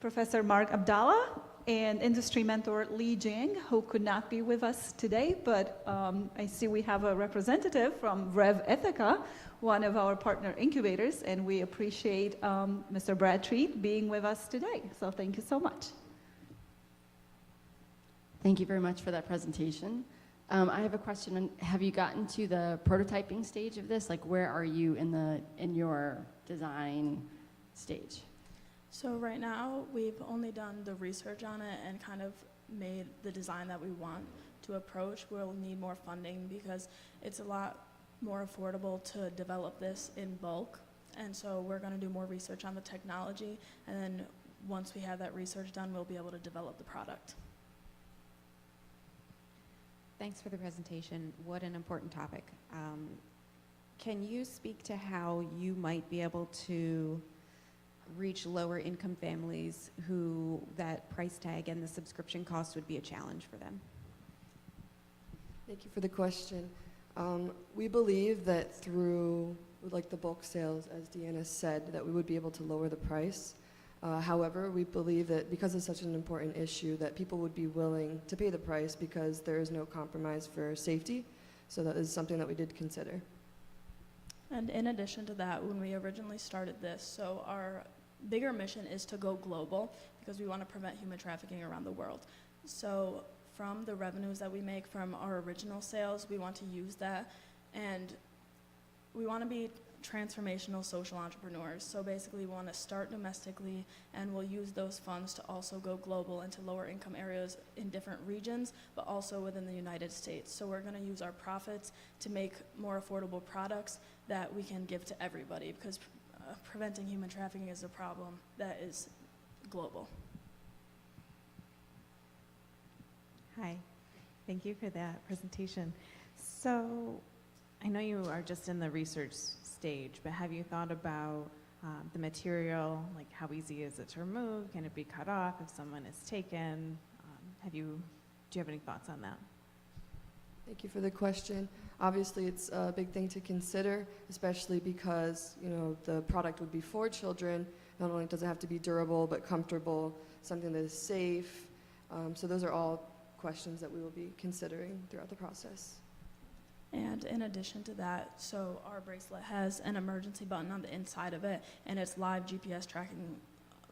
Professor Mark Abdallah and industry mentor Li Jing, who could not be with us today, but I see we have a representative from Rev Ithaca, one of our partner incubators, and we appreciate Mr. Brad Treat being with us today. So thank you so much. Thank you very much for that presentation. I have a question. Have you gotten to the prototyping stage of this? Like, where are you in your design stage? So right now, we've only done the research on it and kind of made the design that we want to approach. We'll need more funding because it's a lot more affordable to develop this in bulk. And so we're going to do more research on the technology, and then once we have that research done, we'll be able to develop the product. Thanks for the presentation. What an important topic. Can you speak to how you might be able to reach lower income families who that price tag and the subscription cost would be a challenge for them? Thank you for the question. We believe that through like the bulk sales, as Deanna said, that we would be able to lower the price. However, we believe that because it's such an important issue that people would be willing to pay the price because there is no compromise for safety. So that is something that we did consider. And in addition to that, when we originally started this, so our bigger mission is to go global because we want to prevent human trafficking around the world. So from the revenues that we make from our original sales, we want to use that, and we want to be transformational social entrepreneurs. So basically we want to start domestically, and we'll use those funds to also go global into lower income areas in different regions, but also within the United States. So we're going to use our profits to make more affordable products that we can give to everybody, because preventing human trafficking is a problem that is global. Hi, thank you for that presentation. So I know you are just in the research stage, but have you thought about the material, like how easy is it to remove? Can it be cut off if someone is taken? Do you have any thoughts on that? Thank you for the question. Obviously, it's a big thing to consider, especially because, you know, the product would be for children. Not only does it have to be durable, but comfortable, something that is safe. So those are all questions that we will be considering throughout the process. And in addition to that, so our bracelet has an emergency button on the inside of it, and it's live GPS tracking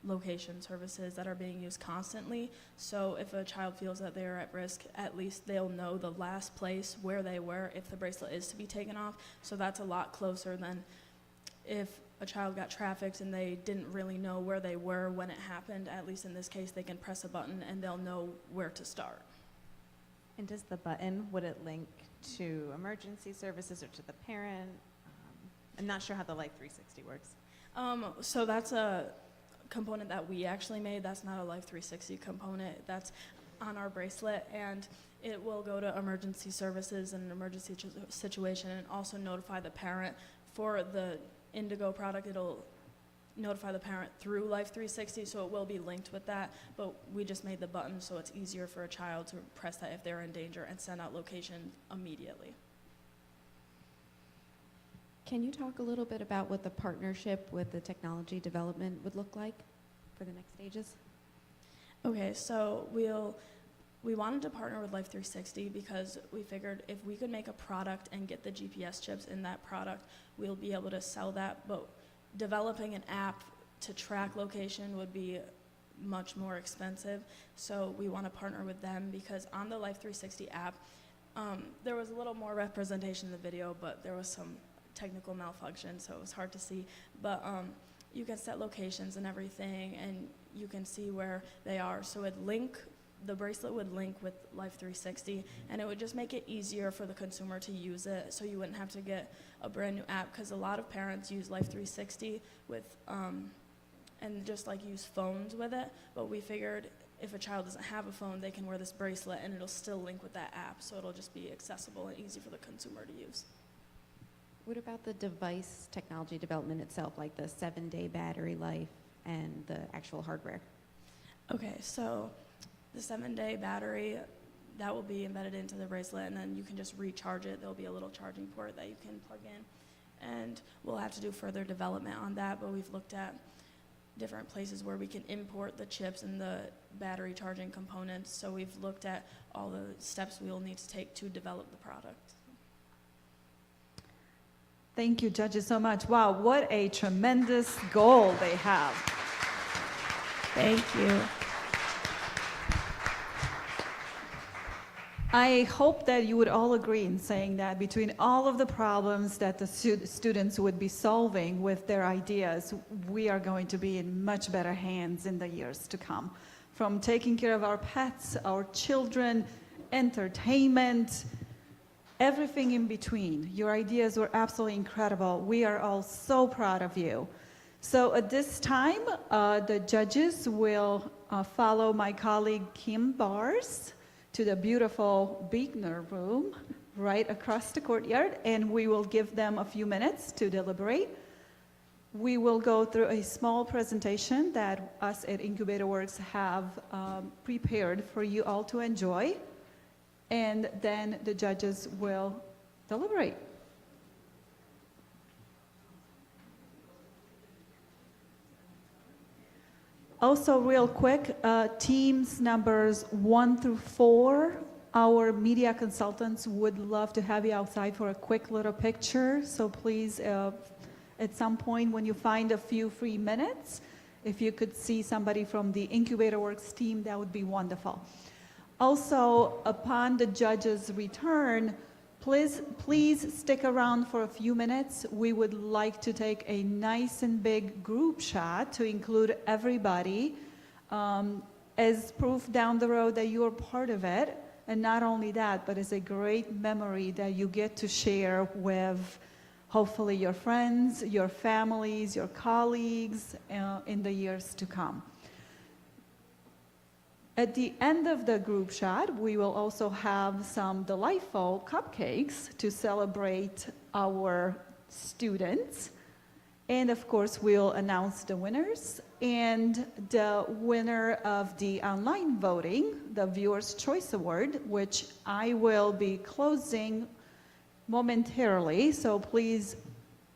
location services that are being used constantly. So if a child feels that they're at risk, at least they'll know the last place where they were if the bracelet is to be taken off. So that's a lot closer than if a child got trafficked and they didn't really know where they were when it happened. At least in this case, they can press a button and they'll know where to start. And does the button, would it link to emergency services or to the parent? I'm not sure how the Life 360 works. So that's a component that we actually made. That's not a Life 360 component. That's on our bracelet, and it will go to emergency services in an emergency situation and also notify the parent. For the Indigo product, it'll notify the parent through Life 360, so it will be linked with that, but we just made the button so it's easier for a child to press that if they're in danger and send out location immediately. Can you talk a little bit about what the partnership with the technology development would look like for the next stages? Okay, so we wanted to partner with Life 360 because we figured if we could make a product and get the GPS chips in that product, we'll be able to sell that, but developing an app to track location would be much more expensive. So we want to partner with them because on the Life 360 app, there was a little more representation in the video, but there was some technical malfunction, so it was hard to see. But you can set locations and everything, and you can see where they are. So the bracelet would link with Life 360, and it would just make it easier for the consumer to use it, so you wouldn't have to get a brand new app, because a lot of parents use Life 360 with and just like use phones with it. But we figured if a child doesn't have a phone, they can wear this bracelet and it'll still link with that app, so it'll just be accessible and easy for the consumer to use. What about the device technology development itself, like the 7-day battery life and the actual hardware? Okay, so the 7-day battery, that will be embedded into the bracelet, and then you can just recharge it. There'll be a little charging port that you can plug in, and we'll have to do further development on that, but we've looked at different places where we can import the chips and the battery charging components, so we've looked at all the steps we will need to take to develop the product. Thank you, judges, so much. Wow, what a tremendous goal they have. Thank you. I hope that you would all agree in saying that between all of the problems that the students would be solving with their ideas, we are going to be in much better hands in the years to come. From taking care of our pets, our children, entertainment, everything in between. Your ideas were absolutely incredible. We are all so proud of you. So at this time, the judges will follow my colleague Kim Bars to the beautiful Beekner room right across the courtyard, and we will give them a few minutes to deliberate. We will go through a small presentation that us at IncubatorWork's have prepared for you all to enjoy, and then the judges will deliberate. Also, real quick, teams numbers 1 through 4, our media consultants would love to have you outside for a quick little picture. So please, at some point when you find a few free minutes, if you could see somebody from the IncubatorWork's team, that would be wonderful. Also, upon the judges' return, please stick around for a few minutes. We would like to take a nice and big group shot to include everybody as proof down the road that you are part of it. And not only that, but it's a great memory that you get to share with hopefully your friends, your families, your colleagues in the years to come. At the end of the group shot, we will also have some delightful cupcakes to celebrate our students. And of course, we'll announce the winners. And the winner of the online voting, the Viewer's Choice Award, which I will be closing momentarily. So please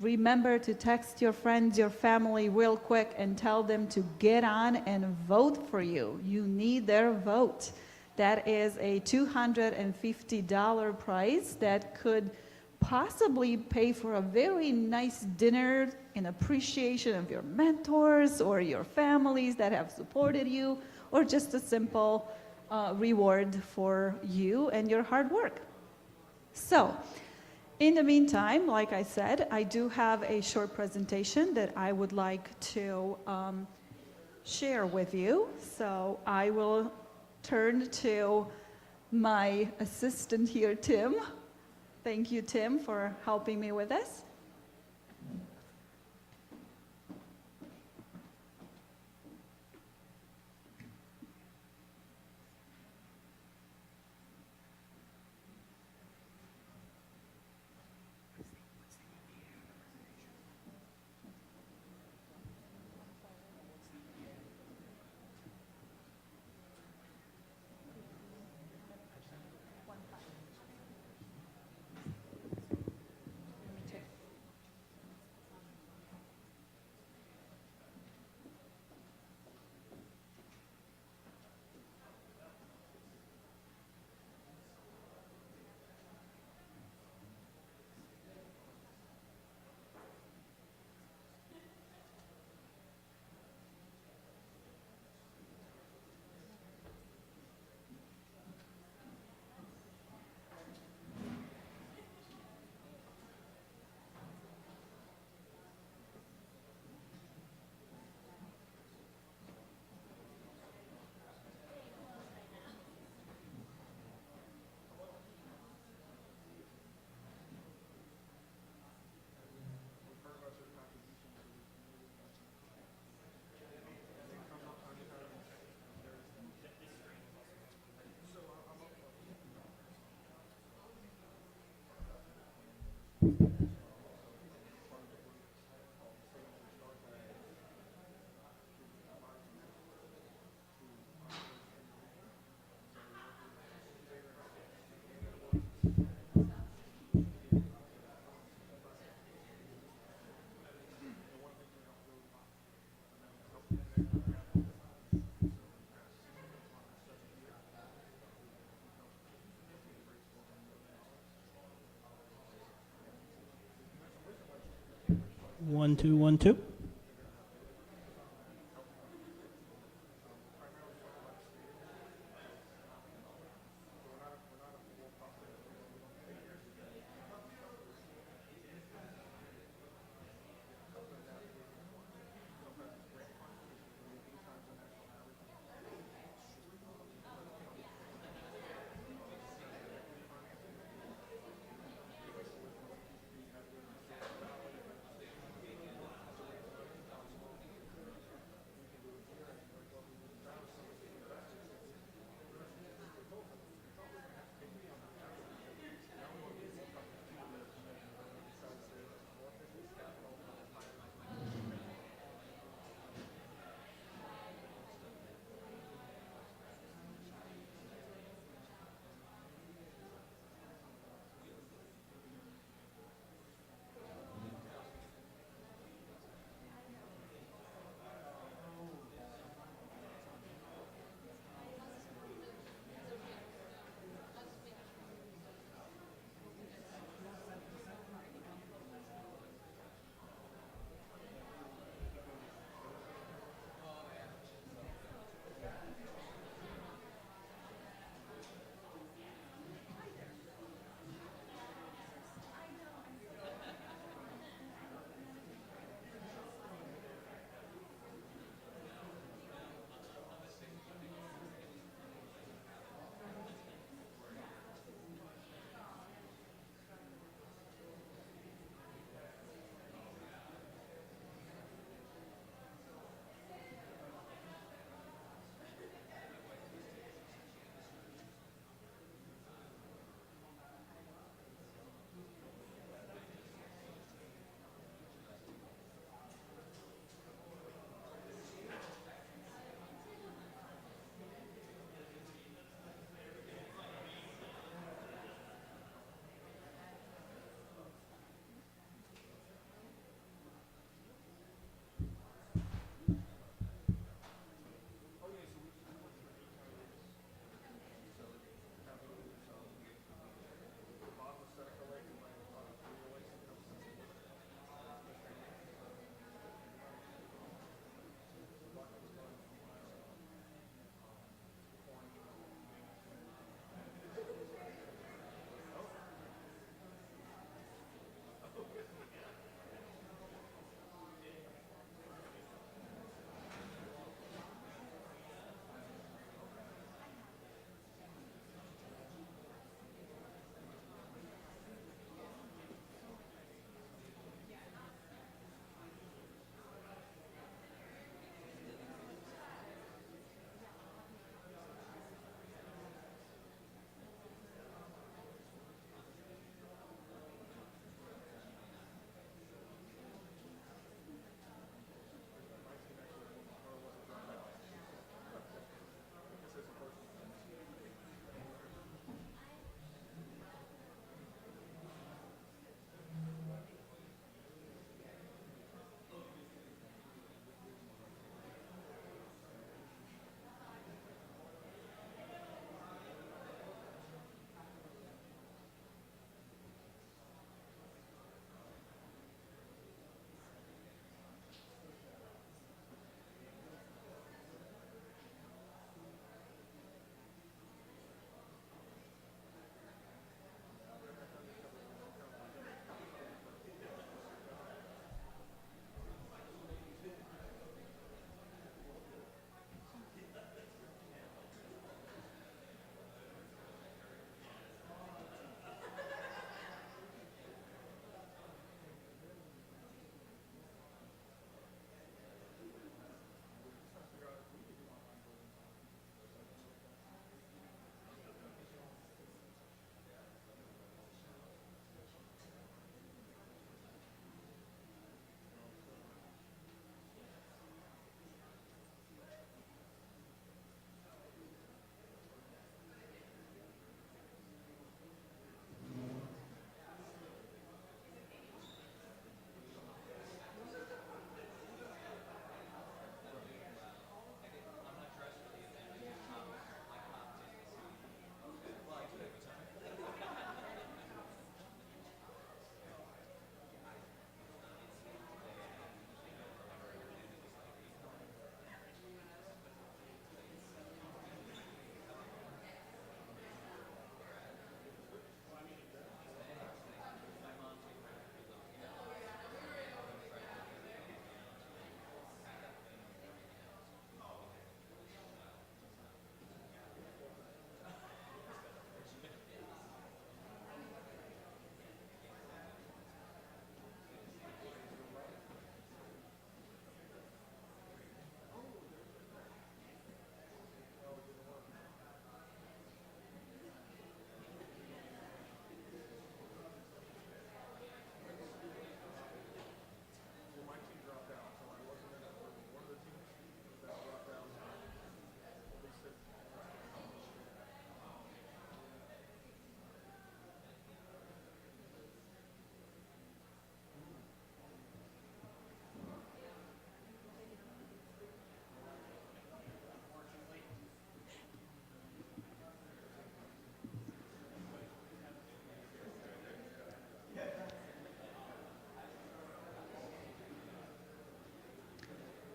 remember to text your friends, your family real quick and tell them to get on and vote for you. You need their vote. That is a $250 prize that could possibly pay for a very nice dinner in appreciation of your mentors or your families that have supported you, or just a simple reward for you and your hard work. So, in the meantime, like I said, I do have a short presentation that I would like to share with you. So I will turn to my assistant here, Tim. Thank you, Tim, for helping me with this. One, two, 1, 2.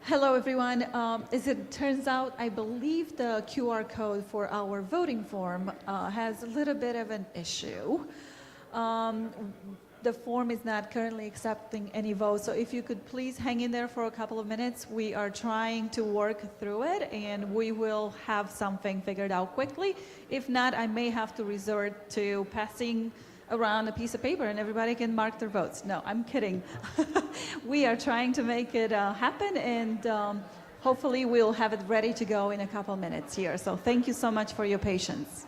Hello, everyone. As it turns out, I believe the QR code for our voting form has a little bit of an issue. The form is not currently accepting any votes, so if you could please hang in there for a couple of minutes. We are trying to work through it, and we will have something figured out quickly. If not, I may have to resort to passing around a piece of paper and everybody can mark their votes. No, I'm kidding. We are trying to make it happen, and hopefully we'll have it ready to go in a couple minutes here. So thank you so much for your patience.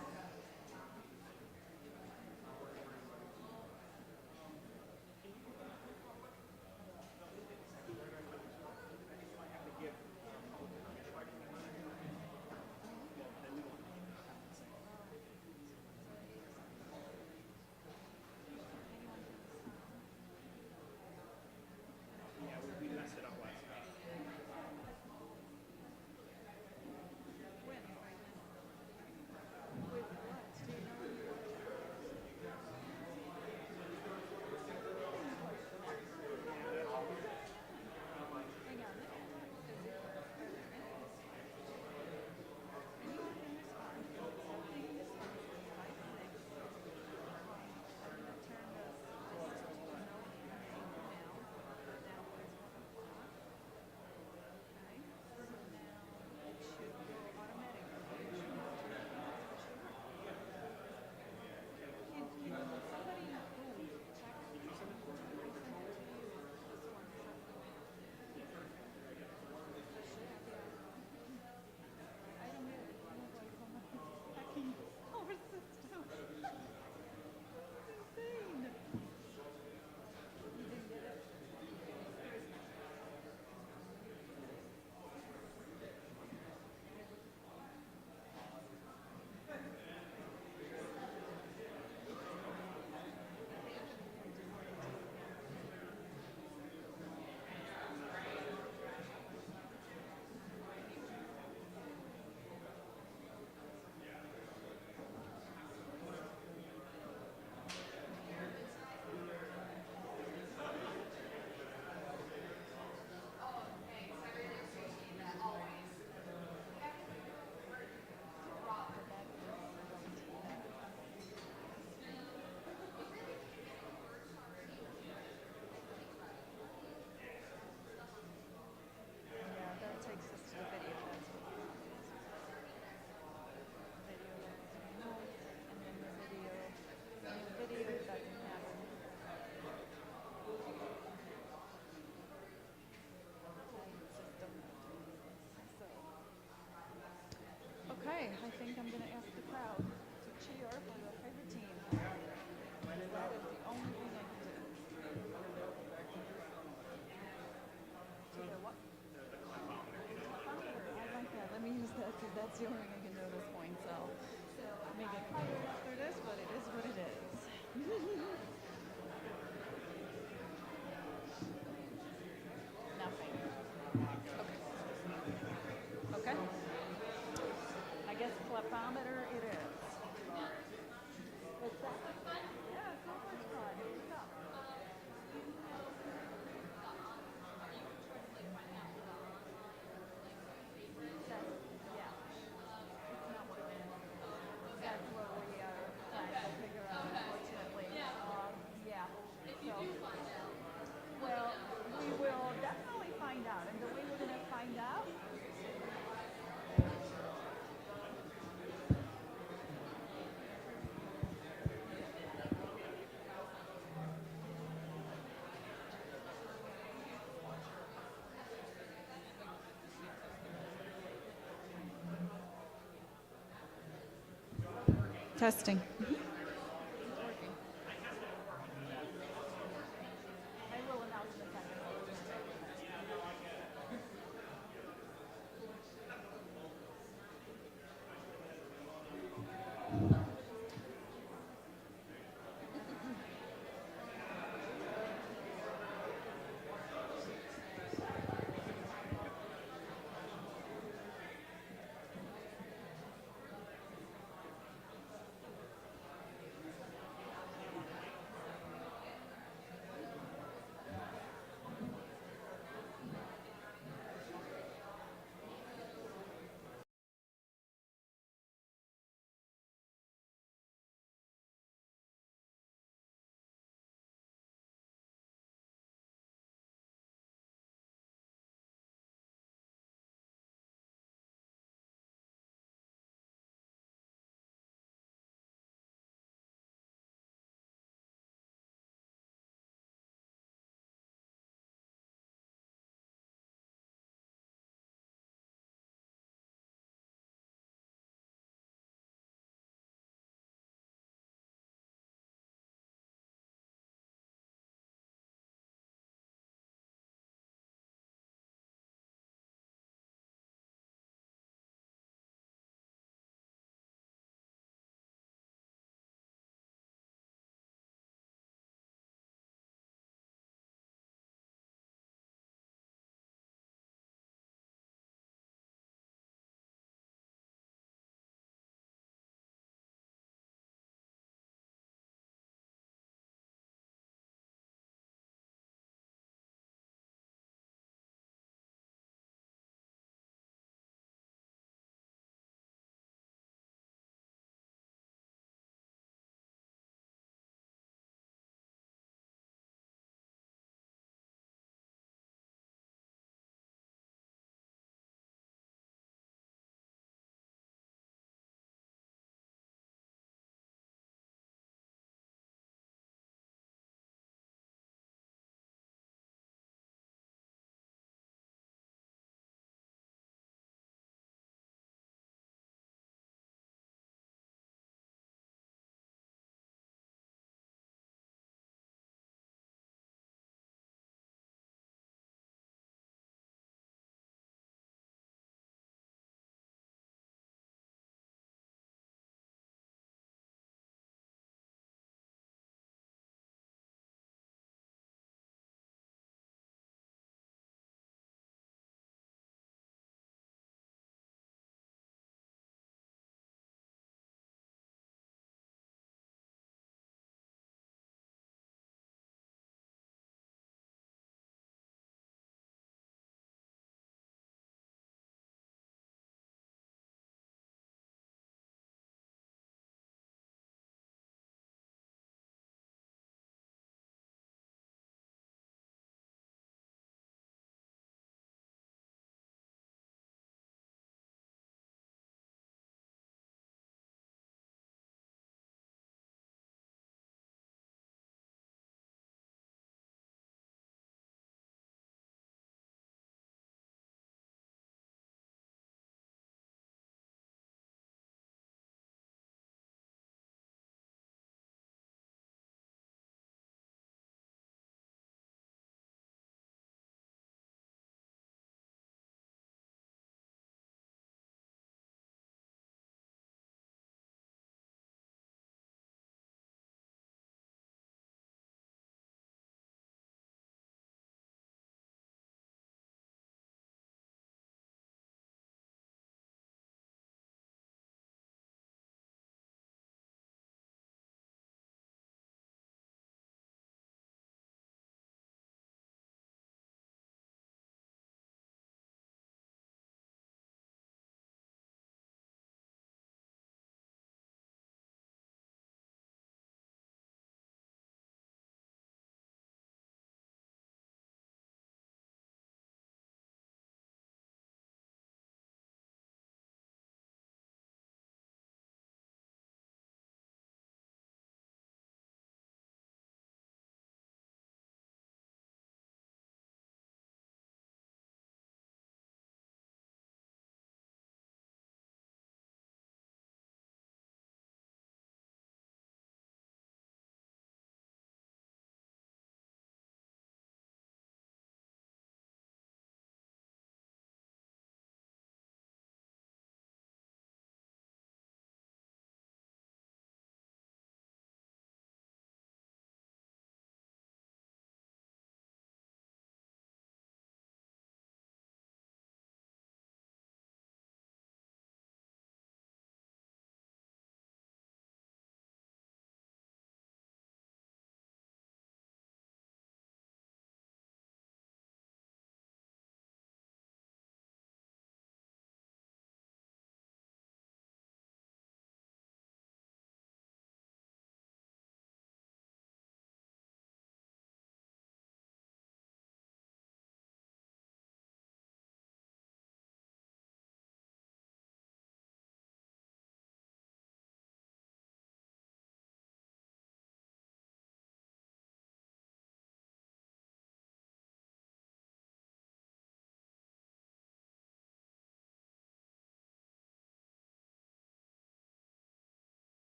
Okay, I think I'm going to ask the crowd to cheer for their favorite team. That is the only thing I can do. Cheer what? I like that. Let me use that because that's the only thing I can do at this point. So may get fired after this, but it is what it is. Nothing. Okay. Okay. I guess clapometer it is. What's that? Yeah, so much fun. What's up? Yeah. It's not what it is. That's what we are trying to figure out, unfortunately. Yeah. So, well, we will definitely find out. And the way we're going to find out Testing. I will announce in a second.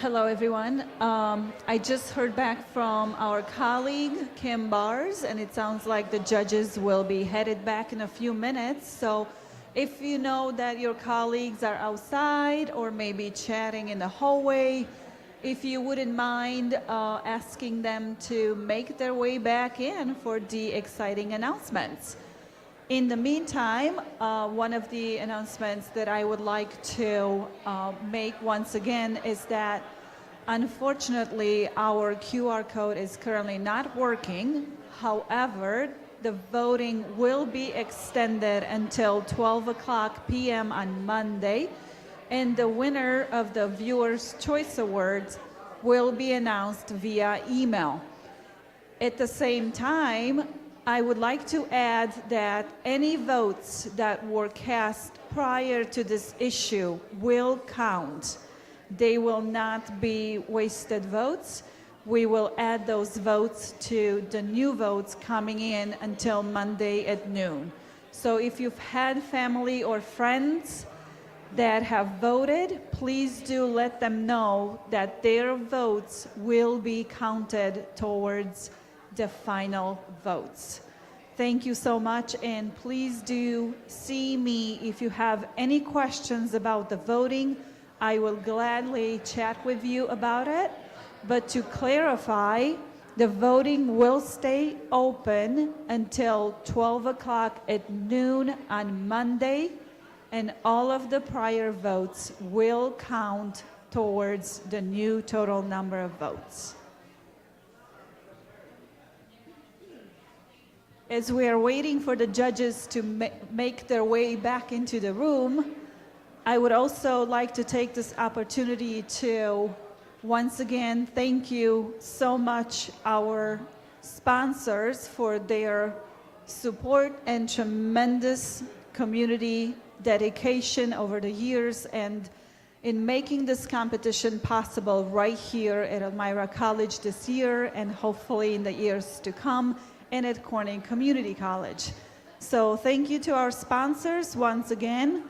Hello, everyone. I just heard back from our colleague, Kim Bars, and it sounds like the judges will be headed back in a few minutes. So if you know that your colleagues are outside or maybe chatting in the hallway, if you wouldn't mind asking them to make their way back in for the exciting announcements. In the meantime, one of the announcements that I would like to make once again is that unfortunately our QR code is currently not working. However, the voting will be extended until 12 p.m. on Monday, and the winner of the Viewers' Choice Awards will be announced via email. At the same time, I would like to add that any votes that were cast prior to this issue will count. They will not be wasted votes. We will add those votes to the new votes coming in until Monday at noon. So if you've had family or friends that have voted, please do let them know that their votes will be counted towards the final votes. Thank you so much, and please do see me if you have any questions about the voting. I will gladly chat with you about it. But to clarify, the voting will stay open until 12 at noon on Monday, and all of the prior votes will count towards the new total number of votes. As we are waiting for the judges to make their way back into the room, I would also like to take this opportunity to once again thank you so much, our sponsors, for their support and tremendous community dedication over the years and in making this competition possible right here at Elmira College this year and hopefully in the years to come, and at Corning Community College. So thank you to our sponsors once again: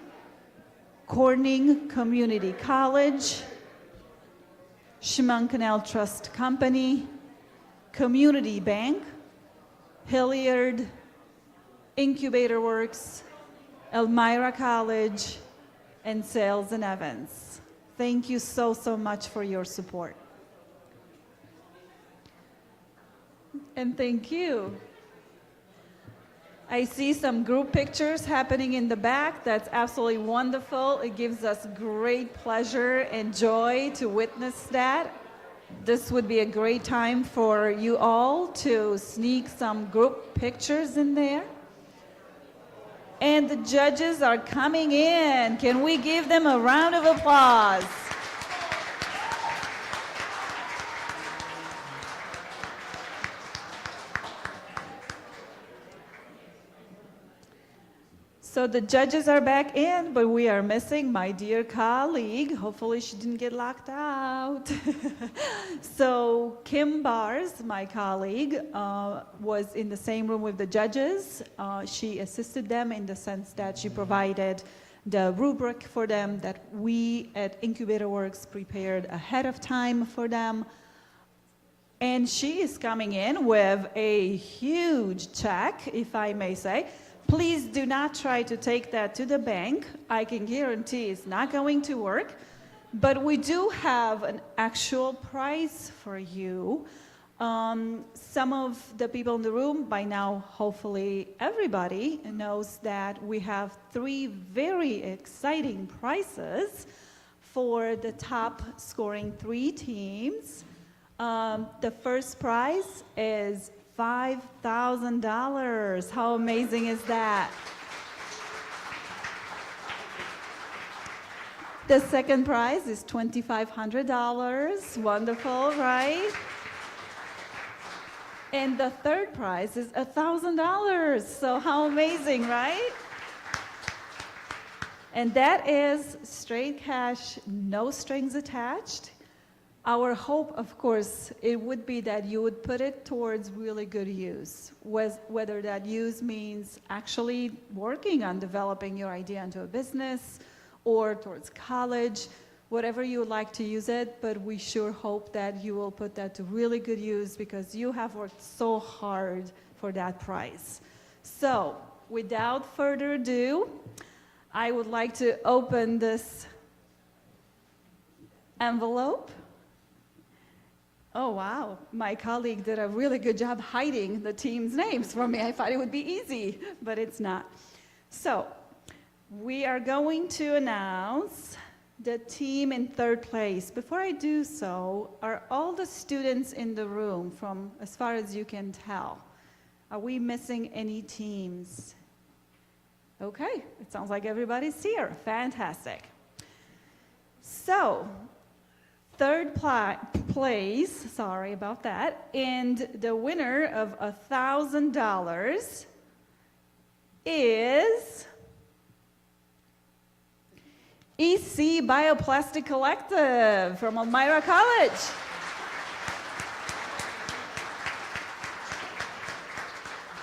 Corning Community College, Chemung Canal Trust Company, Community Bank, Hilliard, IncubatorWork's, Elmira College, and Sales and Evans. Thank you so much for your support. And thank you. I see some group pictures happening in the back. That's absolutely wonderful. It gives us great pleasure and joy to witness that. This would be a great time for you all to sneak some group pictures in there. And the judges are coming in. Can we give them a round of applause? So the judges are back in, but we are missing my dear colleague. Hopefully she didn't get locked out. So Kim Bars, my colleague, was in the same room with the judges. She assisted them in the sense that she provided the rubric for them that we at IncubatorWork's prepared ahead of time for them. And she is coming in with a huge check, if I may say. Please do not try to take that to the bank. I can guarantee it's not going to work. But we do have an actual prize for you. Some of the people in the room, by now, hopefully everybody knows that we have 3 very exciting prizes for the top scoring 3 teams. The first prize is $5,000. How amazing is that? The second prize is $2,500. Wonderful, right? And the third prize is $1,000. So how amazing, right? And that is straight cash, no strings attached. Our hope, of course, it would be that you would put it towards really good use, whether that use means actually working on developing your idea into a business or towards college. whatever you would like to use it, but we sure hope that you will put that to really good use because you have worked so hard for that prize. So, without further ado, I would like to open this envelope. Oh, wow. My colleague did a really good job hiding the team's names from me. I thought it would be easy, but it's not. So, we are going to announce the team in third place. Before I do so, are all the students in the room from as far as you can tell? Are we missing any teams? Okay, it sounds like everybody's here. Fantastic. So, third place, sorry about that, and the winner of $1,000 is EC Bioplastic Collective from Elmira College.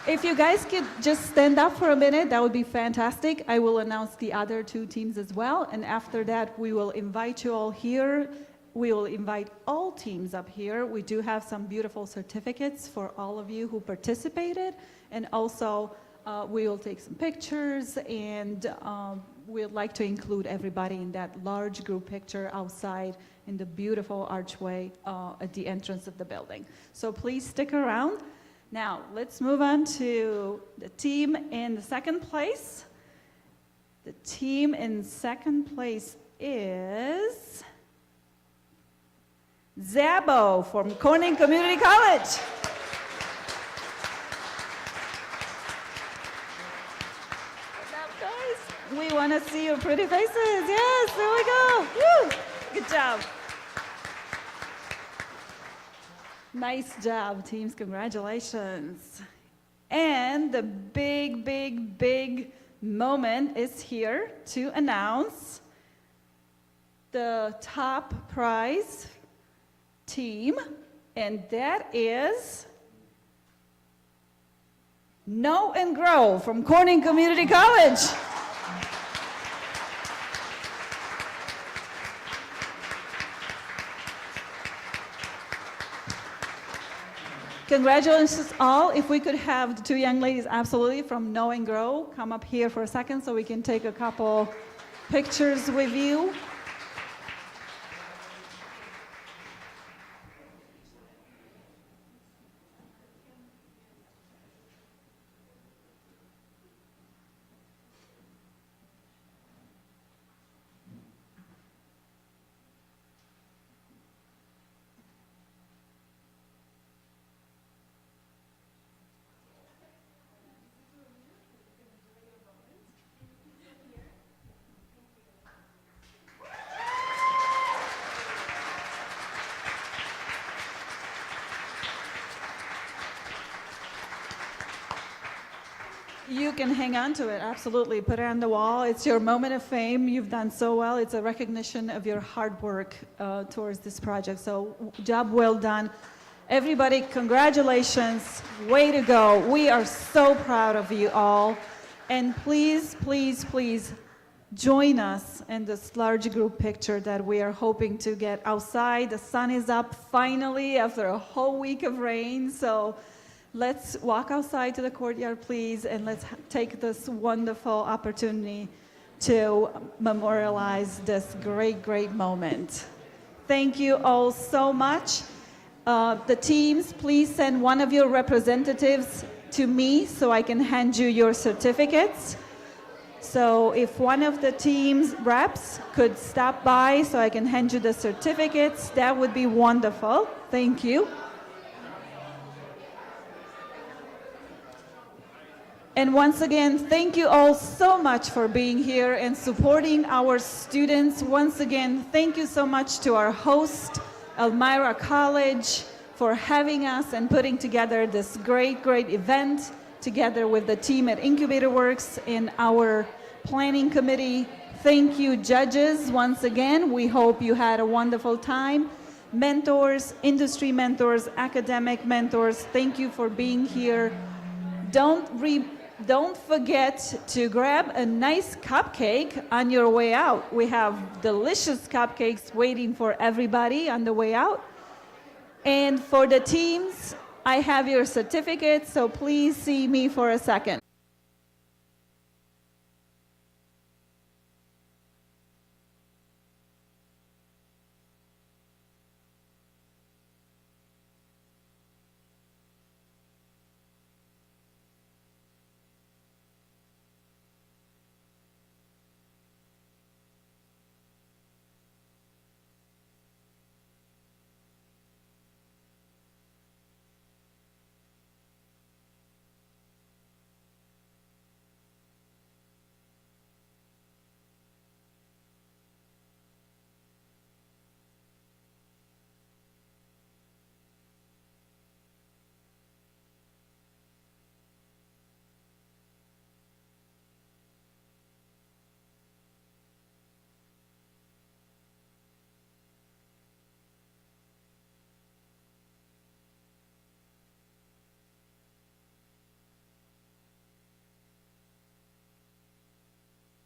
If you guys could just stand up for a minute, that would be fantastic. I will announce the other two teams as well, and after that, we will invite you all here. We will invite all teams up here. We do have some beautiful certificates for all of you who participated, and also we will take some pictures, and we'd like to include everybody in that large group picture outside in the beautiful archway at the entrance of the building. So please stick around. Now, let's move on to the team in the second place. The team in second place is Zabo from Corning Community College. What's up, guys? We want to see your pretty faces. Yes, there we go. Woo! Good job. Nice job, teams. Congratulations. And the big, big, big moment is here to announce the top prize team, and that is Know and Grow from Corning Community College. Congratulations all. If we could have the two young ladies absolutely from Know and Grow come up here for a second so we can take a couple pictures with you. You can hang on to it, absolutely. Put it on the wall. It's your moment of fame. You've done so well. It's a recognition of your hard work towards this project. So, job well done. Everybody, congratulations. Way to go. We are so proud of you all. And please, please, please join us in this large group picture that we are hoping to get outside. The sun is up finally after a whole week of rain. So, let's walk outside to the courtyard, please, and let's take this wonderful opportunity to memorialize this great, great moment. Thank you all so much. The teams, please send one of your representatives to me so I can hand you your certificates. So if one of the team's reps could stop by so I can hand you the certificates, that would be wonderful. Thank you. And once again, thank you all so much for being here and supporting our students. Once again, thank you so much to our host, Elmira College, for having us and putting together this great, great event together with the team at IncubatorWork's and our planning committee. Thank you, judges, once again. We hope you had a wonderful time. Mentors, industry mentors, academic mentors, thank you for being here. Don't don't forget to grab a nice cupcake on your way out. We have delicious cupcakes waiting for everybody on the way out. And for the teams, I have your certificates, so please see me for a second.